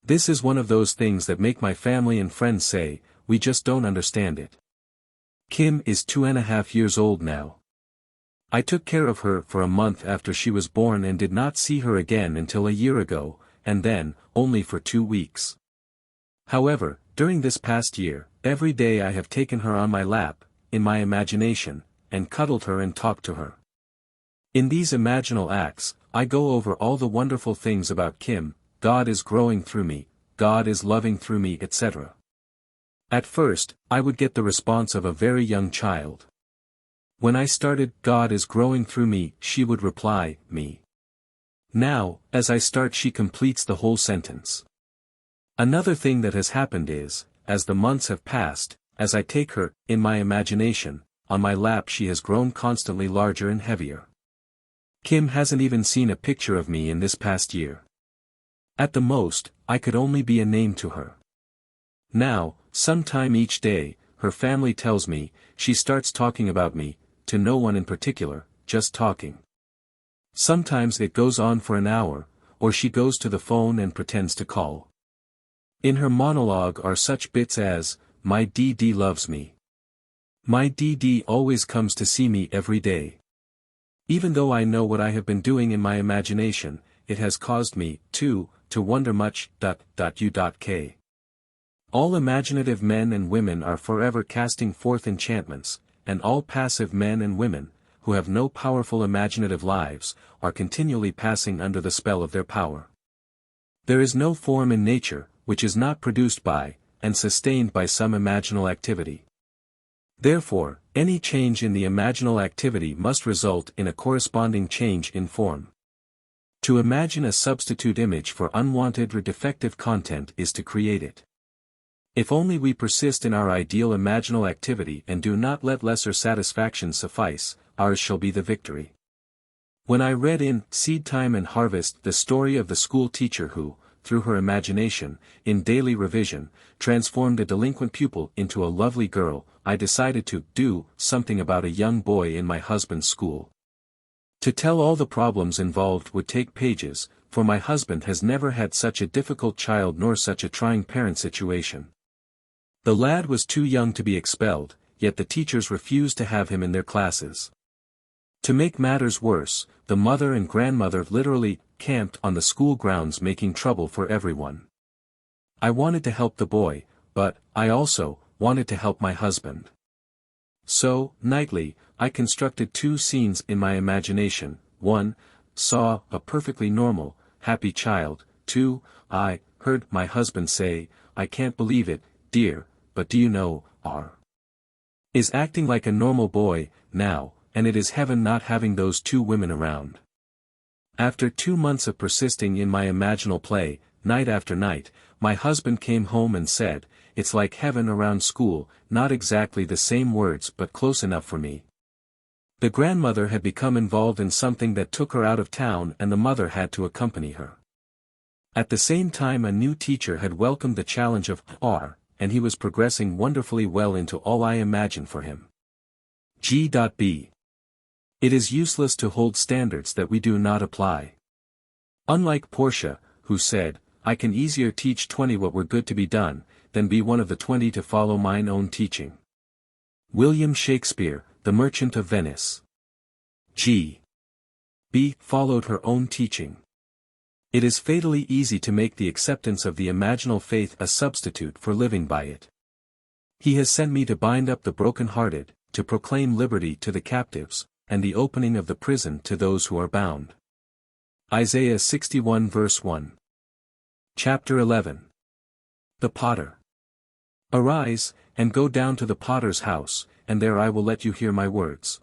[SPEAKER 1] "This is one of those things that make my family and friends say, we just don't understand it. Kim is 2.5 years old now. I took care of her for a month after she was born and did not see her again until a year ago, and then, only for 2 weeks. However, during this past year, every day I have taken her on my lap, in my imagination, and cuddled her and talked to her. In these imaginal acts, I go over all the wonderful things about Kim. God is growing through me, God is loving through me, etc. At first, I would get the response of a very young child. When I started, God is growing through me, she would reply, me. Now, as I start, she completes the whole sentence. Another thing that has happened is, as the months have passed, as I take her, in my imagination, on my lap, she has grown constantly larger and heavier. Kim hasn't even seen a picture of me in this past year. At the most, I could only be a name to her. Now, sometime each day, her family tells me, she starts talking about me, to no one in particular, just talking. Sometimes it goes on for an hour, or she goes to the phone and pretends to call. In her monologue are such bits as, my DD loves me. My DD always comes to see me every day. Even though I know what I have been doing in my imagination, it has caused me, to wonder much. U.K. All imaginative men and women are forever casting forth enchantments, and all passive men and women, who have no powerful imaginative lives, are continually passing under the spell of their power. There is no form in nature, which is not produced by, and sustained by some imaginal activity. Therefore, any change in the imaginal activity must result in a corresponding change in form. To imagine a substitute image for unwanted or defective content is to create it. If only we persist in our ideal imaginal activity and do not let lesser satisfactions suffice, ours shall be the victory. When I read in Seed Time and Harvest the story of the school teacher who, through her imagination, in daily revision, transformed a delinquent pupil into a lovely girl, I decided to do something about a young boy in my husband's school. To tell all the problems involved would take pages, for my husband has never had such a difficult child nor such a trying parent situation. The lad was too young to be expelled, yet the teachers refused to have him in their classes. To make matters worse, the mother and grandmother literally camped on the school grounds making trouble for everyone. I wanted to help the boy, but I also wanted to help my husband. So, nightly, I constructed two scenes in my imagination. 1. Saw a perfectly normal, happy child. 2. I heard my husband say, I can't believe it, dear, but do you know, R. is acting like a normal boy, now, and it is heaven not having those two women around. After 2 months of persisting in my imaginal play, night after night, my husband came home and said, it's like heaven around school, not exactly the same words but close enough for me. The grandmother had become involved in something that took her out of town and the mother had to accompany her. At the same time a new teacher had welcomed the challenge of R, and he was progressing wonderfully well into all I imagined for him. G.B. It is useless to hold standards that we do not apply. Unlike Portia, who said, I can easier teach 20 what were good to be done, than be one of the 20 to follow mine own teaching. William Shakespeare, The Merchant of Venice. G.B. followed her own teaching. It is fatally easy to make the acceptance of the imaginal faith a substitute for living by it. He has sent me to bind up the broken-hearted, to proclaim liberty to the captives, and the opening of the prison to those who are bound. Isaiah 61 verse 1. Chapter 11. The Potter. Arise, and go down to the potter's house, and there I will let you hear my words.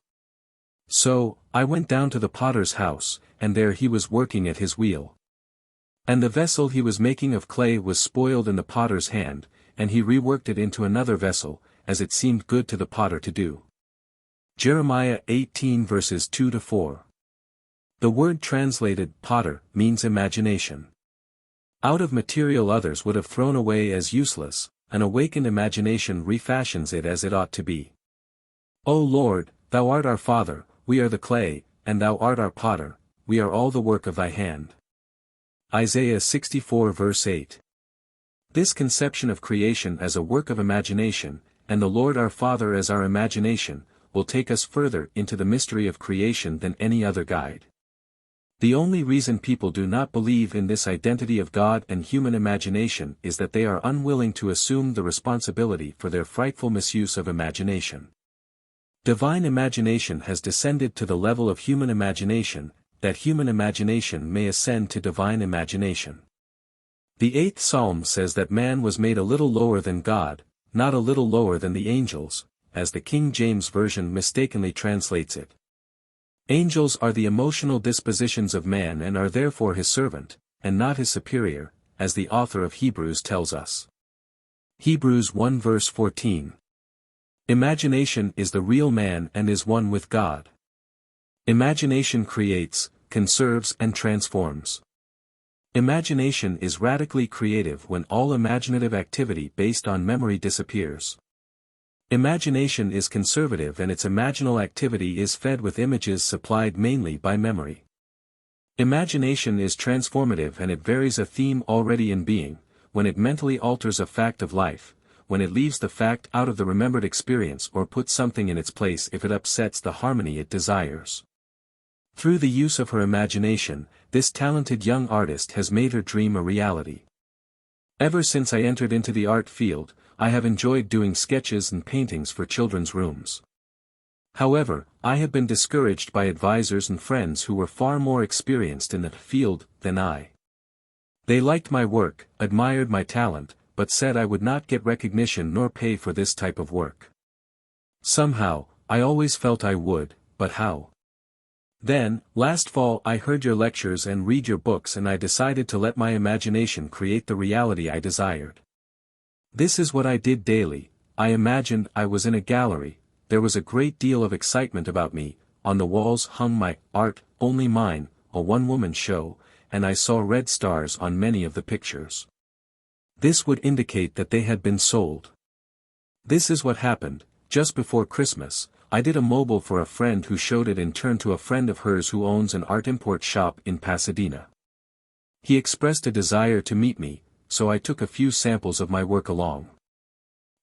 [SPEAKER 1] So, I went down to the potter's house, and there he was working at his wheel. And the vessel he was making of clay was spoiled in the potter's hand, and he reworked it into another vessel, as it seemed good to the potter to do. Jeremiah 18 verses 2-4. The word translated potter means imagination. Out of material others would have thrown away as useless, an awakened imagination refashions it as it ought to be. O Lord, thou art our Father, we are the clay, and thou art our potter, we are all the work of thy hand. Isaiah 64 verse 8. This conception of creation as a work of imagination, and the Lord our Father as our imagination, will take us further into the mystery of creation than any other guide. The only reason people do not believe in this identity of God and human imagination is that they are unwilling to assume the responsibility for their frightful misuse of imagination. Divine imagination has descended to the level of human imagination, that human imagination may ascend to divine imagination. The 8th Psalm says that man was made a little lower than God, not a little lower than the angels, as the King James Version mistakenly translates it. Angels are the emotional dispositions of man and are therefore his servant, and not his superior, as the author of Hebrews tells us. Hebrews 1 verse 14. Imagination is the real man and is one with God. Imagination creates, conserves and transforms. Imagination is radically creative when all imaginative activity based on memory disappears. Imagination is conservative and its imaginal activity is fed with images supplied mainly by memory. Imagination is transformative and it varies a theme already in being, when it mentally alters a fact of life, when it leaves the fact out of the remembered experience or puts something in its place if it upsets the harmony it desires. Through the use of her imagination, this talented young artist has made her dream a reality. Ever since I entered into the art field, I have enjoyed doing sketches and paintings for children's rooms. However, I have been discouraged by advisors and friends who were far more experienced in the field than I. They liked my work, admired my talent, but said I would not get recognition nor pay for this type of work. Somehow, I always felt I would, but how? Then, last fall I heard your lectures and read your books and I decided to let my imagination create the reality I desired. This is what I did daily. I imagined I was in a gallery, there was a great deal of excitement about me, on the walls hung my art, only mine, a one-woman show, and I saw red stars on many of the pictures. This would indicate that they had been sold. This is what happened. Just before Christmas, I did a mobile for a friend who showed it in turn to a friend of hers who owns an art import shop in Pasadena. He expressed a desire to meet me, so I took a few samples of my work along.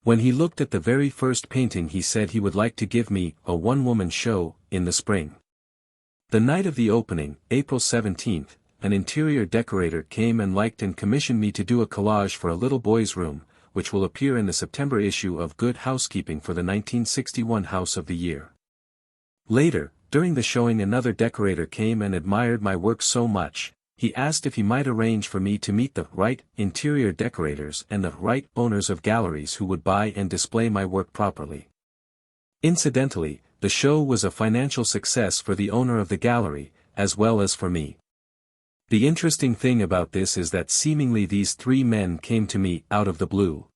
[SPEAKER 1] When he looked at the very first painting he said he would like to give me a one-woman show in the spring. The night of the opening, April 17th, an interior decorator came and liked and commissioned me to do a collage for a little boy's room, which will appear in the September issue of Good Housekeeping for the 1961 House of the Year. Later, during the showing another decorator came and admired my work so much, he asked if he might arrange for me to meet the right interior decorators and the right owners of galleries who would buy and display my work properly. Incidentally, the show was a financial success for the owner of the gallery, as well as for me. The interesting thing about this is that seemingly these three men came to me out of the blue.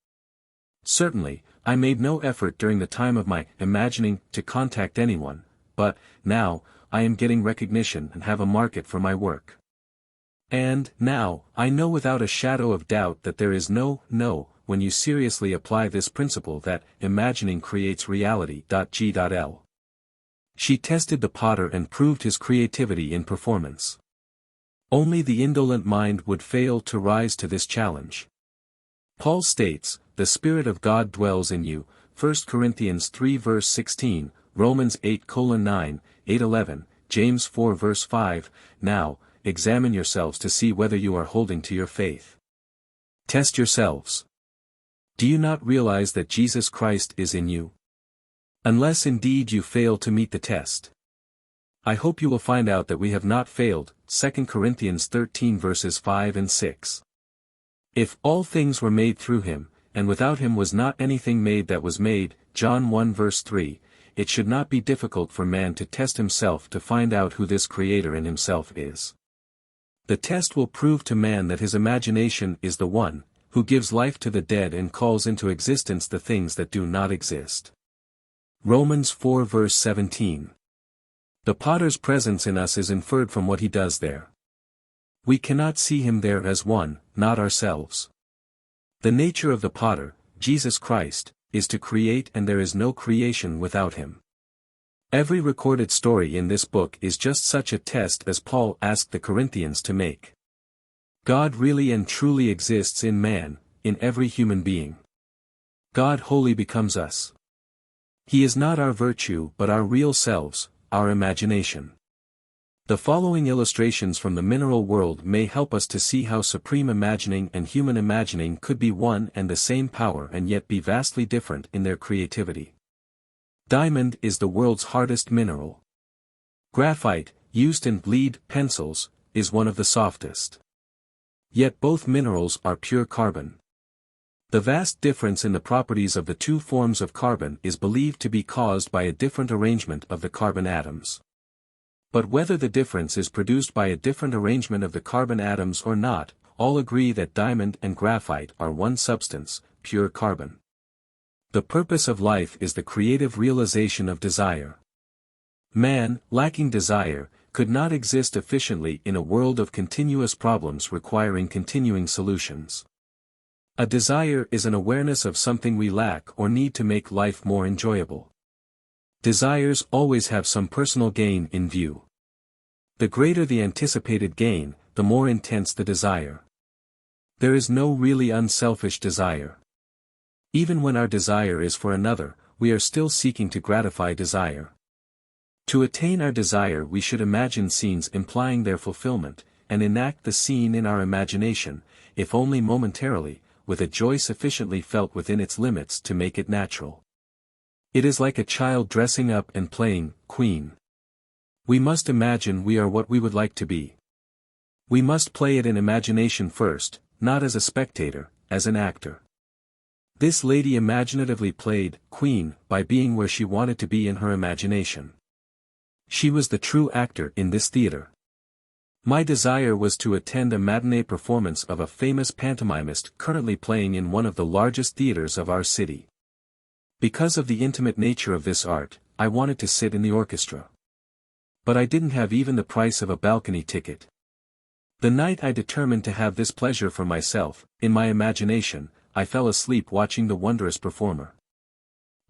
[SPEAKER 1] Certainly, I made no effort during the time of my imagining to contact anyone, but, now, I am getting recognition and have a market for my work. And, now, I know without a shadow of doubt that there is no, when you seriously apply this principle that imagining creates reality. G.L. She tested the potter and proved his creativity in performance. Only the indolent mind would fail to rise to this challenge. Paul states, the Spirit of God dwells in you, 1 Corinthians 3 verse 16, Romans 8:9, 8:11, James 4 verse 5, now, examine yourselves to see whether you are holding to your faith. Test yourselves. Do you not realize that Jesus Christ is in you? Unless indeed you fail to meet the test. I hope you will find out that we have not failed, 2 Corinthians 13 verses 5 and 6. If all things were made through him, and without him was not anything made that was made, John 1 verse 3, it should not be difficult for man to test himself to find out who this Creator in himself is. The test will prove to man that his imagination is the one, who gives life to the dead and calls into existence the things that do not exist. Romans 4 verse 17. The potter's presence in us is inferred from what he does there. We cannot see him there as one, not ourselves. The nature of the potter, Jesus Christ, is to create and there is no creation without him. Every recorded story in this book is just such a test as Paul asked the Corinthians to make. God really and truly exists in man, in every human being. God wholly becomes us. He is not our virtue but our real selves, our imagination. The following illustrations from the mineral world may help us to see how supreme imagining and human imagining could be one and the same power and yet be vastly different in their creativity. Diamond is the world's hardest mineral. Graphite, used in lead pencils, is one of the softest. Yet both minerals are pure carbon. The vast difference in the properties of the two forms of carbon is believed to be caused by a different arrangement of the carbon atoms. But whether the difference is produced by a different arrangement of the carbon atoms or not, all agree that diamond and graphite are one substance, pure carbon. The purpose of life is the creative realization of desire. Man, lacking desire, could not exist efficiently in a world of continuous problems requiring continuing solutions. A desire is an awareness of something we lack or need to make life more enjoyable. Desires always have some personal gain in view. The greater the anticipated gain, the more intense the desire. There is no really unselfish desire. Even when our desire is for another, we are still seeking to gratify desire. To attain our desire we should imagine scenes implying their fulfillment, and enact the scene in our imagination, if only momentarily, with a joy sufficiently felt within its limits to make it natural. It is like a child dressing up and playing queen. We must imagine we are what we would like to be. We must play it in imagination first, not as a spectator, as an actor. This lady imaginatively played queen by being where she wanted to be in her imagination. She was the true actor in this theater. My desire was to attend a matinee performance of a famous pantomimist currently playing in one of the largest theaters of our city. Because of the intimate nature of this art, I wanted to sit in the orchestra. But I didn't have even the price of a balcony ticket. The night I determined to have this pleasure for myself, in my imagination, I fell asleep watching the wondrous performer.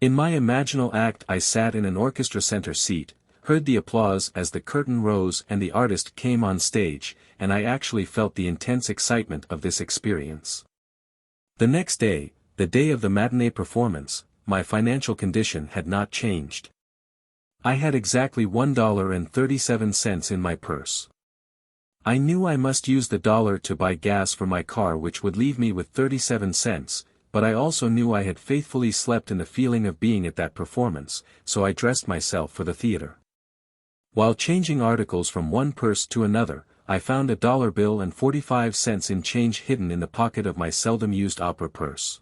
[SPEAKER 1] In my imaginal act I sat in an orchestra center seat, heard the applause as the curtain rose and the artist came on stage, and I actually felt the intense excitement of this experience. The next day, the day of the matinee performance, my financial condition had not changed. I had exactly $1.37 in my purse. I knew I must use the dollar to buy gas for my car, which would leave me with 37 cents, but I also knew I had faithfully slept in the feeling of being at that performance, so I dressed myself for the theater. While changing articles from one purse to another, I found a dollar bill and 45 cents in change hidden in the pocket of my seldom-used opera purse.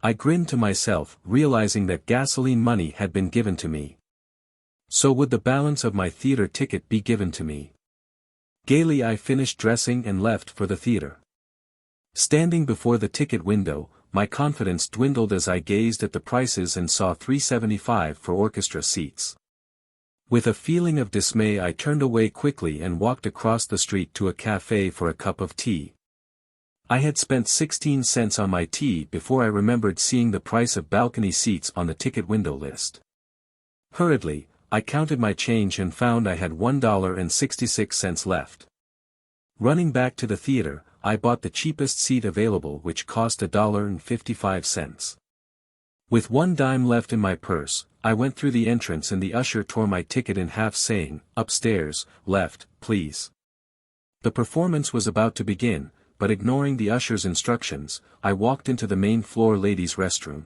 [SPEAKER 1] I grinned to myself, realizing that gasoline money had been given to me. So would the balance of my theater ticket be given to me. Gaily I finished dressing and left for the theater. Standing before the ticket window, my confidence dwindled as I gazed at the prices and saw $3.75 for orchestra seats. With a feeling of dismay I turned away quickly and walked across the street to a cafe for a cup of tea. I had spent 16 cents on my tea before I remembered seeing the price of balcony seats on the ticket window list. Hurriedly, I counted my change and found I had $1.66 left. Running back to the theater, I bought the cheapest seat available, which cost $1.55. With 1 dime left in my purse, I went through the entrance and the usher tore my ticket in half, saying, "Upstairs, left, please." The performance was about to begin, but ignoring the usher's instructions, I walked into the main floor ladies' restroom.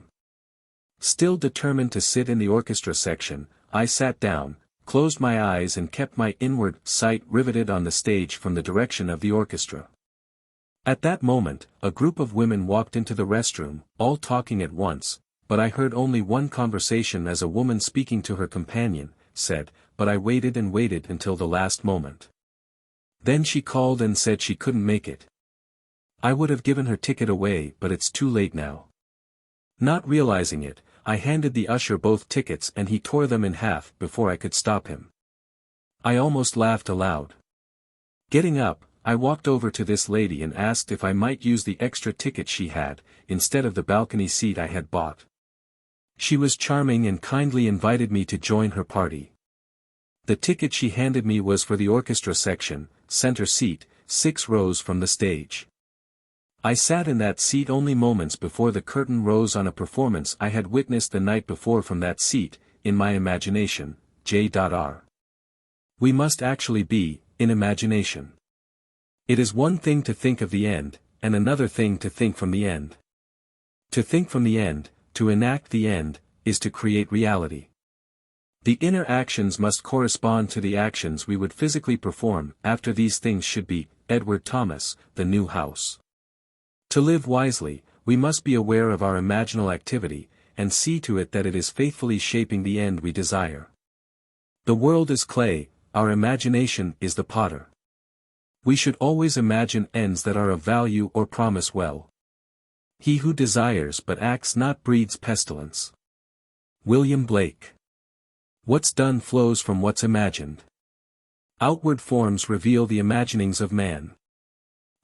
[SPEAKER 1] Still determined to sit in the orchestra section, I sat down, closed my eyes and kept my inward sight riveted on the stage from the direction of the orchestra. At that moment, a group of women walked into the restroom, all talking at once, but I heard only one conversation as a woman speaking to her companion, said, "But I waited and waited until the last moment. Then she called and said she couldn't make it. I would have given her ticket away, but it's too late now." Not realizing it, I handed the usher both tickets and he tore them in half before I could stop him. I almost laughed aloud. Getting up, I walked over to this lady and asked if I might use the extra ticket she had, instead of the balcony seat I had bought. She was charming and kindly invited me to join her party. The ticket she handed me was for the orchestra section, center seat, 6 rows from the stage. I sat in that seat only moments before the curtain rose on a performance I had witnessed the night before from that seat, in my imagination, J.R. We must actually be, in imagination. It is one thing to think of the end, and another thing to think from the end. To think from the end, to enact the end, is to create reality. The inner actions must correspond to the actions we would physically perform. After these things should be Edward Thomas, The New House. To live wisely, we must be aware of our imaginal activity, and see to it that it is faithfully shaping the end we desire. The world is clay, our imagination is the potter. We should always imagine ends that are of value or promise well. He who desires but acts not breeds pestilence. William Blake. What's done flows from what's imagined. Outward forms reveal the imaginings of man.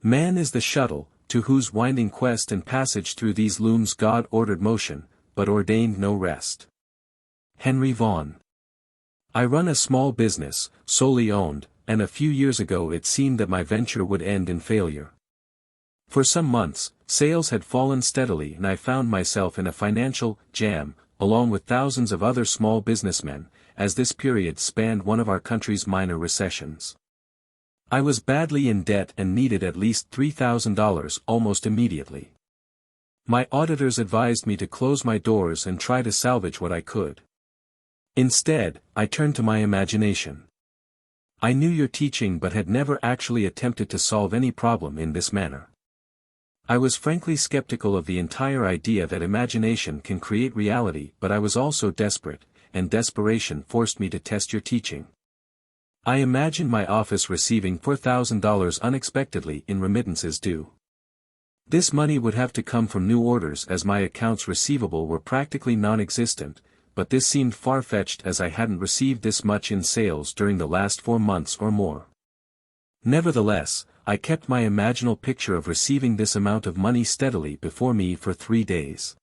[SPEAKER 1] Man is the shuttle, to whose winding quest and passage through these looms God ordered motion, but ordained no rest. Henry Vaughan. I run a small business, solely owned, and a few years ago it seemed that my venture would end in failure. For some months, sales had fallen steadily and I found myself in a financial jam, along with thousands of other small businessmen, as this period spanned one of our country's minor recessions. I was badly in debt and needed at least $3,000 almost immediately. My auditors advised me to close my doors and try to salvage what I could. Instead, I turned to my imagination. I knew your teaching but had never actually attempted to solve any problem in this manner. I was frankly skeptical of the entire idea that imagination can create reality, but I was also desperate, and desperation forced me to test your teaching. I imagined my office receiving $4,000 unexpectedly in remittances due. This money would have to come from new orders as my accounts receivable were practically non-existent, but this seemed far-fetched as I hadn't received this much in sales during the last 4 months or more. Nevertheless, I kept my imaginal picture of receiving this amount of money steadily before me for 3 days.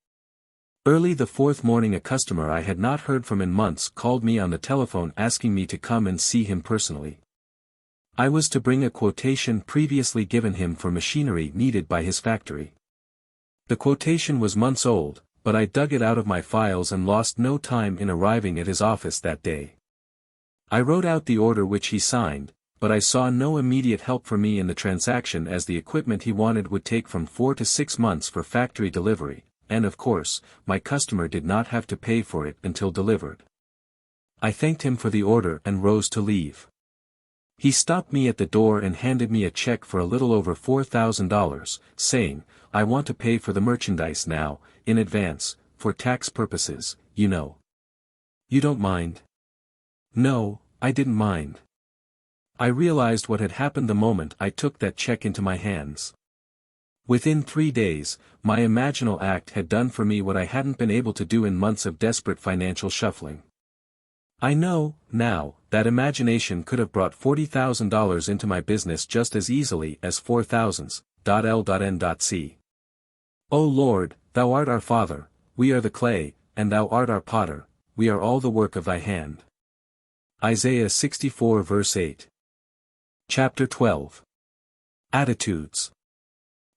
[SPEAKER 1] Early the 4th morning a customer I had not heard from in months called me on the telephone asking me to come and see him personally. I was to bring a quotation previously given him for machinery needed by his factory. The quotation was months old, but I dug it out of my files and lost no time in arriving at his office that day. I wrote out the order which he signed, but I saw no immediate help for me in the transaction as the equipment he wanted would take from 4 to 6 months for factory delivery, and of course, my customer did not have to pay for it until delivered. I thanked him for the order and rose to leave. He stopped me at the door and handed me a check for a little over $4,000, saying, "I want to pay for the merchandise now, in advance, for tax purposes, you know. You don't mind?" No, I didn't mind. I realized what had happened the moment I took that check into my hands. Within 3 days, my imaginal act had done for me what I hadn't been able to do in months of desperate financial shuffling. I know, now, that imagination could have brought $40,000 into my business just as easily as 4,000.L.N.C. O Lord, Thou art our Father, we are the clay, and Thou art our potter, we are all the work of Thy hand. Isaiah 64 verse 8. Chapter 12. Attitudes.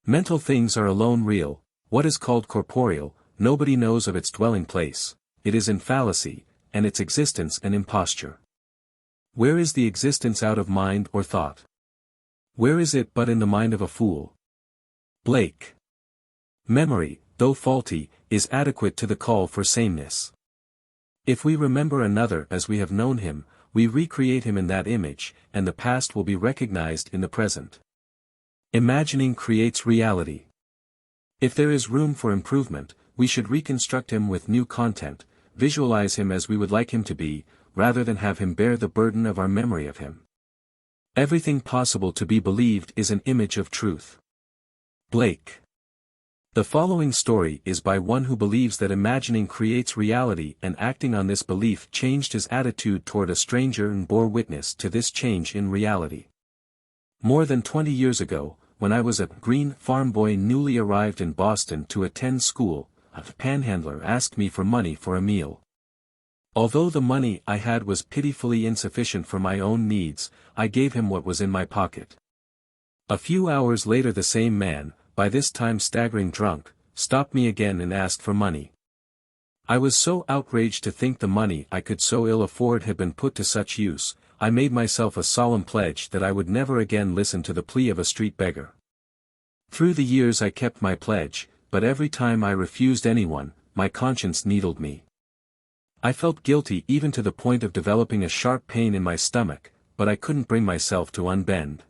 [SPEAKER 1] Mental things are alone real, what is called corporeal, nobody knows of its dwelling place, it is in fallacy, and its existence an imposture. Where is the existence out of mind or thought? Where is it but in the mind of a fool? Blake. Memory, though faulty, is adequate to the call for sameness. If we remember another as we have known him, we recreate him in that image, and the past will be recognized in the present. Imagining creates reality. If there is room for improvement, we should reconstruct him with new content, visualize him as we would like him to be, rather than have him bear the burden of our memory of him. Everything possible to be believed is an image of truth. Blake. The following story is by one who believes that imagining creates reality, and acting on this belief changed his attitude toward a stranger and bore witness to this change in reality. More than 20 years ago, when I was a green farm boy newly arrived in Boston to attend school, a panhandler asked me for money for a meal. Although the money I had was pitifully insufficient for my own needs, I gave him what was in my pocket. A few hours later the same man, by this time staggering drunk, stopped me again and asked for money. I was so outraged to think the money I could so ill afford had been put to such use, I made myself a solemn pledge that I would never again listen to the plea of a street beggar. Through the years I kept my pledge, but every time I refused anyone, my conscience needled me. I felt guilty even to the point of developing a sharp pain in my stomach, but I couldn't bring myself to unbend.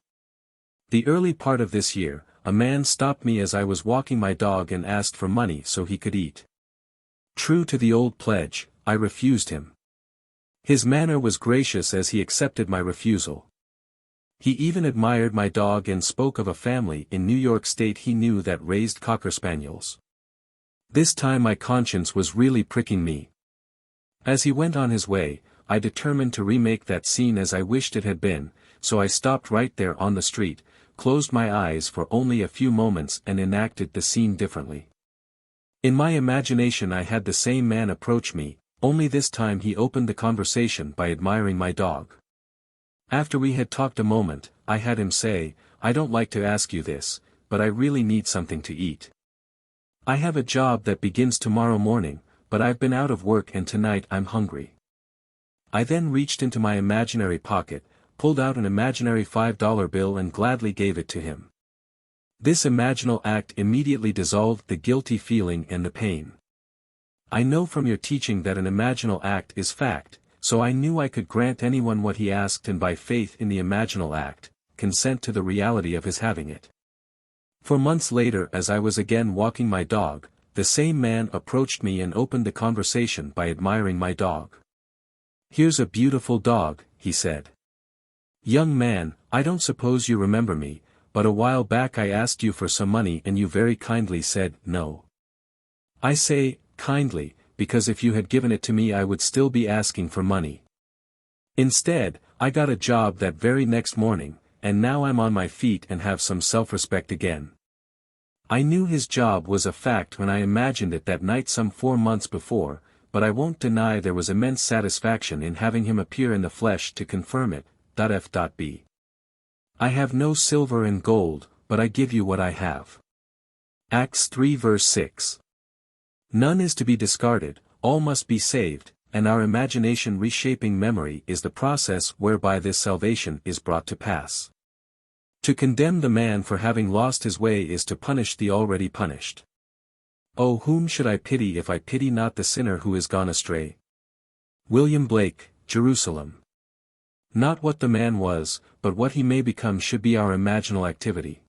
[SPEAKER 1] The early part of this year, a man stopped me as I was walking my dog and asked for money so he could eat. True to the old pledge, I refused him. His manner was gracious as he accepted my refusal. He even admired my dog and spoke of a family in New York State he knew that raised Cocker Spaniels. This time my conscience was really pricking me. As he went on his way, I determined to remake that scene as I wished it had been, so I stopped right there on the street, closed my eyes for only a few moments and enacted the scene differently. In my imagination I had the same man approach me, only this time he opened the conversation by admiring my dog. After we had talked a moment, I had him say, "I don't like to ask you this, but I really need something to eat. I have a job that begins tomorrow morning, but I've been out of work and tonight I'm hungry." I then reached into my imaginary pocket, pulled out an imaginary $5 bill and gladly gave it to him. This imaginal act immediately dissolved the guilty feeling and the pain. I know from your teaching that an imaginal act is fact, so I knew I could grant anyone what he asked and by faith in the imaginal act, consent to the reality of his having it. For months later as I was again walking my dog, the same man approached me and opened the conversation by admiring my dog. "Here's a beautiful dog," he said. "Young man, I don't suppose you remember me, but a while back I asked you for some money and you very kindly said, no. I say, kindly, because if you had given it to me I would still be asking for money. Instead, I got a job that very next morning, and now I'm on my feet and have some self-respect again." I knew his job was a fact when I imagined it that night some 4 months before, but I won't deny there was immense satisfaction in having him appear in the flesh to confirm it. F.B. I have no silver and gold, but I give you what I have. Acts 3 verse 6. None is to be discarded, all must be saved, and our imagination reshaping memory is the process whereby this salvation is brought to pass. To condemn the man for having lost his way is to punish the already punished. Oh, whom should I pity if I pity not the sinner who is gone astray? William Blake, Jerusalem. Not what the man was, but what he may become should be our imaginal activity.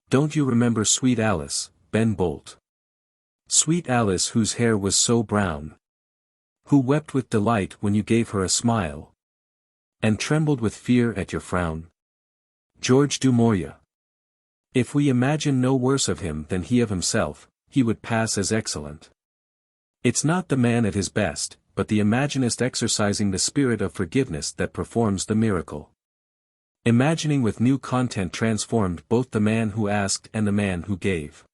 [SPEAKER 1] Don't you remember Sweet Alice, Ben Bolt? Sweet Alice whose hair was so brown. Who wept with delight when you gave her a smile. And trembled with fear at your frown. George du Maurier. If we imagine no worse of him than he of himself, he would pass as excellent. It's not the man at his best, but the imaginist exercising the spirit of forgiveness that performs the miracle. Imagining with new content transformed both the man who asked and the man who gave.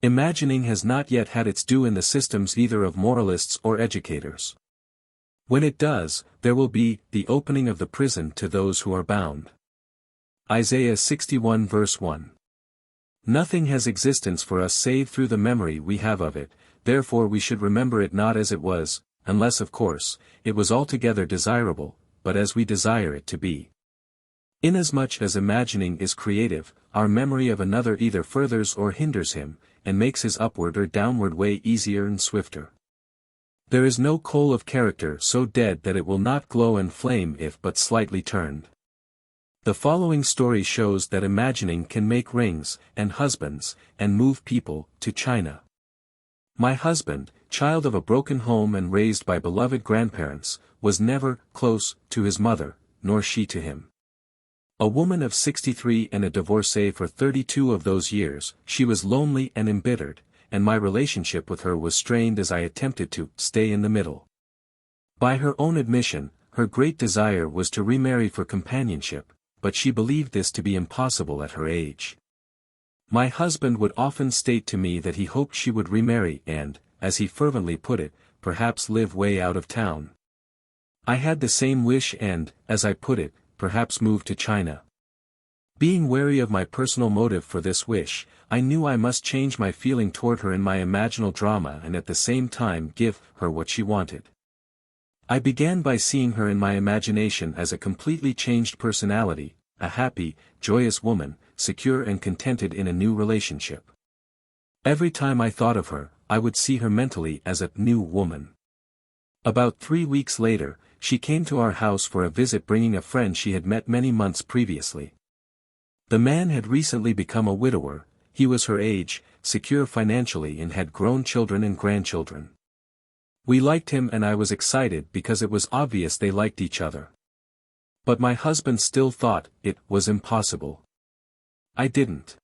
[SPEAKER 1] Imagining has not yet had its due in the systems either of moralists or educators. When it does, there will be the opening of the prison to those who are bound. Isaiah 61 verse 1. Nothing has existence for us save through the memory we have of it, therefore we should remember it not as it was, unless of course, it was altogether desirable, but as we desire it to be. Inasmuch as imagining is creative, our memory of another either furthers or hinders him, and makes his upward or downward way easier and swifter. There is no coal of character so dead that it will not glow and flame if but slightly turned. The following story shows that imagining can make rings, and husbands, and move people, to China. My husband, child of a broken home and raised by beloved grandparents, was never close to his mother, nor she to him. A woman of 63 and a divorcee for 32 of those years, she was lonely and embittered, and my relationship with her was strained as I attempted to stay in the middle. By her own admission, her great desire was to remarry for companionship, but she believed this to be impossible at her age. My husband would often state to me that he hoped she would remarry and, as he fervently put it, perhaps live way out of town. I had the same wish and, as I put it, perhaps move to China. Being wary of my personal motive for this wish, I knew I must change my feeling toward her in my imaginal drama and at the same time give her what she wanted. I began by seeing her in my imagination as a completely changed personality, a happy, joyous woman, secure and contented in a new relationship. Every time I thought of her, I would see her mentally as a new woman. About 3 weeks later, she came to our house for a visit bringing a friend she had met many months previously. The man had recently become a widower, he was her age, secure financially and had grown children and grandchildren. We liked him and I was excited because it was obvious they liked each other. But my husband still thought it was impossible. I didn't.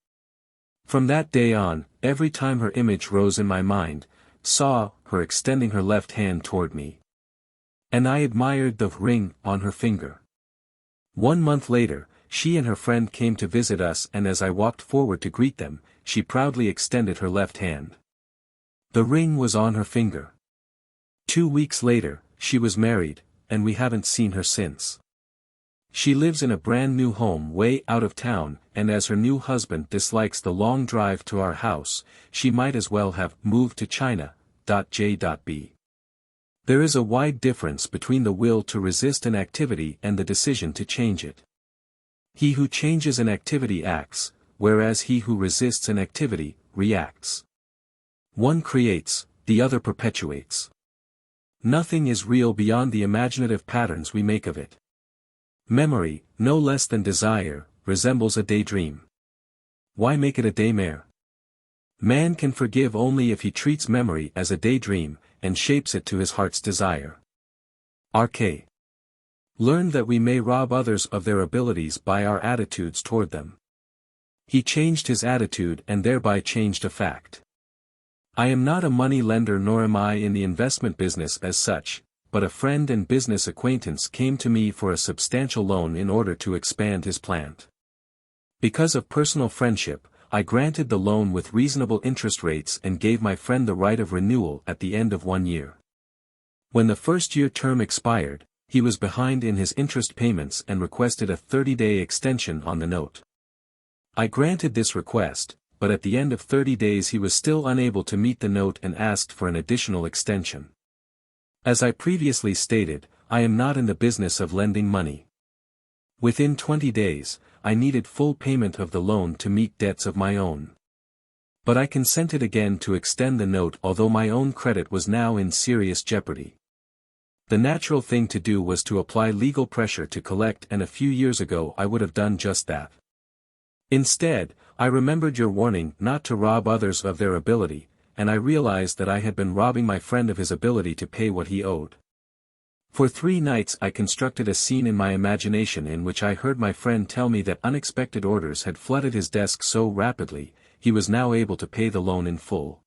[SPEAKER 1] From that day on, every time her image rose in my mind, saw her extending her left hand toward me. And I admired the ring on her finger. 1 month later, she and her friend came to visit us, and as I walked forward to greet them, she proudly extended her left hand. The ring was on her finger. 2 weeks later, she was married, and we haven't seen her since. She lives in a brand new home way out of town, and as her new husband dislikes the long drive to our house, she might as well have moved to China. J.B. There is a wide difference between the will to resist an activity and the decision to change it. He who changes an activity acts, whereas he who resists an activity reacts. One creates, the other perpetuates. Nothing is real beyond the imaginative patterns we make of it. Memory, no less than desire, resembles a daydream. Why make it a daymare? Man can forgive only if he treats memory as a daydream, and shapes it to his heart's desire. R.K. Learn that we may rob others of their abilities by our attitudes toward them. He changed his attitude and thereby changed a fact. I am not a money lender nor am I in the investment business as such, but a friend and business acquaintance came to me for a substantial loan in order to expand his plant. Because of personal friendship, I granted the loan with reasonable interest rates and gave my friend the right of renewal at the end of 1 year. When the first-year term expired, he was behind in his interest payments and requested a 30-day extension on the note. I granted this request, but at the end of 30 days he was still unable to meet the note and asked for an additional extension. As I previously stated, I am not in the business of lending money. Within 20 days, I needed full payment of the loan to meet debts of my own. But I consented again to extend the note although my own credit was now in serious jeopardy. The natural thing to do was to apply legal pressure to collect, and a few years ago I would have done just that. Instead, I remembered your warning not to rob others of their ability, and I realized that I had been robbing my friend of his ability to pay what he owed. For 3 nights I constructed a scene in my imagination in which I heard my friend tell me that unexpected orders had flooded his desk so rapidly, he was now able to pay the loan in full.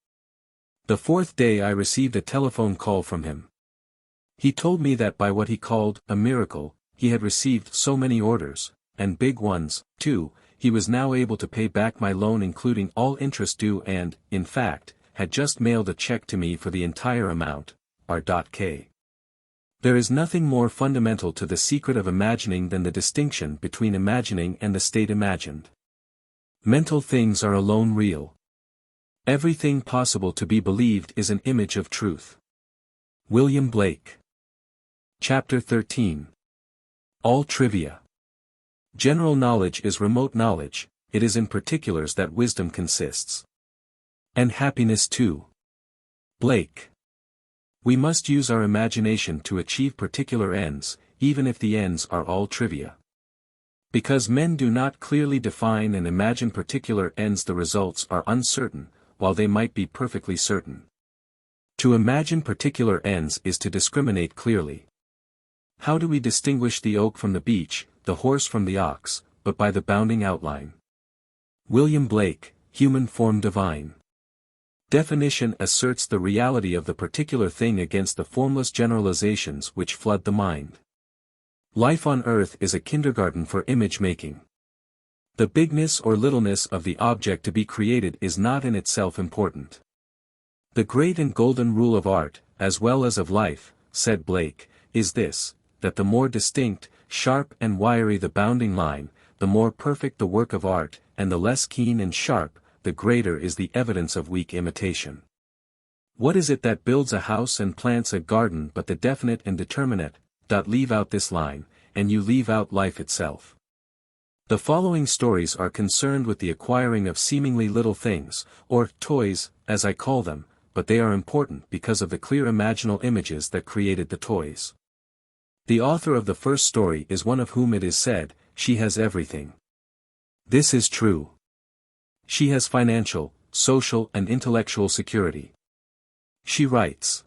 [SPEAKER 1] The 4th day I received a telephone call from him. He told me that by what he called a miracle, he had received so many orders, and big ones, too, he was now able to pay back my loan including all interest due and, in fact, had just mailed a check to me for the entire amount. R.K. There is nothing more fundamental to the secret of imagining than the distinction between imagining and the state imagined. Mental things are alone real. Everything possible to be believed is an image of truth. William Blake. Chapter 13. All trivia. General knowledge is remote knowledge, it is in particulars that wisdom consists. And happiness too. Blake. We must use our imagination to achieve particular ends, even if the ends are all trivia. Because men do not clearly define and imagine particular ends, the results are uncertain, while they might be perfectly certain. To imagine particular ends is to discriminate clearly. How do we distinguish the oak from the beech, the horse from the ox, but by the bounding outline? William Blake, Human Form Divine. Definition asserts the reality of the particular thing against the formless generalizations which flood the mind. Life on earth is a kindergarten for image-making. The bigness or littleness of the object to be created is not in itself important. The great and golden rule of art, as well as of life, said Blake, is this, that the more distinct, sharp and wiry the bounding line, the more perfect the work of art, and the less keen and sharp, the greater is the evidence of weak imitation. What is it that builds a house and plants a garden but the definite and determinate? Leave out this line, and you leave out life itself. The following stories are concerned with the acquiring of seemingly little things, or toys, as I call them, but they are important because of the clear imaginal images that created the toys. The author of the first story is one of whom it is said, she has everything. This is true. She has financial, social and intellectual security. She writes.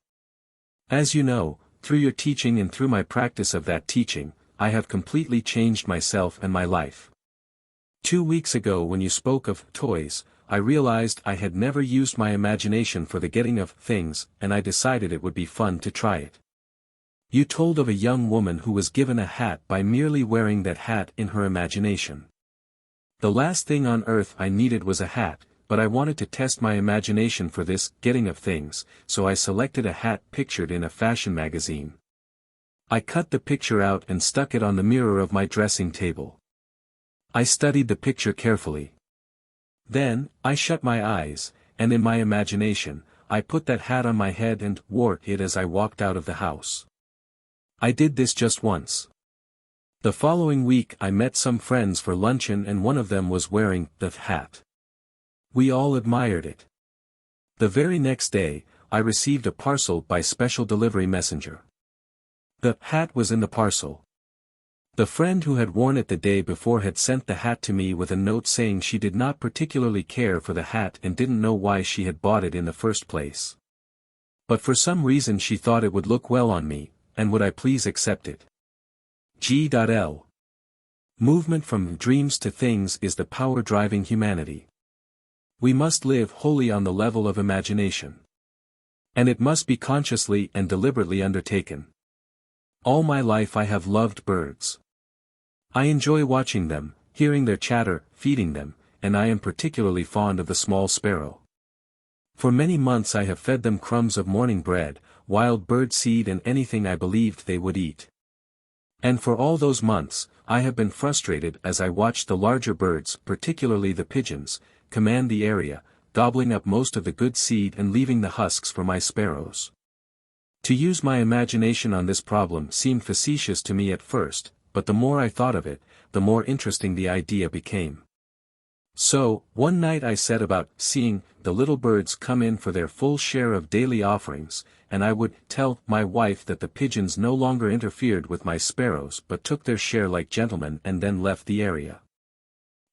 [SPEAKER 1] As you know, through your teaching and through my practice of that teaching, I have completely changed myself and my life. 2 weeks ago when you spoke of toys, I realized I had never used my imagination for the getting of things, and I decided it would be fun to try it. You told of a young woman who was given a hat by merely wearing that hat in her imagination. The last thing on earth I needed was a hat, but I wanted to test my imagination for this getting of things, so I selected a hat pictured in a fashion magazine. I cut the picture out and stuck it on the mirror of my dressing table. I studied the picture carefully. Then, I shut my eyes, and in my imagination, I put that hat on my head and wore it as I walked out of the house. I did this just once. The following week I met some friends for luncheon and one of them was wearing the hat. We all admired it. The very next day, I received a parcel by special delivery messenger. The hat was in the parcel. The friend who had worn it the day before had sent the hat to me with a note saying she did not particularly care for the hat and didn't know why she had bought it in the first place. But for some reason she thought it would look well on me, and would I please accept it. G.L. Movement from dreams to things is the power driving humanity. We must live wholly on the level of imagination. And it must be consciously and deliberately undertaken. All my life I have loved birds. I enjoy watching them, hearing their chatter, feeding them, and I am particularly fond of the small sparrow. For many months I have fed them crumbs of morning bread, wild bird seed and anything I believed they would eat. And for all those months, I have been frustrated as I watched the larger birds, particularly the pigeons, command the area, gobbling up most of the good seed and leaving the husks for my sparrows. To use my imagination on this problem seemed facetious to me at first, but the more I thought of it, the more interesting the idea became. So, one night I set about seeing the little birds come in for their full share of daily offerings, and I would tell my wife that the pigeons no longer interfered with my sparrows but took their share like gentlemen and then left the area.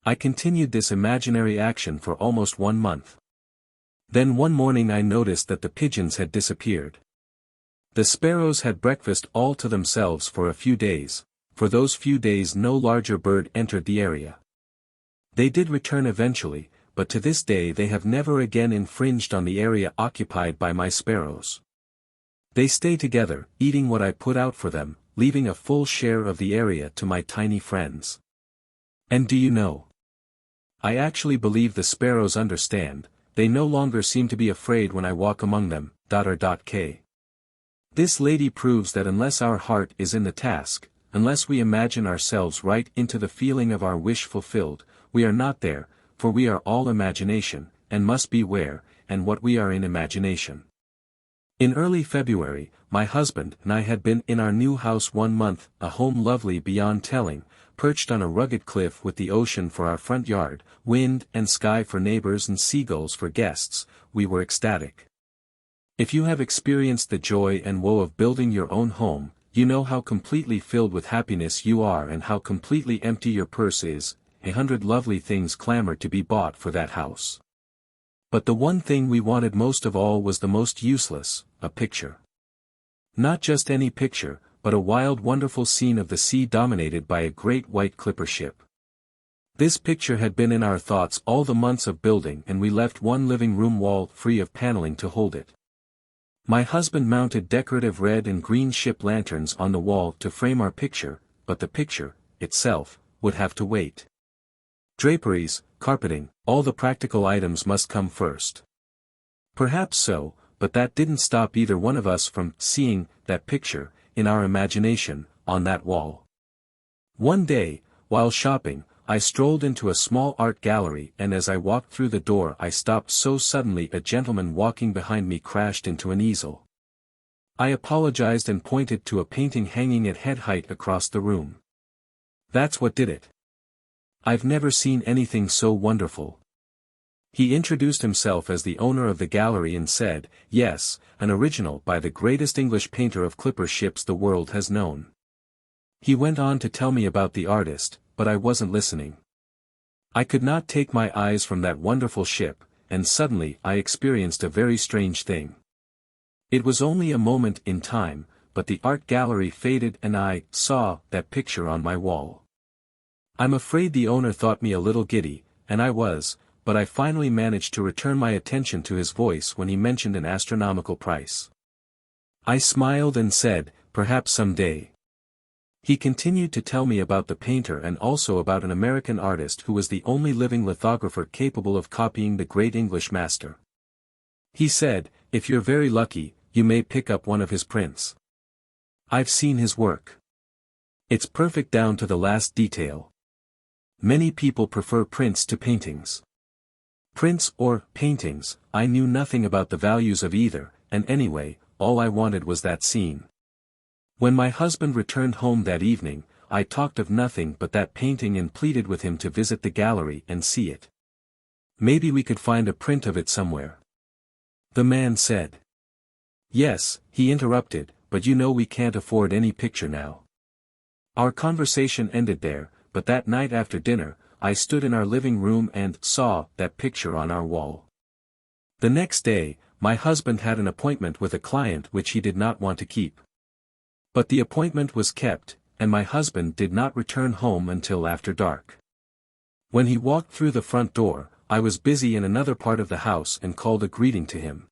[SPEAKER 1] I continued this imaginary action for almost 1 month. Then one morning I noticed that the pigeons had disappeared. The sparrows had breakfast all to themselves for a few days. For those few days no larger bird entered the area. They did return eventually, but to this day they have never again infringed on the area occupied by my sparrows. They stay together, eating what I put out for them, leaving a full share of the area to my tiny friends. And do you know? I actually believe the sparrows understand, they no longer seem to be afraid when I walk among them. K. This lady proves that unless our heart is in the task, unless we imagine ourselves right into the feeling of our wish fulfilled, we are not there, for we are all imagination, and must be where, and what we are in imagination. In early February, my husband and I had been in our new house 1 month, a home lovely beyond telling, perched on a rugged cliff with the ocean for our front yard, wind and sky for neighbors and seagulls for guests. We were ecstatic. If you have experienced the joy and woe of building your own home, you know how completely filled with happiness you are and how completely empty your purse is. 100 lovely things clamor to be bought for that house. But the one thing we wanted most of all was the most useless, a picture. Not just any picture, but a wild wonderful scene of the sea dominated by a great white clipper ship. This picture had been in our thoughts all the months of building and we left one living room wall free of paneling to hold it. My husband mounted decorative red and green ship lanterns on the wall to frame our picture, but the picture, itself, would have to wait. Draperies, carpeting, all the practical items must come first. Perhaps so, but that didn't stop either one of us from seeing that picture, in our imagination, on that wall. One day, while shopping, I strolled into a small art gallery and as I walked through the door I stopped so suddenly a gentleman walking behind me crashed into an easel. I apologized and pointed to a painting hanging at head height across the room. That's what did it. I've never seen anything so wonderful. He introduced himself as the owner of the gallery and said, yes, an original by the greatest English painter of clipper ships the world has known. He went on to tell me about the artist, but I wasn't listening. I could not take my eyes from that wonderful ship, and suddenly I experienced a very strange thing. It was only a moment in time, but the art gallery faded and I saw that picture on my wall. I'm afraid the owner thought me a little giddy, and I was, but I finally managed to return my attention to his voice when he mentioned an astronomical price. I smiled and said, "Perhaps some day." He continued to tell me about the painter and also about an American artist who was the only living lithographer capable of copying the great English master. He said, "If you're very lucky, you may pick up one of his prints. I've seen his work. It's perfect down to the last detail. Many people prefer prints to paintings. Prints or paintings, I knew nothing about the values of either, and anyway, all I wanted was that scene. When my husband returned home that evening, I talked of nothing but that painting and pleaded with him to visit the gallery and see it. Maybe we could find a print of it somewhere. The man said. "Yes," he interrupted, "but you know we can't afford any picture now." Our conversation ended there, but that night after dinner, I stood in our living room and saw that picture on our wall. The next day, my husband had an appointment with a client which he did not want to keep. But the appointment was kept, and my husband did not return home until after dark. When he walked through the front door, I was busy in another part of the house and called a greeting to him.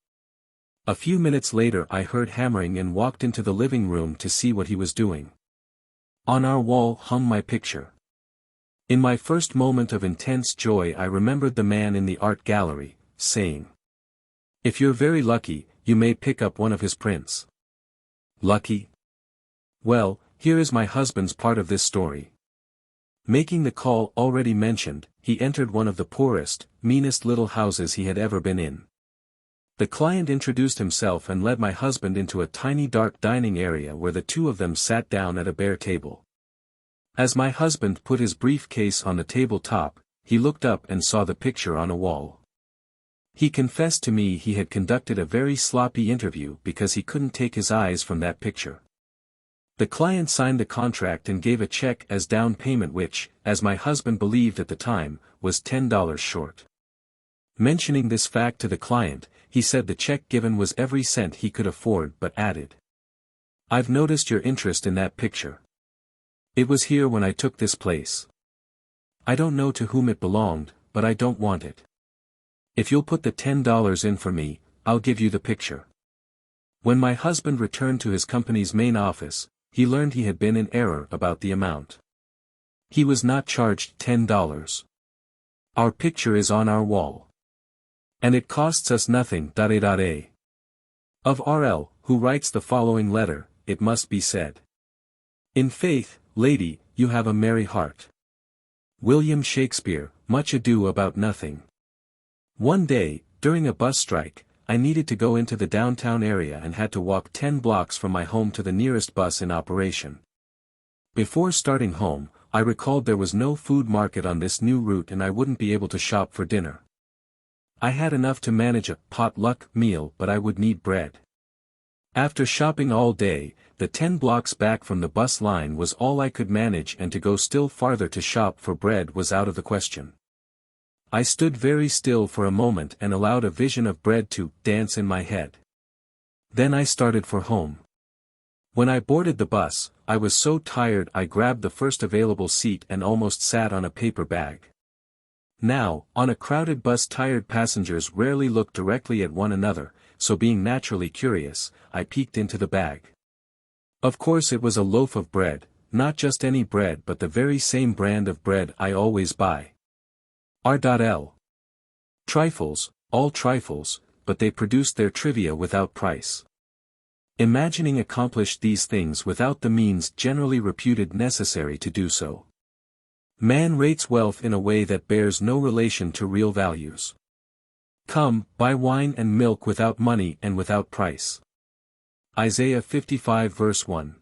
[SPEAKER 1] A few minutes later I heard hammering and walked into the living room to see what he was doing. On our wall hung my picture. In my first moment of intense joy I remembered the man in the art gallery, saying, "If you're very lucky, you may pick up one of his prints." Lucky? Well, here is my husband's part of this story. Making the call already mentioned, he entered one of the poorest, meanest little houses he had ever been in. The client introduced himself and led my husband into a tiny dark dining area where the two of them sat down at a bare table. As my husband put his briefcase on the table top, he looked up and saw the picture on a wall. He confessed to me he had conducted a very sloppy interview because he couldn't take his eyes from that picture. The client signed the contract and gave a check as down payment which, as my husband believed at the time, was $10 short. Mentioning this fact to the client, he said the check given was every cent he could afford but added, "I've noticed your interest in that picture. It was here when I took this place. I don't know to whom it belonged, but I don't want it. If you'll put the $10 in for me, I'll give you the picture." When my husband returned to his company's main office, he learned he had been in error about the amount. He was not charged $10. Our picture is on our wall. And it costs us nothing. Of R.L., who writes the following letter, it must be said. "In faith, lady, you have a merry heart." William Shakespeare, Much Ado About Nothing. One day, during a bus strike, I needed to go into the downtown area and had to walk 10 blocks from my home to the nearest bus in operation. Before starting home, I recalled there was no food market on this new route and I wouldn't be able to shop for dinner. I had enough to manage a potluck meal but I would need bread. After shopping all day, the 10 blocks back from the bus line was all I could manage and to go still farther to shop for bread was out of the question. I stood very still for a moment and allowed a vision of bread to dance in my head. Then I started for home. When I boarded the bus, I was so tired I grabbed the first available seat and almost sat on a paper bag. Now, on a crowded bus tired passengers rarely look directly at one another, so being naturally curious, I peeked into the bag. Of course it was a loaf of bread, not just any bread but the very same brand of bread I always buy. R.L. Trifles, all trifles, but they produced their trivia without price. Imagining accomplished these things without the means generally reputed necessary to do so. Man rates wealth in a way that bears no relation to real values. Come, buy wine and milk without money and without price. Isaiah 55 verse 1.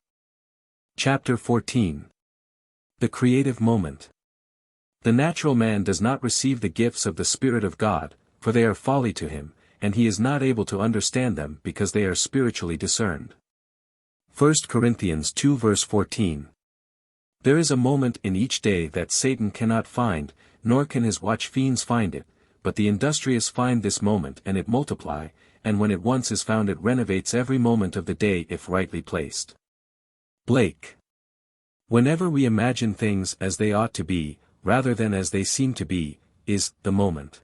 [SPEAKER 1] Chapter 14. The creative moment. The natural man does not receive the gifts of the Spirit of God, for they are folly to him, and he is not able to understand them because they are spiritually discerned. 1 Corinthians 2 verse 14. There is a moment in each day that Satan cannot find, nor can his watch-fiends find it, but the industrious find this moment and it multiply, and when it once is found it renovates every moment of the day if rightly placed. Blake. Whenever we imagine things as they ought to be, rather than as they seem to be, is the moment.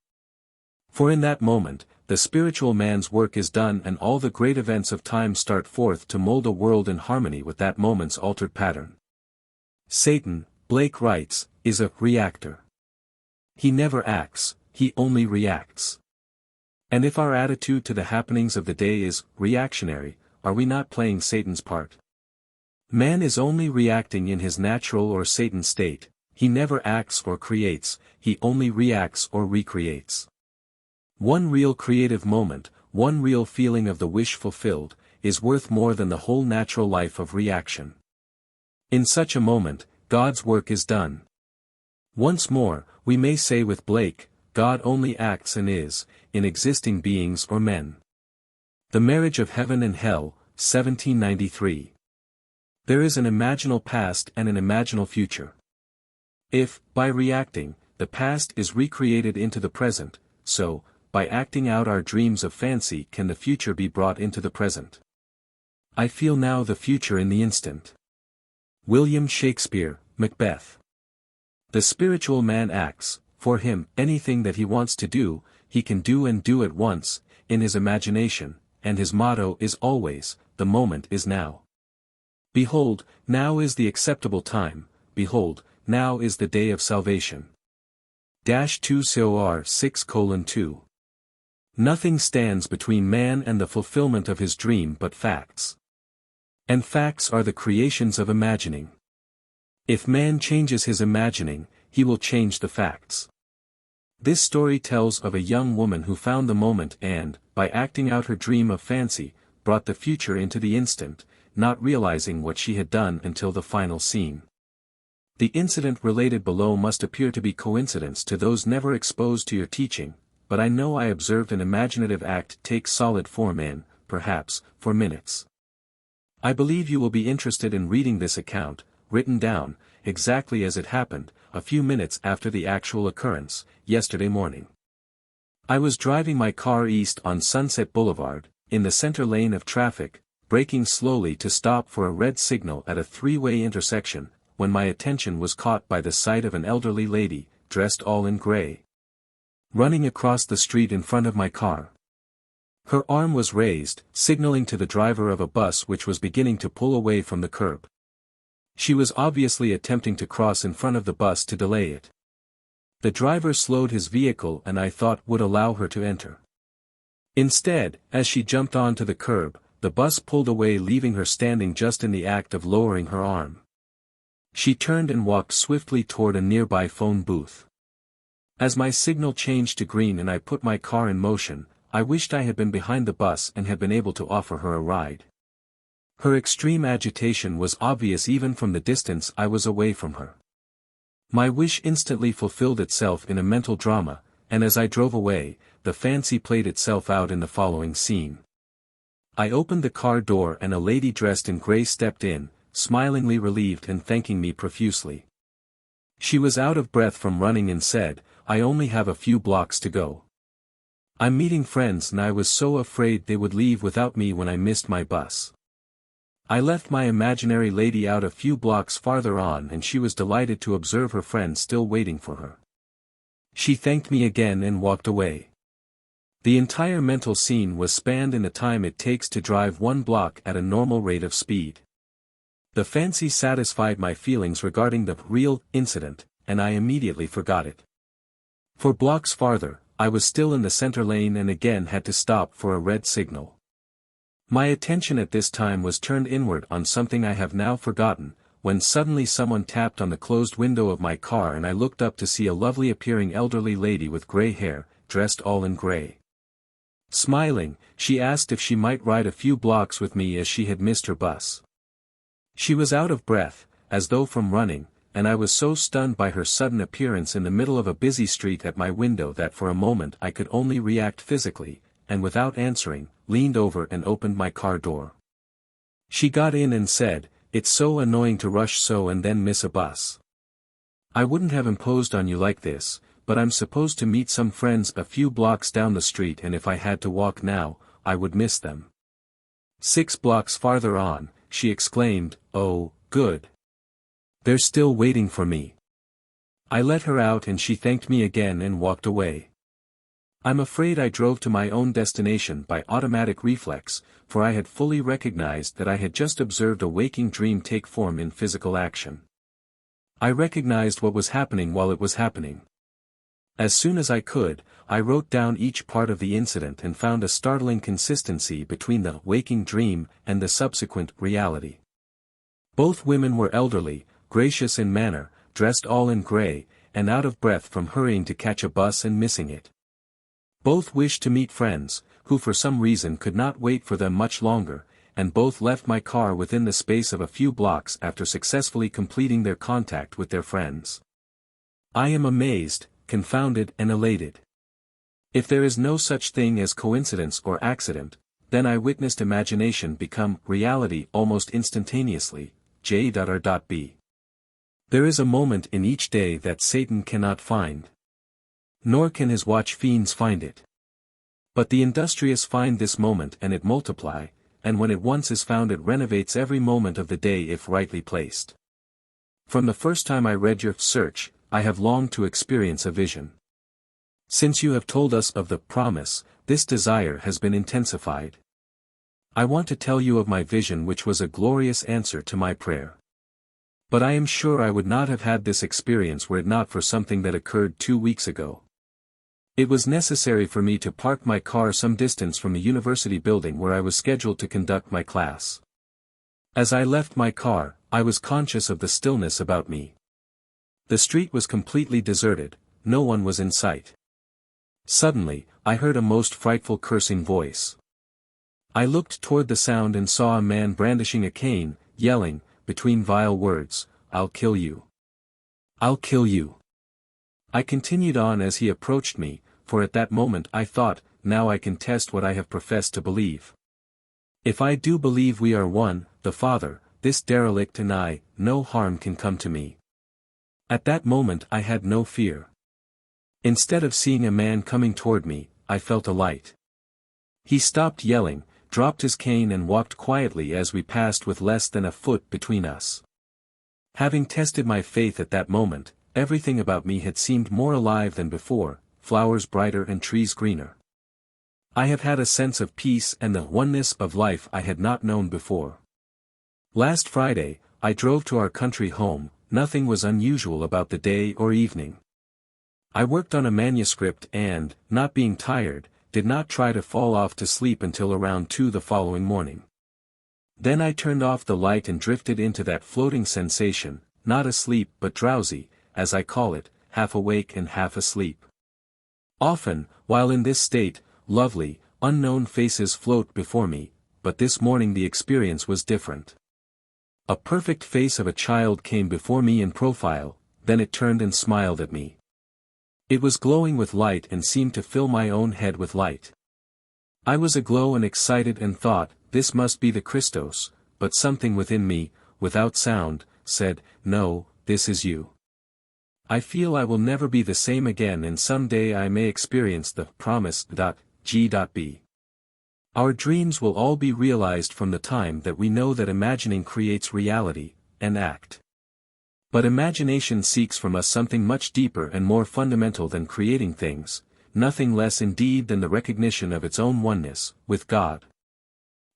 [SPEAKER 1] For in that moment, the spiritual man's work is done and all the great events of time start forth to mold a world in harmony with that moment's altered pattern. Satan, Blake writes, is a reactor. He never acts, he only reacts. And if our attitude to the happenings of the day is reactionary, are we not playing Satan's part? Man is only reacting in his natural or Satan state, he never acts or creates, he only reacts or recreates. One real creative moment, one real feeling of the wish fulfilled, is worth more than the whole natural life of reaction. In such a moment, God's work is done. Once more, we may say with Blake, God only acts and is, in existing beings or men. The Marriage of Heaven and Hell, 1793. There is an imaginal past and an imaginal future. If, by reacting, the past is recreated into the present, so, by acting out our dreams of fancy can the future be brought into the present. I feel now the future in the instant. William Shakespeare, Macbeth. The spiritual man acts, for him, anything that he wants to do, he can do and do at once, in his imagination, and his motto is always, the moment is now. Behold, now is the acceptable time, behold, now is the day of salvation. 2 Cor 6:2. Nothing stands between man and the fulfillment of his dream but facts. And facts are the creations of imagining. If man changes his imagining, he will change the facts. This story tells of a young woman who found the moment and, by acting out her dream of fancy, brought the future into the instant, not realizing what she had done until the final scene. The incident related below must appear to be coincidence to those never exposed to your teaching, but I know I observed an imaginative act take solid form in, perhaps, for minutes. I believe you will be interested in reading this account, written down, exactly as it happened, a few minutes after the actual occurrence, yesterday morning. I was driving my car east on Sunset Boulevard, in the center lane of traffic, braking slowly to stop for a red signal at a three-way intersection, when my attention was caught by the sight of an elderly lady, dressed all in gray, running across the street in front of my car. Her arm was raised, signaling to the driver of a bus which was beginning to pull away from the curb. She was obviously attempting to cross in front of the bus to delay it. The driver slowed his vehicle and I thought would allow her to enter. Instead, as she jumped onto the curb, the bus pulled away leaving her standing just in the act of lowering her arm. She turned and walked swiftly toward a nearby phone booth. As my signal changed to green and I put my car in motion, I wished I had been behind the bus and had been able to offer her a ride. Her extreme agitation was obvious even from the distance I was away from her. My wish instantly fulfilled itself in a mental drama, and as I drove away, the fancy played itself out in the following scene. I opened the car door and a lady dressed in gray stepped in, smilingly relieved and thanking me profusely. She was out of breath from running and said, "I only have a few blocks to go. I'm meeting friends and I was so afraid they would leave without me when I missed my bus." I left my imaginary lady out a few blocks farther on and she was delighted to observe her friend still waiting for her. She thanked me again and walked away. The entire mental scene was spanned in the time it takes to drive 1 block at a normal rate of speed. The fancy satisfied my feelings regarding the real incident, and I immediately forgot it. For blocks farther, I was still in the center lane and again had to stop for a red signal. My attention at this time was turned inward on something I have now forgotten, when suddenly someone tapped on the closed window of my car and I looked up to see a lovely appearing elderly lady with gray hair, dressed all in gray. Smiling, she asked if she might ride a few blocks with me as she had missed her bus. She was out of breath, as though from running, and I was so stunned by her sudden appearance in the middle of a busy street at my window that for a moment I could only react physically, and without answering, leaned over and opened my car door. She got in and said, it's so annoying to rush so and then miss a bus. I wouldn't have imposed on you like this, but I'm supposed to meet some friends a few blocks down the street, and if I had to walk now, I would miss them. 6 blocks farther on, she exclaimed, "Oh, good. They're still waiting for me." I let her out and she thanked me again and walked away. I'm afraid I drove to my own destination by automatic reflex, for I had fully recognized that I had just observed a waking dream take form in physical action. I recognized what was happening while it was happening. As soon as I could, I wrote down each part of the incident and found a startling consistency between the waking dream and the subsequent reality. Both women were elderly, gracious in manner, dressed all in gray, and out of breath from hurrying to catch a bus and missing it. Both wished to meet friends, who for some reason could not wait for them much longer, and both left my car within the space of a few blocks after successfully completing their contact with their friends. I am amazed, confounded and elated. If there is no such thing as coincidence or accident, then I witnessed imagination become reality almost instantaneously. J.R.B. There is a moment in each day that Satan cannot find. Nor can his watch fiends find it. But the industrious find this moment and it multiply, and when it once is found it renovates every moment of the day if rightly placed. From the first time I read your search, I have longed to experience a vision. Since you have told us of the promise, this desire has been intensified. I want to tell you of my vision, which was a glorious answer to my prayer. But I am sure I would not have had this experience were it not for something that occurred 2 weeks ago. It was necessary for me to park my car some distance from a university building where I was scheduled to conduct my class. As I left my car, I was conscious of the stillness about me. The street was completely deserted, no one was in sight. Suddenly, I heard a most frightful cursing voice. I looked toward the sound and saw a man brandishing a cane, yelling, between vile words, "I'll kill you. I'll kill you." I continued on as he approached me, for at that moment I thought, now I can test what I have professed to believe. If I do believe we are one, the Father, this derelict and I, no harm can come to me. At that moment I had no fear. Instead of seeing a man coming toward me, I felt a light. He stopped yelling, dropped his cane and walked quietly as we passed with less than a foot between us. Having tested my faith at that moment, everything about me had seemed more alive than before, flowers brighter and trees greener. I have had a sense of peace and the oneness of life I had not known before. Last Friday, I drove to our country home. Nothing was unusual about the day or evening. I worked on a manuscript and, not being tired, did not try to fall off to sleep until around 2 the following morning. Then I turned off the light and drifted into that floating sensation, not asleep but drowsy, as I call it, half awake and half asleep. Often, while in this state, lovely, unknown faces float before me, but this morning the experience was different. A perfect face of a child came before me in profile, then it turned and smiled at me. It was glowing with light and seemed to fill my own head with light. I was aglow and excited and thought, this must be the Christos, but something within me, without sound, said, no, this is you. I feel I will never be the same again and some day I may experience the promise. G.B. Our dreams will all be realized from the time that we know that imagining creates reality, and act. But imagination seeks from us something much deeper and more fundamental than creating things, nothing less indeed than the recognition of its own oneness, with God.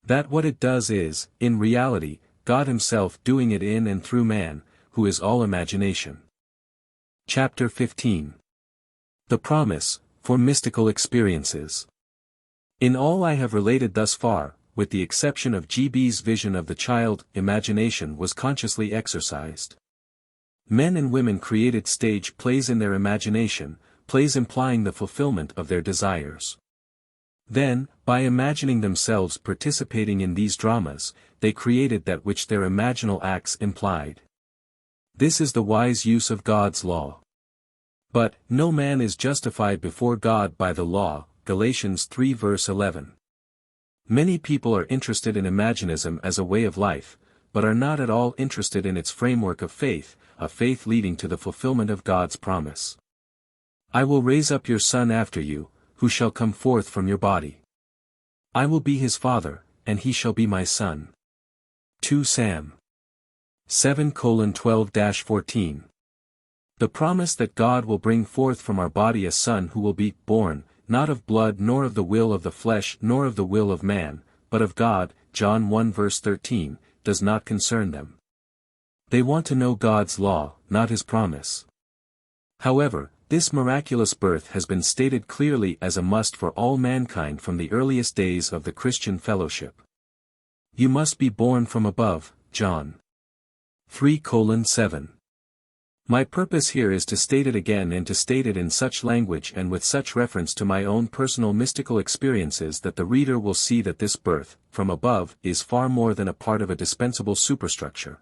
[SPEAKER 1] That what it does is, in reality, God Himself doing it in and through man, who is all imagination. Chapter 15. The Promise, for Mystical Experiences. In all I have related thus far, with the exception of G.B.'s vision of the child, imagination was consciously exercised. Men and women created stage plays in their imagination, plays implying the fulfillment of their desires. Then, by imagining themselves participating in these dramas, they created that which their imaginal acts implied. This is the wise use of God's law. But, no man is justified before God by the law, Galatians 3 verse 11. Many people are interested in imaginism as a way of life, but are not at all interested in its framework of faith, a faith leading to the fulfillment of God's promise. I will raise up your son after you, who shall come forth from your body. I will be his father, and he shall be my son. 2 Sam 7:12-14. The promise that God will bring forth from our body a son who will be born, not of blood nor of the will of the flesh nor of the will of man, but of God, John 1:13, does not concern them. They want to know God's law, not his promise. However, this miraculous birth has been stated clearly as a must for all mankind from the earliest days of the Christian fellowship. You must be born from above, John 3:7. My purpose here is to state it again and to state it in such language and with such reference to my own personal mystical experiences that the reader will see that this birth, from above, is far more than a part of a dispensable superstructure.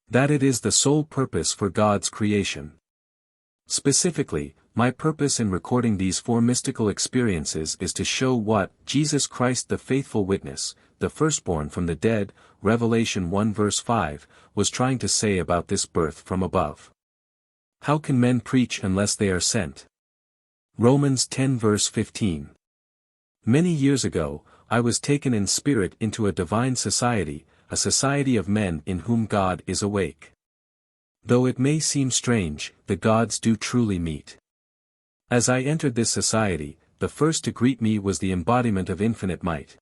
[SPEAKER 1] That it is the sole purpose for God's creation. Specifically, my purpose in recording these 4 mystical experiences is to show what Jesus Christ, the faithful witness, the firstborn from the dead, Revelation 1:5, was trying to say about this birth from above. How can men preach unless they are sent? Romans 10:15. Many years ago, I was taken in spirit into a divine society, a society of men in whom God is awake. Though it may seem strange, the gods do truly meet. As I entered this society, the first to greet me was the embodiment of infinite might.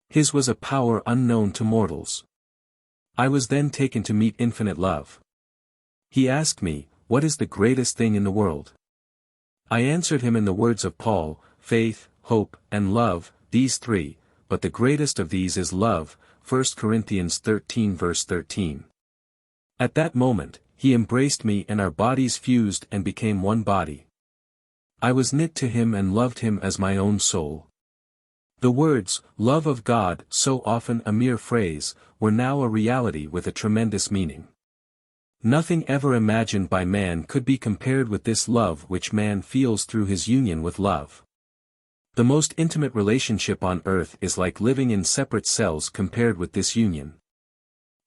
[SPEAKER 1] His was a power unknown to mortals. I was then taken to meet infinite love. He asked me, "What is the greatest thing in the world?" I answered him in the words of Paul, "Faith, hope, and love, these 3, but the greatest of these is love," 1 Corinthians 13:13. At that moment, he embraced me and our bodies fused and became one body. I was knit to him and loved him as my own soul. The words, love of God, so often a mere phrase, were now a reality with a tremendous meaning. Nothing ever imagined by man could be compared with this love which man feels through his union with love. The most intimate relationship on earth is like living in separate cells compared with this union.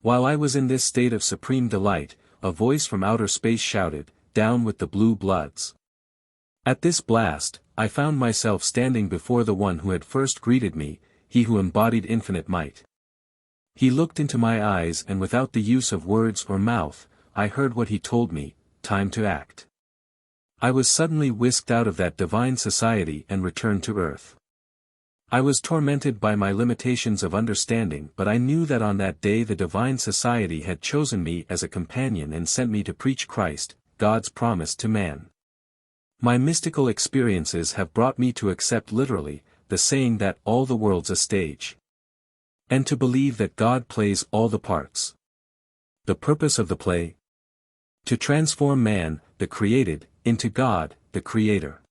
[SPEAKER 1] While I was in this state of supreme delight, a voice from outer space shouted, "Down with the blue bloods." At this blast, I found myself standing before the one who had first greeted me, he who embodied infinite might. He looked into my eyes and without the use of words or mouth, I heard what he told me, time to act. I was suddenly whisked out of that divine society and returned to earth. I was tormented by my limitations of understanding, but I knew that on that day the divine society had chosen me as a companion and sent me to preach Christ, God's promise to man. My mystical experiences have brought me to accept literally, the saying that all the world's a stage. And to believe that God plays all the parts. The purpose of the play? To transform man, the created, into God, the Creator.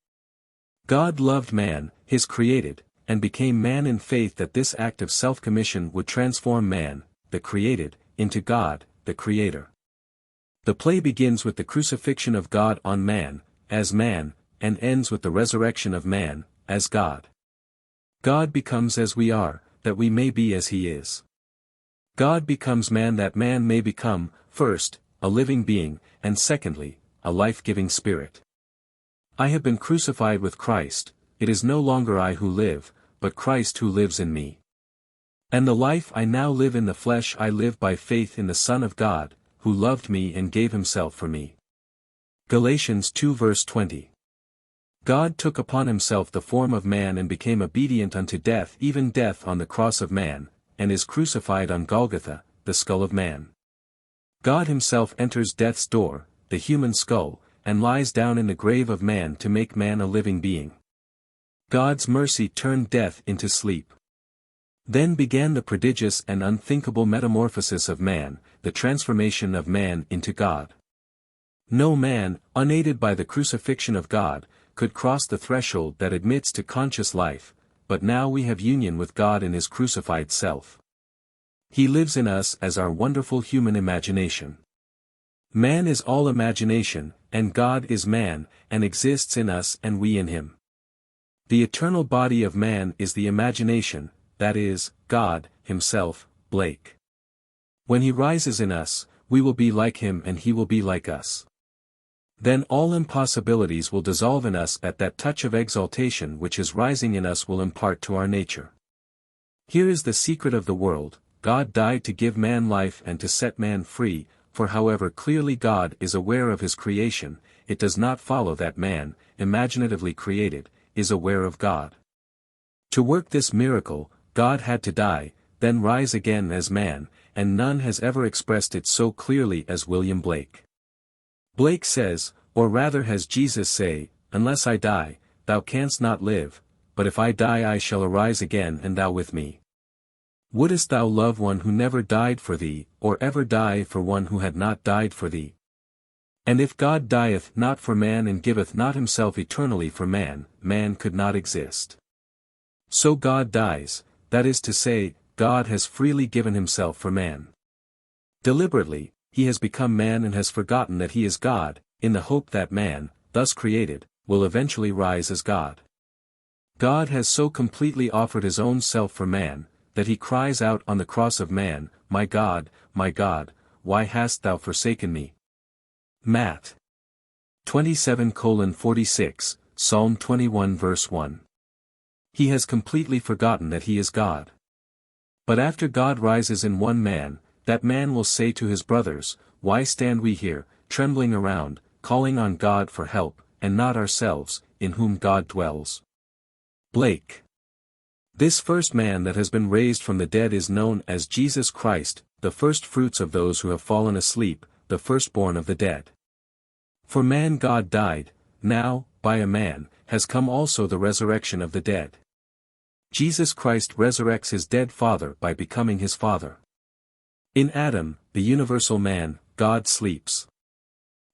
[SPEAKER 1] God loved man, his created, and became man in faith that this act of self-commission would transform man, the created, into God, the Creator. The play begins with the crucifixion of God on man, as man, and ends with the resurrection of man, as God. God becomes as we are, that we may be as he is. God becomes man that man may become, first, a living being, and secondly, a life-giving spirit. I have been crucified with Christ, it is no longer I who live, but Christ who lives in me. And the life I now live in the flesh I live by faith in the Son of God, who loved me and gave himself for me. Galatians 2:20. God took upon himself the form of man and became obedient unto death, even death on the cross of man, and is crucified on Golgotha, the skull of man. God himself enters death's door, the human skull, and lies down in the grave of man to make man a living being. God's mercy turned death into sleep. Then began the prodigious and unthinkable metamorphosis of man, the transformation of man into God. No man, unaided by the crucifixion of God, could cross the threshold that admits to conscious life, but now we have union with God in his crucified self. He lives in us as our wonderful human imagination. Man is all imagination, and God is man, and exists in us and we in him. The eternal body of man is the imagination, that is, God, himself, Blake. When he rises in us, we will be like him and he will be like us. Then all impossibilities will dissolve in us at that touch of exaltation which his rising in us will impart to our nature. Here is the secret of the world: God died to give man life and to set man free, for however clearly God is aware of his creation, it does not follow that man, imaginatively created, is aware of God. To work this miracle, God had to die, then rise again as man, and none has ever expressed it so clearly as William Blake. Blake says, or rather has Jesus say, "Unless I die, thou canst not live, but if I die I shall arise again and thou with me." Wouldest thou love one who never died for thee, or ever die for one who had not died for thee? And if God dieth not for man and giveth not himself eternally for man, man could not exist. So God dies, that is to say, God has freely given himself for man. Deliberately, he has become man and has forgotten that he is God, in the hope that man, thus created, will eventually rise as God. God has so completely offered his own self for man, that he cries out on the cross of man, my God, why hast thou forsaken me?" Matt. 27:46, Psalm 21 verse 1. He has completely forgotten that he is God. But after God rises in one man, that man will say to his brothers, "Why stand we here, trembling around, calling on God for help, and not ourselves, in whom God dwells?" Blake. This first man that has been raised from the dead is known as Jesus Christ, the first fruits of those who have fallen asleep, the firstborn of the dead. For man God died, now, by a man, has come also the resurrection of the dead. Jesus Christ resurrects his dead father by becoming his father. In Adam, the universal man, God sleeps.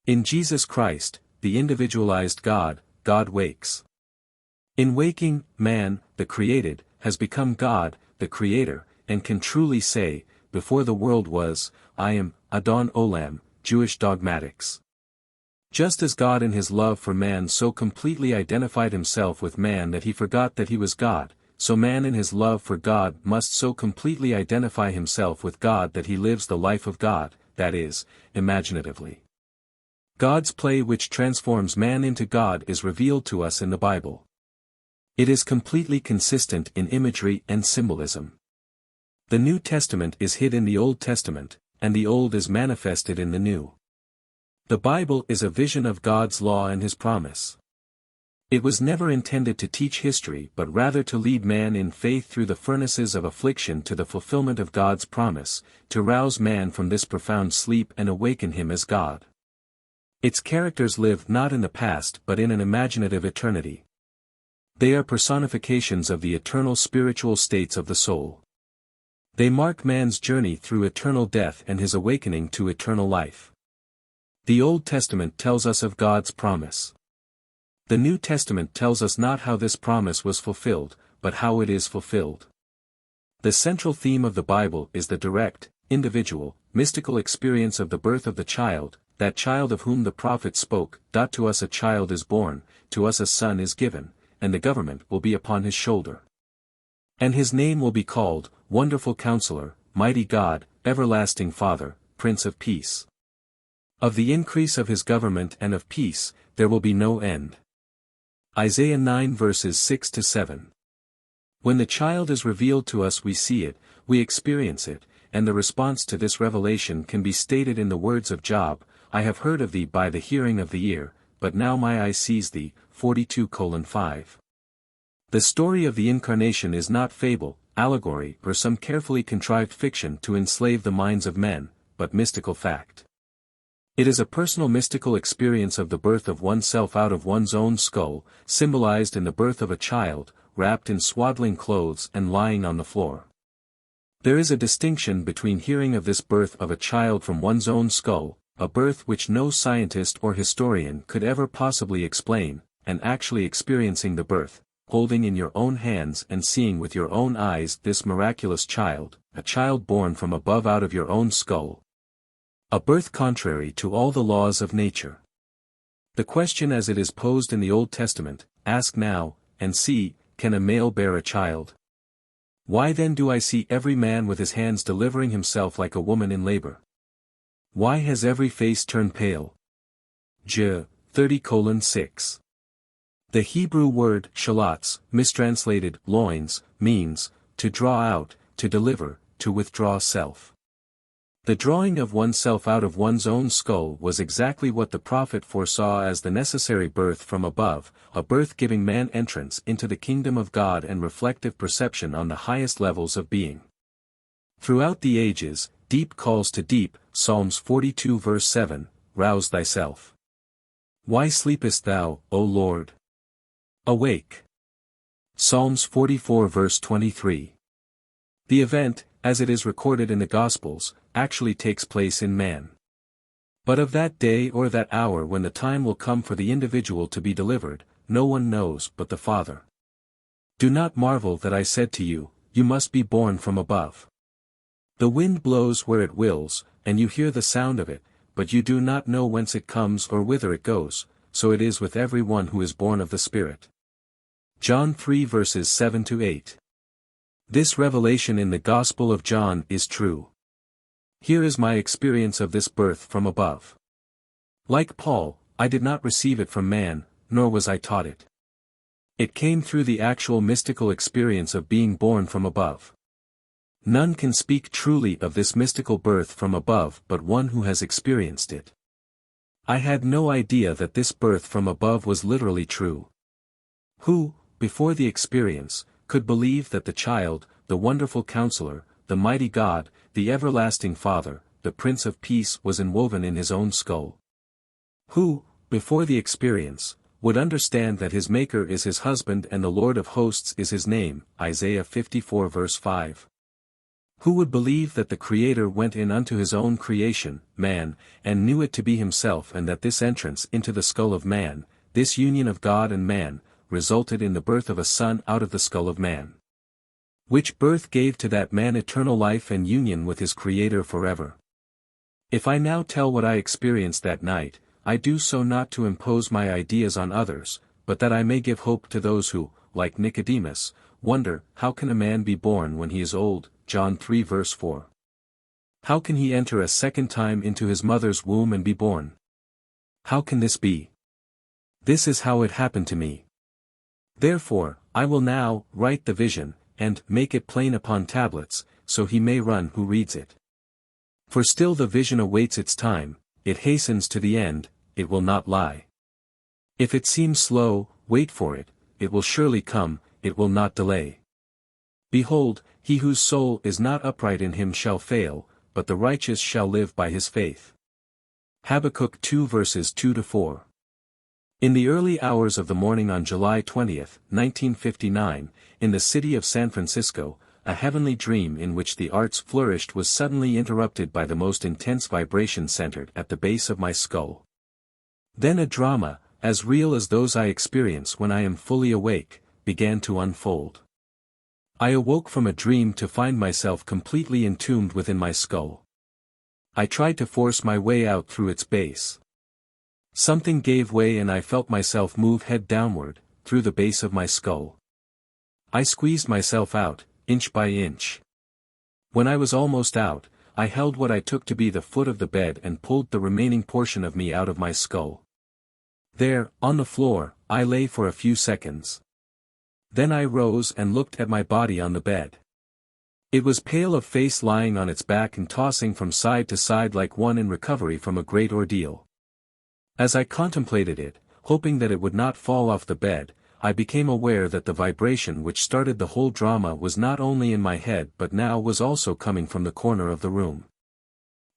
[SPEAKER 1] In Jesus Christ, the individualized God, God wakes. In waking, man, the created, has become God, the Creator, and can truly say, "Before the world was, I am, Adon Olam," Jewish dogmatics. Just as God in his love for man so completely identified himself with man that he forgot that he was God, so man in his love for God must so completely identify himself with God that he lives the life of God, that is, imaginatively. God's play which transforms man into God is revealed to us in the Bible. It is completely consistent in imagery and symbolism. The New Testament is hid in the Old Testament, and the Old is manifested in the New. The Bible is a vision of God's law and his promise. It was never intended to teach history but rather to lead man in faith through the furnaces of affliction to the fulfillment of God's promise, to rouse man from this profound sleep and awaken him as God. Its characters live not in the past but in an imaginative eternity. They are personifications of the eternal spiritual states of the soul. They mark man's journey through eternal death and his awakening to eternal life. The Old Testament tells us of God's promise. The New Testament tells us not how this promise was fulfilled, but how it is fulfilled. The central theme of the Bible is the direct, individual, mystical experience of the birth of the child, that child of whom the prophet spoke. To us a child is born, to us a son is given, and the government will be upon his shoulder. And his name will be called, Wonderful Counselor, Mighty God, Everlasting Father, Prince of Peace. Of the increase of his government and of peace, there will be no end. Isaiah 9 verses 6-7. When the child is revealed to us we see it, we experience it, and the response to this revelation can be stated in the words of Job, "I have heard of thee by the hearing of the ear, but now my eye sees thee," 42:5. The story of the Incarnation is not fable, allegory or some carefully contrived fiction to enslave the minds of men, but mystical fact. It is a personal mystical experience of the birth of oneself out of one's own skull, symbolized in the birth of a child, wrapped in swaddling clothes and lying on the floor. There is a distinction between hearing of this birth of a child from one's own skull, a birth which no scientist or historian could ever possibly explain, and actually experiencing the birth, holding in your own hands and seeing with your own eyes this miraculous child, a child born from above out of your own skull. A birth contrary to all the laws of nature. The question as it is posed in the Old Testament, ask now, and see, can a male bear a child? Why then do I see every man with his hands delivering himself like a woman in labor? Why has every face turned pale? J. 30:6. The Hebrew word shallots, mistranslated loins, means to draw out, to deliver, to withdraw self. The drawing of oneself out of one's own skull was exactly what the prophet foresaw as the necessary birth from above, a birth giving man entrance into the kingdom of God and reflective perception on the highest levels of being. Throughout the ages, deep calls to deep, Psalms 42 verse 7, rouse thyself. Why sleepest thou, O Lord? Awake. Psalms 44 verse 23. The event, as it is recorded in the Gospels, actually takes place in man. But of that day or that hour when the time will come for the individual to be delivered, no one knows but the Father. Do not marvel that I said to you, you must be born from above. The wind blows where it wills, and you hear the sound of it, but you do not know whence it comes or whither it goes, so it is with every one who is born of the Spirit. John 3 verses 7-8. This revelation in the Gospel of John is true. Here is my experience of this birth from above. Like Paul, I did not receive it from man, nor was I taught it. It came through the actual mystical experience of being born from above. None can speak truly of this mystical birth from above but one who has experienced it. I had no idea that this birth from above was literally true. Who, before the experience, could believe that the child, the wonderful counselor, the mighty God, the everlasting Father, the Prince of Peace was enwoven in his own skull? Who, before the experience, would understand that his Maker is his husband and the Lord of hosts is his name, Isaiah 54 verse 5? Who would believe that the Creator went in unto his own creation, man, and knew it to be himself and that this entrance into the skull of man, this union of God and man, resulted in the birth of a son out of the skull of man? Which birth gave to that man eternal life and union with his Creator forever. If I now tell what I experienced that night, I do so not to impose my ideas on others, but that I may give hope to those who, like Nicodemus, wonder, how can a man be born when he is old? John 3 verse 4. How can he enter a second time into his mother's womb and be born? How can this be? This is how it happened to me. Therefore, I will now write the vision, and make it plain upon tablets, so he may run who reads it. For still the vision awaits its time, it hastens to the end, it will not lie. If it seems slow, wait for it, it will surely come, it will not delay. Behold, he whose soul is not upright in him shall fail, but the righteous shall live by his faith. Habakkuk 2 verses 2-4. In the early hours of the morning on July 20, 1959, in the city of San Francisco, a heavenly dream in which the arts flourished was suddenly interrupted by the most intense vibration centered at the base of my skull. Then a drama, as real as those I experience when I am fully awake, began to unfold. I awoke from a dream to find myself completely entombed within my skull. I tried to force my way out through its base. Something gave way and I felt myself move head downward, through the base of my skull. I squeezed myself out, inch by inch. When I was almost out, I held what I took to be the foot of the bed and pulled the remaining portion of me out of my skull. There, on the floor, I lay for a few seconds. Then I rose and looked at my body on the bed. It was pale of face, lying on its back and tossing from side to side like one in recovery from a great ordeal. As I contemplated it, hoping that it would not fall off the bed, I became aware that the vibration which started the whole drama was not only in my head but now was also coming from the corner of the room.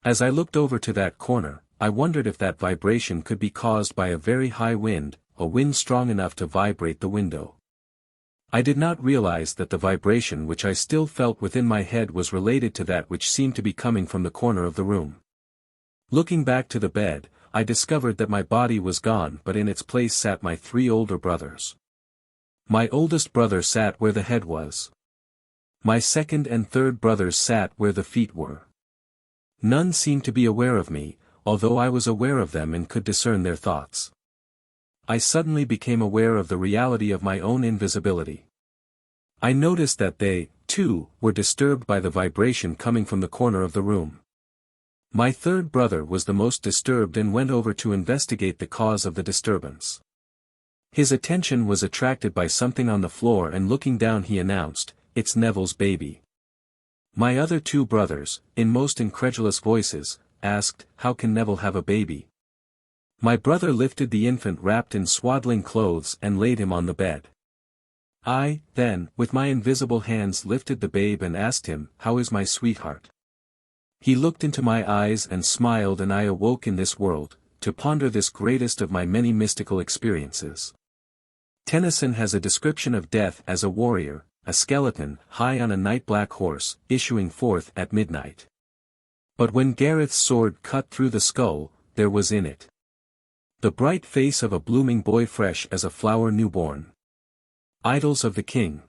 [SPEAKER 1] As I looked over to that corner, I wondered if that vibration could be caused by a very high wind, a wind strong enough to vibrate the window. I did not realize that the vibration which I still felt within my head was related to that which seemed to be coming from the corner of the room. Looking back to the bed, I discovered that my body was gone, but in its place sat my 3 older brothers. My oldest brother sat where the head was. My second and third brothers sat where the feet were. None seemed to be aware of me, although I was aware of them and could discern their thoughts. I suddenly became aware of the reality of my own invisibility. I noticed that they, too, were disturbed by the vibration coming from the corner of the room. My third brother was the most disturbed and went over to investigate the cause of the disturbance. His attention was attracted by something on the floor, and looking down he announced, "It's Neville's baby." My other two brothers, in most incredulous voices, asked, "How can Neville have a baby?" My brother lifted the infant wrapped in swaddling clothes and laid him on the bed. I, then, with my invisible hands lifted the babe and asked him, "How is my sweetheart?" He looked into my eyes and smiled, and I awoke in this world, to ponder this greatest of my many mystical experiences. Tennyson has a description of death as a warrior, a skeleton, high on a night-black horse, issuing forth at midnight. But when Gareth's sword cut through the skull, there was in it the bright face of a blooming boy, fresh as a flower newborn. Idylls of the King.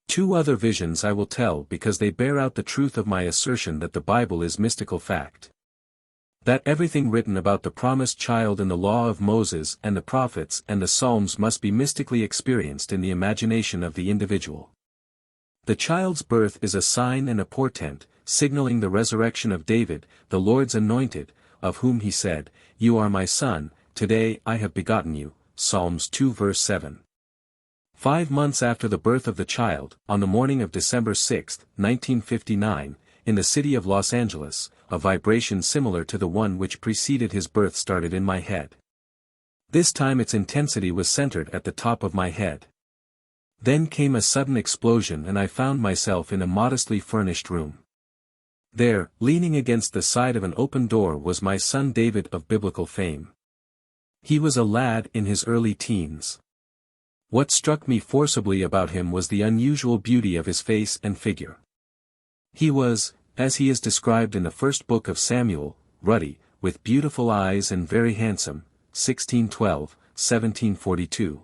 [SPEAKER 1] Two other visions I will tell because they bear out the truth of my assertion that the Bible is mystical fact. That everything written about the promised child in the law of Moses and the prophets and the Psalms must be mystically experienced in the imagination of the individual. The child's birth is a sign and a portent, signaling the resurrection of David, the Lord's anointed, of whom he said, "You are my son, today I have begotten you," Psalms 2 verse 7. 5 months after the birth of the child, on the morning of December 6, 1959, in the city of Los Angeles, a vibration similar to the one which preceded his birth started in my head. This time its intensity was centered at the top of my head. Then came a sudden explosion, and I found myself in a modestly furnished room. There, leaning against the side of an open door, was my son David of biblical fame. He was a lad in his early teens. What struck me forcibly about him was the unusual beauty of his face and figure. He was, as he is described in the first book of Samuel, ruddy, with beautiful eyes and very handsome, 1612, 1742.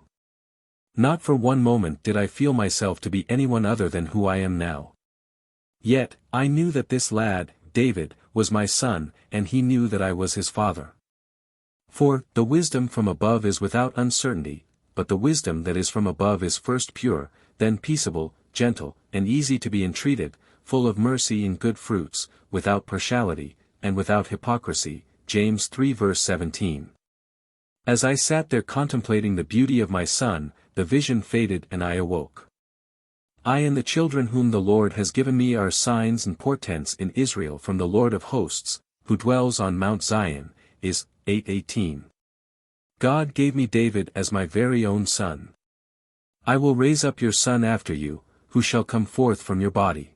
[SPEAKER 1] Not for one moment did I feel myself to be anyone other than who I am now. Yet, I knew that this lad, David, was my son, and he knew that I was his father. For, the wisdom from above is without uncertainty, but the wisdom that is from above is first pure, then peaceable, gentle, and easy to be entreated, full of mercy and good fruits, without partiality, and without hypocrisy, James 3 verse 17. As I sat there contemplating the beauty of my son, the vision faded and I awoke. I and the children whom the Lord has given me are signs and portents in Israel from the Lord of hosts, who dwells on Mount Zion, is 8:18. God gave me David as my very own son. I will raise up your son after you, who shall come forth from your body.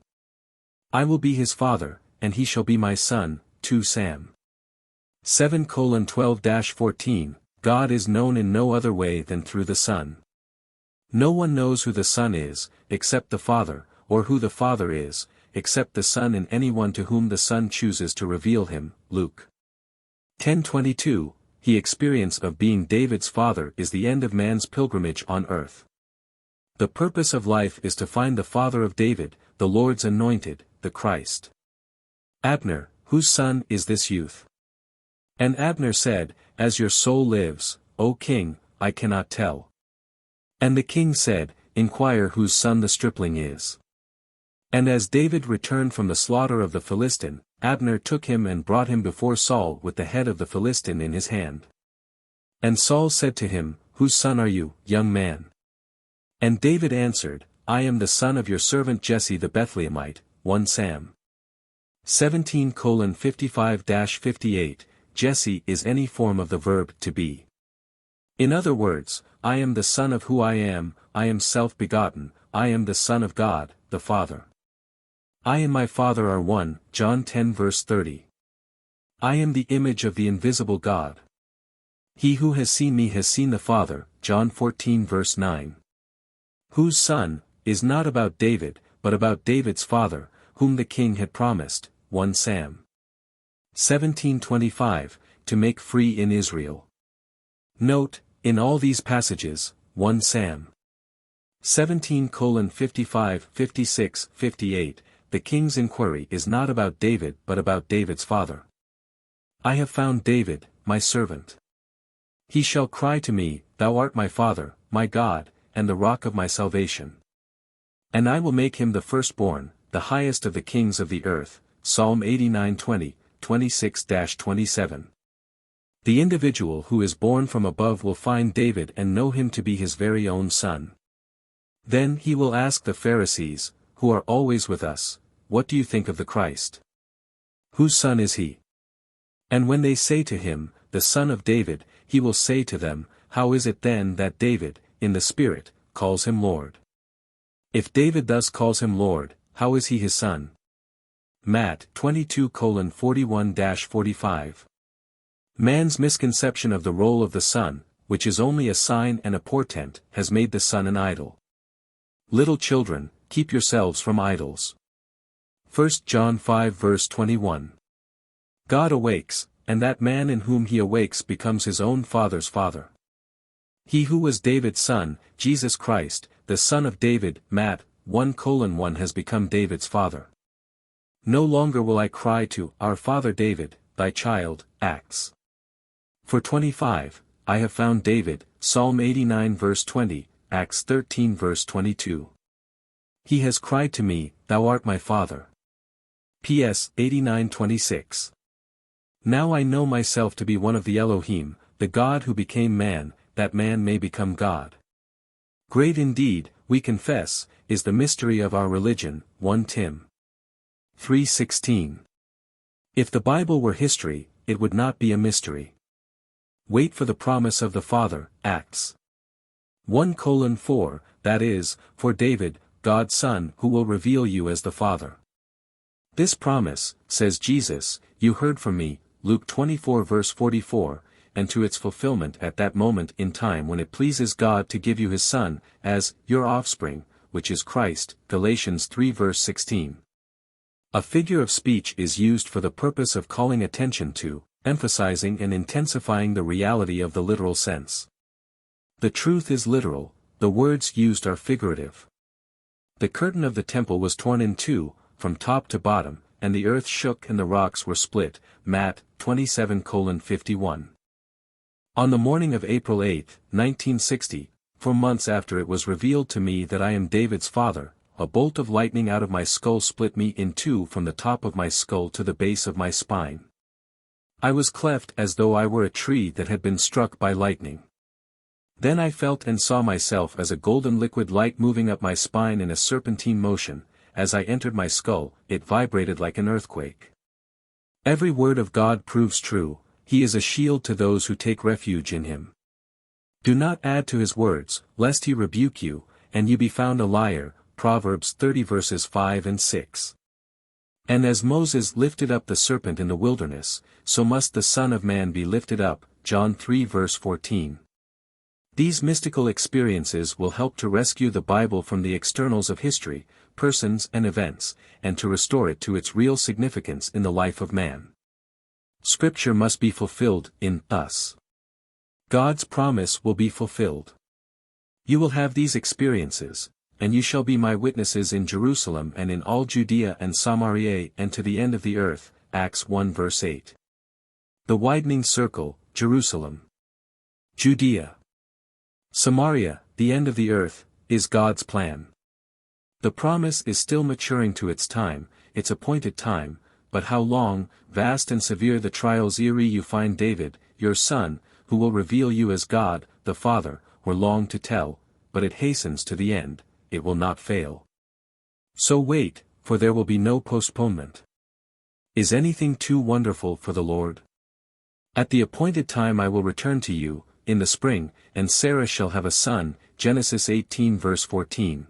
[SPEAKER 1] I will be his father, and he shall be my son, 2 Sam. 7:12-14, God is known in no other way than through the Son. No one knows who the Son is, except the Father, or who the Father is, except the Son and anyone to whom the Son chooses to reveal him, Luke 10:22. The experience of being David's father is the end of man's pilgrimage on earth. The purpose of life is to find the father of David, the Lord's anointed, the Christ. Abner, whose son is this youth? And Abner said, As your soul lives, O king, I cannot tell. And the king said, Inquire whose son the stripling is. And as David returned from the slaughter of the Philistine, Abner took him and brought him before Saul with the head of the Philistine in his hand. And Saul said to him, Whose son are you, young man? And David answered, I am the son of your servant Jesse the Bethlehemite, 1 Sam. 17:55-58, Jesse is any form of the verb to be. In other words, I am the son of who I am self-begotten, I am the son of God, the Father. I and my Father are one, John 10 verse 30. I am the image of the invisible God. He who has seen me has seen the Father, John 14 verse 9. Whose son, is not about David, but about David's father, whom the king had promised, 1 Sam. 17:25, to make free in Israel. Note, in all these passages, 1 Sam. 17:55, 56, 58, the king's inquiry is not about David but about David's father. I have found David, my servant. He shall cry to me, Thou art my Father, my God, and the rock of my salvation. And I will make him the firstborn, the highest of the kings of the earth. Psalm 89:20, 26-27. The individual who is born from above will find David and know him to be his very own son. Then he will ask the Pharisees, who are always with us, "What do you think of the Christ? Whose son is he?" And when they say to him, "The son of David," he will say to them, "How is it then that David, in the Spirit, calls him Lord? If David thus calls him Lord, how is he his son?" Matt 22:41-45. Man's misconception of the role of the Son, which is only a sign and a portent, has made the Son an idol. Little children, keep yourselves from idols. 1 John 5:21. God awakes, and that man in whom he awakes becomes his own father's father. He who was David's son, Jesus Christ, the son of David, Matt 1:1 has become David's father. No longer will I cry to our father David, thy child, Acts 4:25, I have found David, Psalm 89:20, Acts 13:22. He has cried to me, thou art my father. PS 89:26. Now I know myself to be one of the Elohim, the God who became man, that man may become God. Great indeed, we confess, is the mystery of our religion. 1 Tim 3:16. If the Bible were history, it would not be a mystery. Wait for the promise of the Father, Acts 1:4, that is, for David, God's Son, who will reveal you as the Father. This promise, says Jesus, you heard from me, Luke 24:44, and to its fulfillment at that moment in time when it pleases God to give you his Son, as your offspring, which is Christ, Galatians 3:16. A figure of speech is used for the purpose of calling attention to, emphasizing and intensifying the reality of the literal sense. The truth is literal, the words used are figurative. The curtain of the temple was torn in two, from top to bottom, and the earth shook and the rocks were split, Matt 27:51. On the morning of April 8, 1960, 4 months after it was revealed to me that I am David's father, a bolt of lightning out of my skull split me in two from the top of my skull to the base of my spine. I was cleft as though I were a tree that had been struck by lightning. Then I felt and saw myself as a golden liquid light moving up my spine in a serpentine motion. As I entered my skull, it vibrated like an earthquake. Every word of God proves true, he is a shield to those who take refuge in him. Do not add to his words, lest he rebuke you, and you be found a liar, Proverbs 30:5-6. And as Moses lifted up the serpent in the wilderness, so must the Son of Man be lifted up, John 3:14. These mystical experiences will help to rescue the Bible from the externals of history, persons and events, and to restore it to its real significance in the life of man. Scripture must be fulfilled in us. God's promise will be fulfilled. You will have these experiences, and you shall be my witnesses in Jerusalem and in all Judea and Samaria and to the end of the earth, Acts 1:8. The widening circle, Jerusalem, Judea, Samaria, the end of the earth, is God's plan. The promise is still maturing to its time, its appointed time, but how long, vast and severe the trials ere you find David, your son, who will reveal you as God, the Father, were long to tell, but it hastens to the end, it will not fail. So wait, for there will be no postponement. Is anything too wonderful for the Lord? At the appointed time I will return to you, in the spring, and Sarah shall have a son, Genesis 18:14.